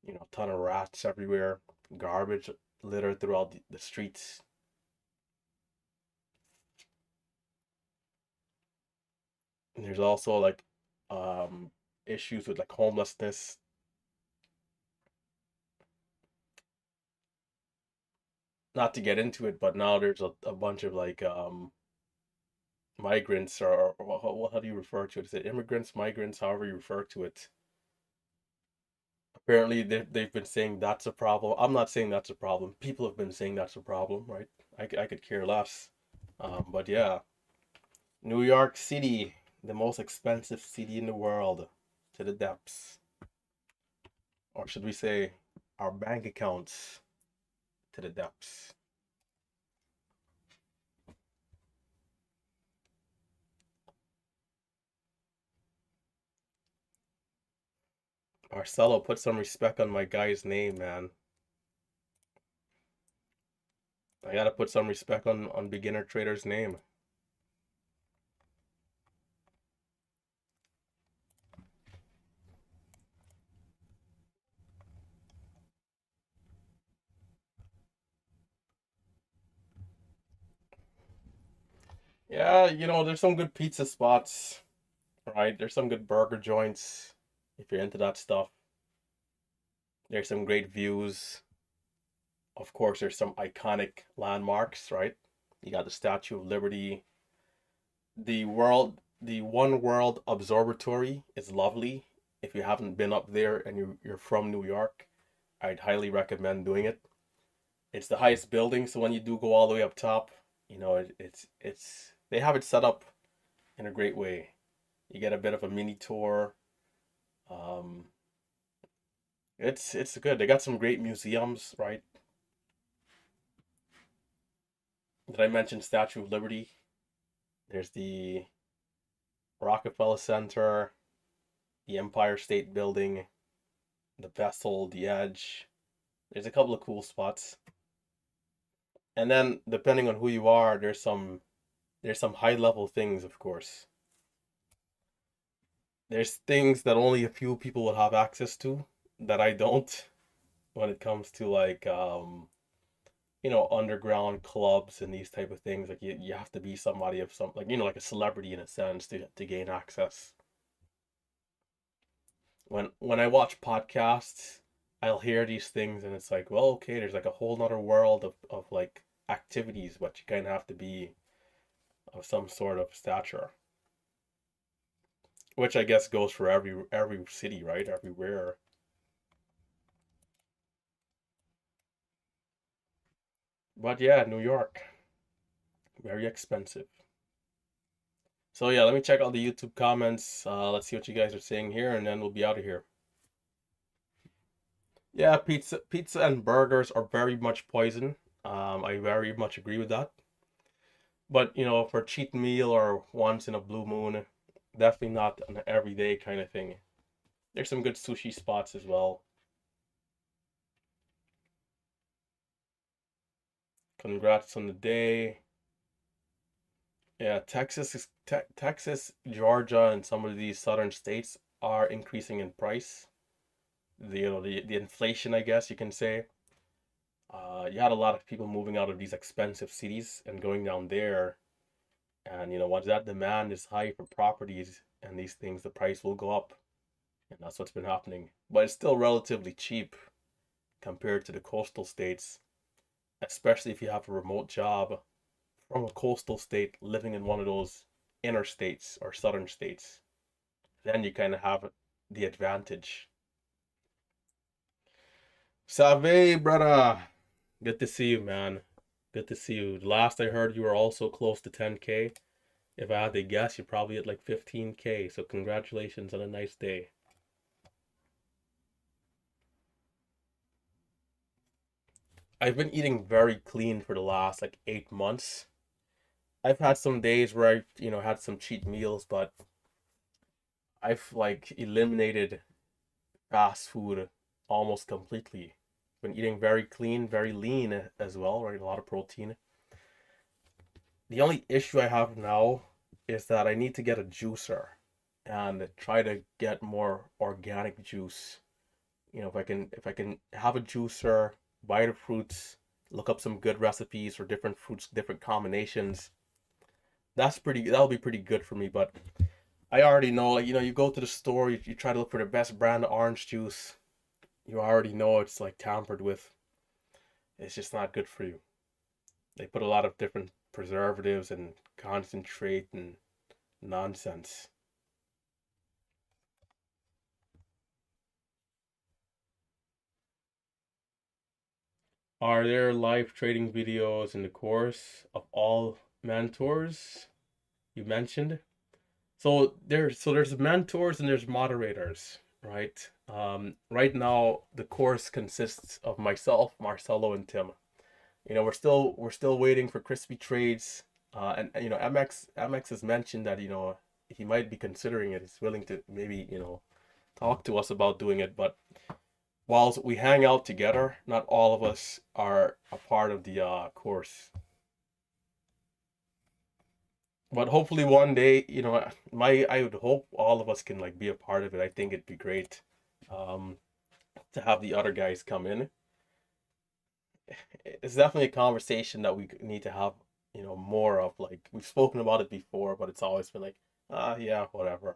A ton of rats everywhere, garbage littered throughout the streets. And there's also like um issues with like homelessness. Not to get into it, but now there's a bunch of like migrants or how do you refer to it? Is it immigrants, migrants, however you refer to it? Apparently they've been saying that's a problem. I'm not saying that's a problem. People have been saying that's a problem, right? I could care less. But yeah, New York City, the most expensive city in the world, to the depths. Or should we say our bank accounts to the depths. Marcelo, put some respect on my guy's name, man. I gotta put some respect on beginner trader's name. Yeah, there's some good pizza spots, right? There's some good burger joints if you're into that stuff. There's some great views. Of course, there's some iconic landmarks, right? You got the Statue of Liberty. The One World Observatory is lovely. If you haven't been up there and you're from New York, I'd highly recommend doing it. It's the highest building, so when you do go all the way up top, it's they have it set up in a great way. You get a bit of a mini tour. Um, it's good. They got some great museums, right? Did I mention Statue of Liberty? There's the Rockefeller Center, the Empire State Building, the Vessel, the Edge. There's a couple of cool spots. And then depending on who you are, there's some high level things, of course. There's things that only a few people will have access to that I don't when it comes to like underground clubs and these type of things. Like you have to be somebody of some like like a celebrity in a sense to gain access. When I watch podcasts, I'll hear these things and it's like, well, okay, there's like a whole nother world of like activities, but you kind of have to be of some sort of stature, which I guess goes for every city, right? Everywhere. But yeah, New York, very expensive. So yeah, let me check out the YouTube comments. Let's see what you guys are saying here, and then we'll be out of here. Yeah, pizza and burgers are very much poison. I very much agree with that. But for a cheat meal or once in a blue moon, definitely not an everyday kind of thing. There's some good sushi spots as well. Congrats on the day. Yeah, Texas, Georgia, and some of these southern states are increasing in price. The inflation, I guess you can say. You had a lot of people moving out of these expensive cities and going down there, and once that demand is high for properties and these things, the price will go up, and that's what's been happening. But it's still relatively cheap compared to the coastal states, especially if you have a remote job from a coastal state living in one of those inner states or southern states. Then you kind of have the advantage. Salve, brother. Good to see you, man. Good to see you. Last I heard, you were also close to 10K. If I had to guess, you're probably at like 15K. So congratulations on a nice day. I've been eating very clean for the last like 8 months. I've had some days where I, had some cheat meals, but I've like eliminated fast food almost completely. Been eating very clean, very lean as well, right? A lot of protein. The only issue I have now is that I need to get a juicer. and try to get more organic juice. If I can have a juicer, buy the fruits, look up some good recipes for different fruits, different combinations. That'll be pretty good for me. But I already know, like, you go to the store, you try to look for the best brand of orange juice. You already know it's like tampered with. It's just not good for you. They put a lot of different preservatives and concentrate and nonsense. Are there live trading videos in the course of all mentors you mentioned? So there's mentors and there's moderators, right? Right now the course consists of myself, Marcelo, and Tim. We're still waiting for crispy trades. And MX has mentioned that he might be considering it. He's willing to maybe talk to us about doing it. But whilst we hang out together, not all of us are a part of the course. But hopefully one day, I would hope all of us can like be a part of it. I think it'd be great um, to have the other guys come in. It's definitely a conversation that we need to have, more of. Like we've spoken about it before, but it's always been like, yeah, whatever.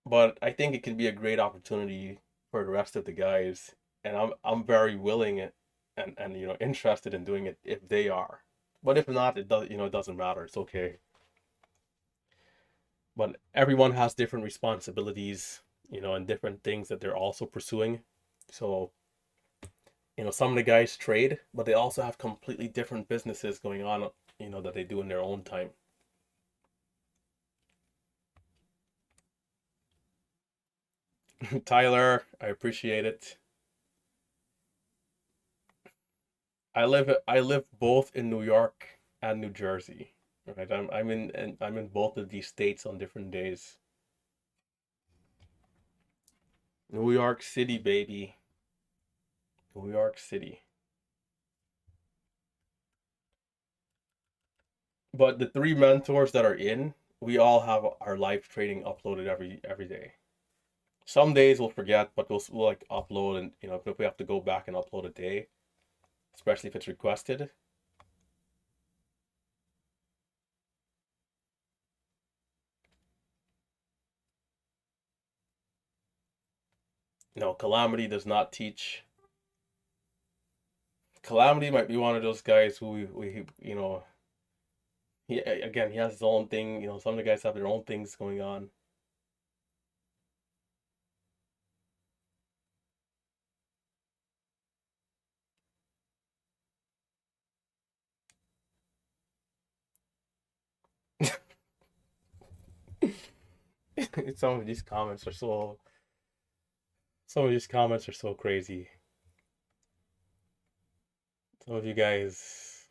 But I think it can be a great opportunity for the rest of the guys, and I'm very willing and interested in doing it if they are. But if not, it doesn't matter. It's okay. But everyone has different responsibilities, and different things that they're also pursuing. So, some of the guys trade, but they also have completely different businesses going on, that they do in their own time. Tyler, I appreciate it. I live both in New York and New Jersey. Right? I'm in both of these states on different days. New York City, baby. New York City. But the three mentors that are in, we all have our live trading uploaded every day. Some days we'll forget, but we'll like upload, and if we have to go back and upload a day, especially if it's requested. Calamity does not teach. Calamity might be one of those guys who he has his own thing. Some of the guys have their own things going on. some of these comments are so some of these comments are so crazy. Some of you guys,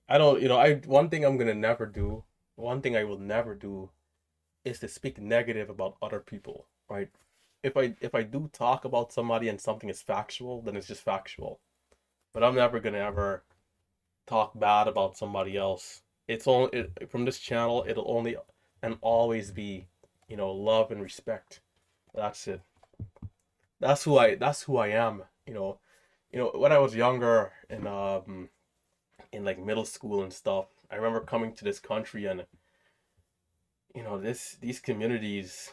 I don't, I one thing I'm gonna never do, one thing I will never do is to speak negative about other people, right? If I do talk about somebody and something is factual, then it's just factual. But I'm never gonna ever talk bad about somebody else. From this channel, it'll only and always be, love and respect. That's it. That's who I am. When I was younger in like middle school and stuff, I remember coming to this country, and these communities,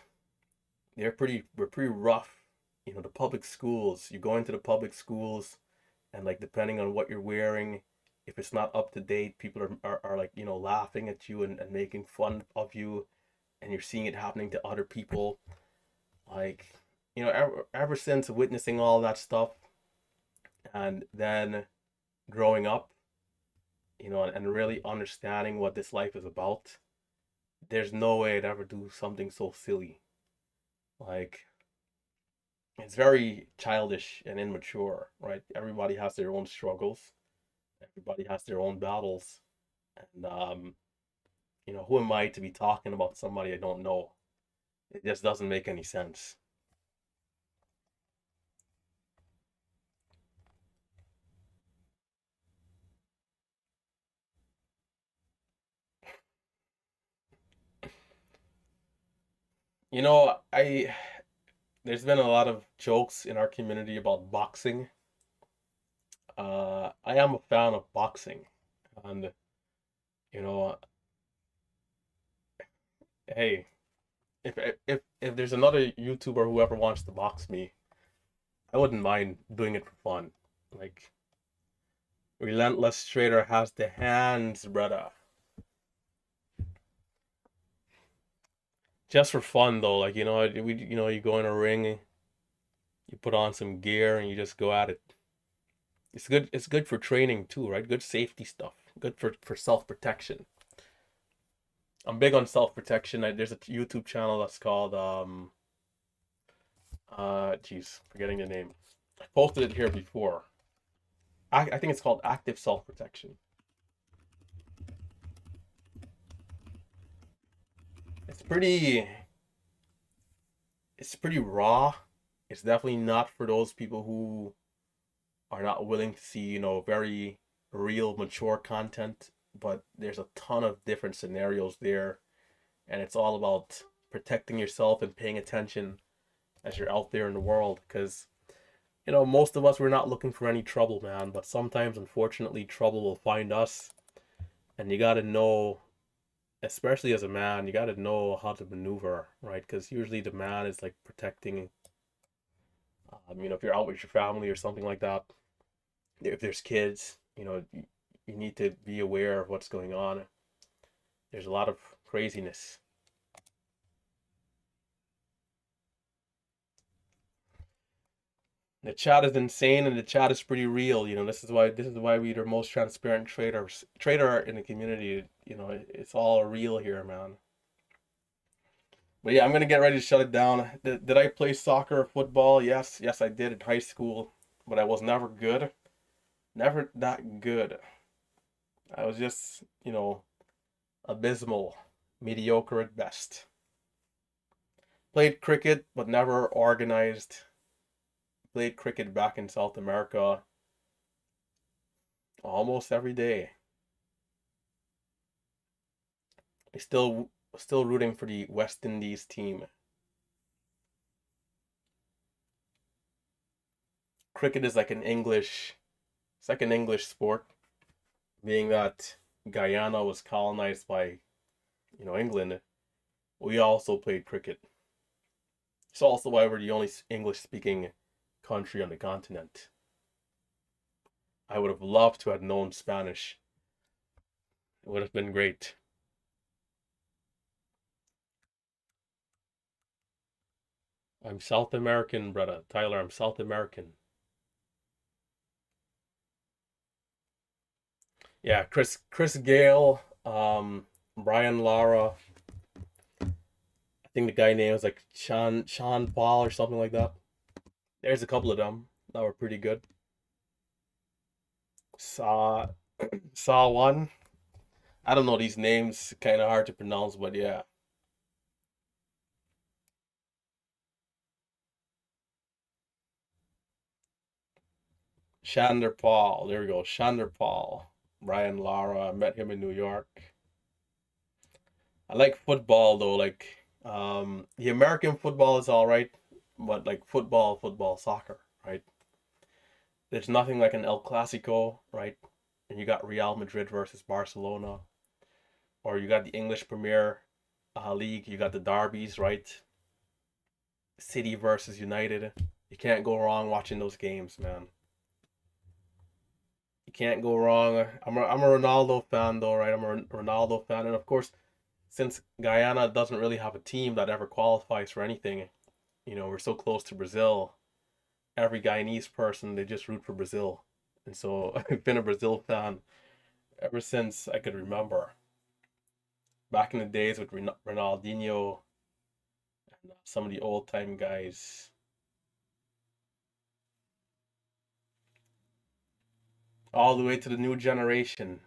we're pretty rough. The public schools, you go into the public schools, and like depending on what you're wearing, if it's not up to date, people are like laughing at you and making fun of you, and you're seeing it happening to other people. Like, ever since witnessing all that stuff, and then growing up, and really understanding what this life is about, there's no way I'd ever do something so silly. Like, it's very childish and immature, right? Everybody has their own struggles. Everybody has their own battles. And who am I to be talking about somebody I don't know? It just doesn't make any sense. You know, there's been a lot of jokes in our community about boxing. I am a fan of boxing, and you know, hey, if there's another YouTuber who ever wants to box me, I wouldn't mind doing it for fun. Like Relentless Trader has the hands, brother. Just for fun though, like you go in a ring, you put on some gear, and you just go at it. It's good. It's good for training too, right? Good safety stuff. Good for self protection. I'm big on self protection. There's a YouTube channel that's called geez, forgetting the name. I posted it here before. I think it's called Active Self Protection. It's pretty it's pretty raw. It's definitely not for those people who are not willing to see, very real, mature content. But there's a ton of different scenarios there, and it's all about protecting yourself and paying attention as you're out there in the world. Because most of us, we're not looking for any trouble, man. But sometimes, unfortunately, trouble will find us, and you got to know, especially as a man, you got to know how to maneuver, right? Because usually the man is like protecting, if you're out with your family or something like that, if there's kids, you need to be aware of what's going on. There's a lot of craziness. The chat is insane, and the chat is pretty real. This is why we're the most transparent trader in the community. It's all real here, man. But yeah, I'm gonna get ready to shut it down. Did I play soccer or football? Yes, I did in high school, but I was never good. Never that good. I was just, abysmal, mediocre at best. Played cricket, but never organized. Played cricket back in South America almost every day. I still rooting for the West Indies team. Cricket is like it's like an English sport, being that Guyana was colonized by, England. We also played cricket. It's also why we're the only English speaking country on the continent. I would have loved to have known Spanish. It would have been great. I'm South American, brother. Tyler, I'm South American. Yeah, Chris Gale, Brian Lara. I think the guy name was like Sean Paul or something like that. There's a couple of them that were pretty good. Saw saw one. I don't know these names, kind of hard to pronounce, but yeah. Shander Paul. There we go. Shander Paul. Brian Lara. I met him in New York. I like football though. Like the American football is all right, but like football, soccer, right? There's nothing like an El Clasico, right? And you got Real Madrid versus Barcelona, or you got the English Premier League. You got the derbies, right? City versus United. You can't go wrong watching those games, man. You can't go wrong. I'm a Ronaldo fan though, right? I'm a Ronaldo fan, and of course, since Guyana doesn't really have a team that ever qualifies for anything, we're so close to Brazil. Every Guyanese person, they just root for Brazil, and so I've been a Brazil fan ever since I could remember. Back in the days with Ronaldinho and some of the old time guys, all the way to the new generation.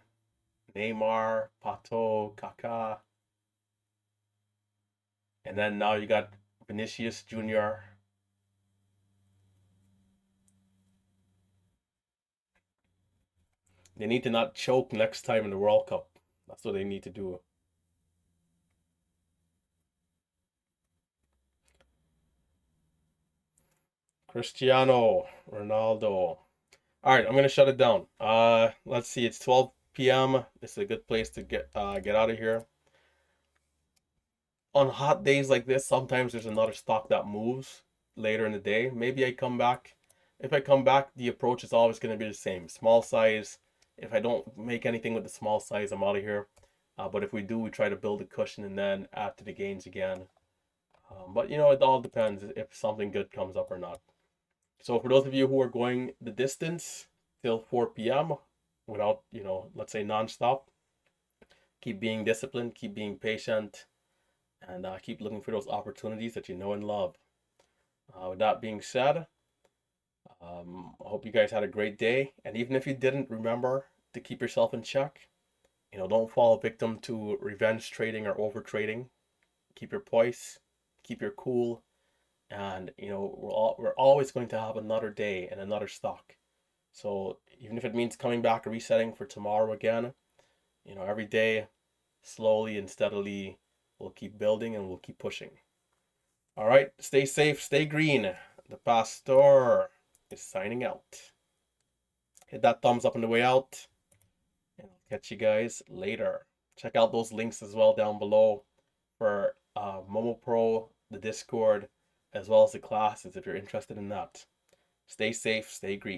Neymar, Pato, Kaká, and then now you got Vinicius Jr. They need to not choke next time in the World Cup. That's what they need to do. Cristiano Ronaldo. All right, I'm gonna shut it down. Let's see. It's 12 p.m. This is a good place to get out of here. On hot days like this, sometimes there's another stock that moves later in the day. Maybe I come back. If I come back, the approach is always going to be the same. Small size. If I don't make anything with the small size, I'm out of here. But if we do, we try to build a cushion and then add to the gains again. But you know, it all depends if something good comes up or not. So for those of you who are going the distance till 4 p.m. without, let's say non-stop, keep being disciplined, keep being patient, and keep looking for those opportunities that you know and love. With that being said, I hope you guys had a great day. And even if you didn't, remember to keep yourself in check. Don't fall victim to revenge trading or over trading. Keep your poise, keep your cool, and we're always going to have another day and another stock. So even if it means coming back and resetting for tomorrow again, every day, slowly and steadily, we'll keep building and we'll keep pushing. All right, stay safe, stay green. The pastor is signing out. Hit that thumbs up on the way out, and I'll catch you guys later. Check out those links as well down below for Momo Pro, the Discord, as well as the classes if you're interested in that. Stay safe, stay green.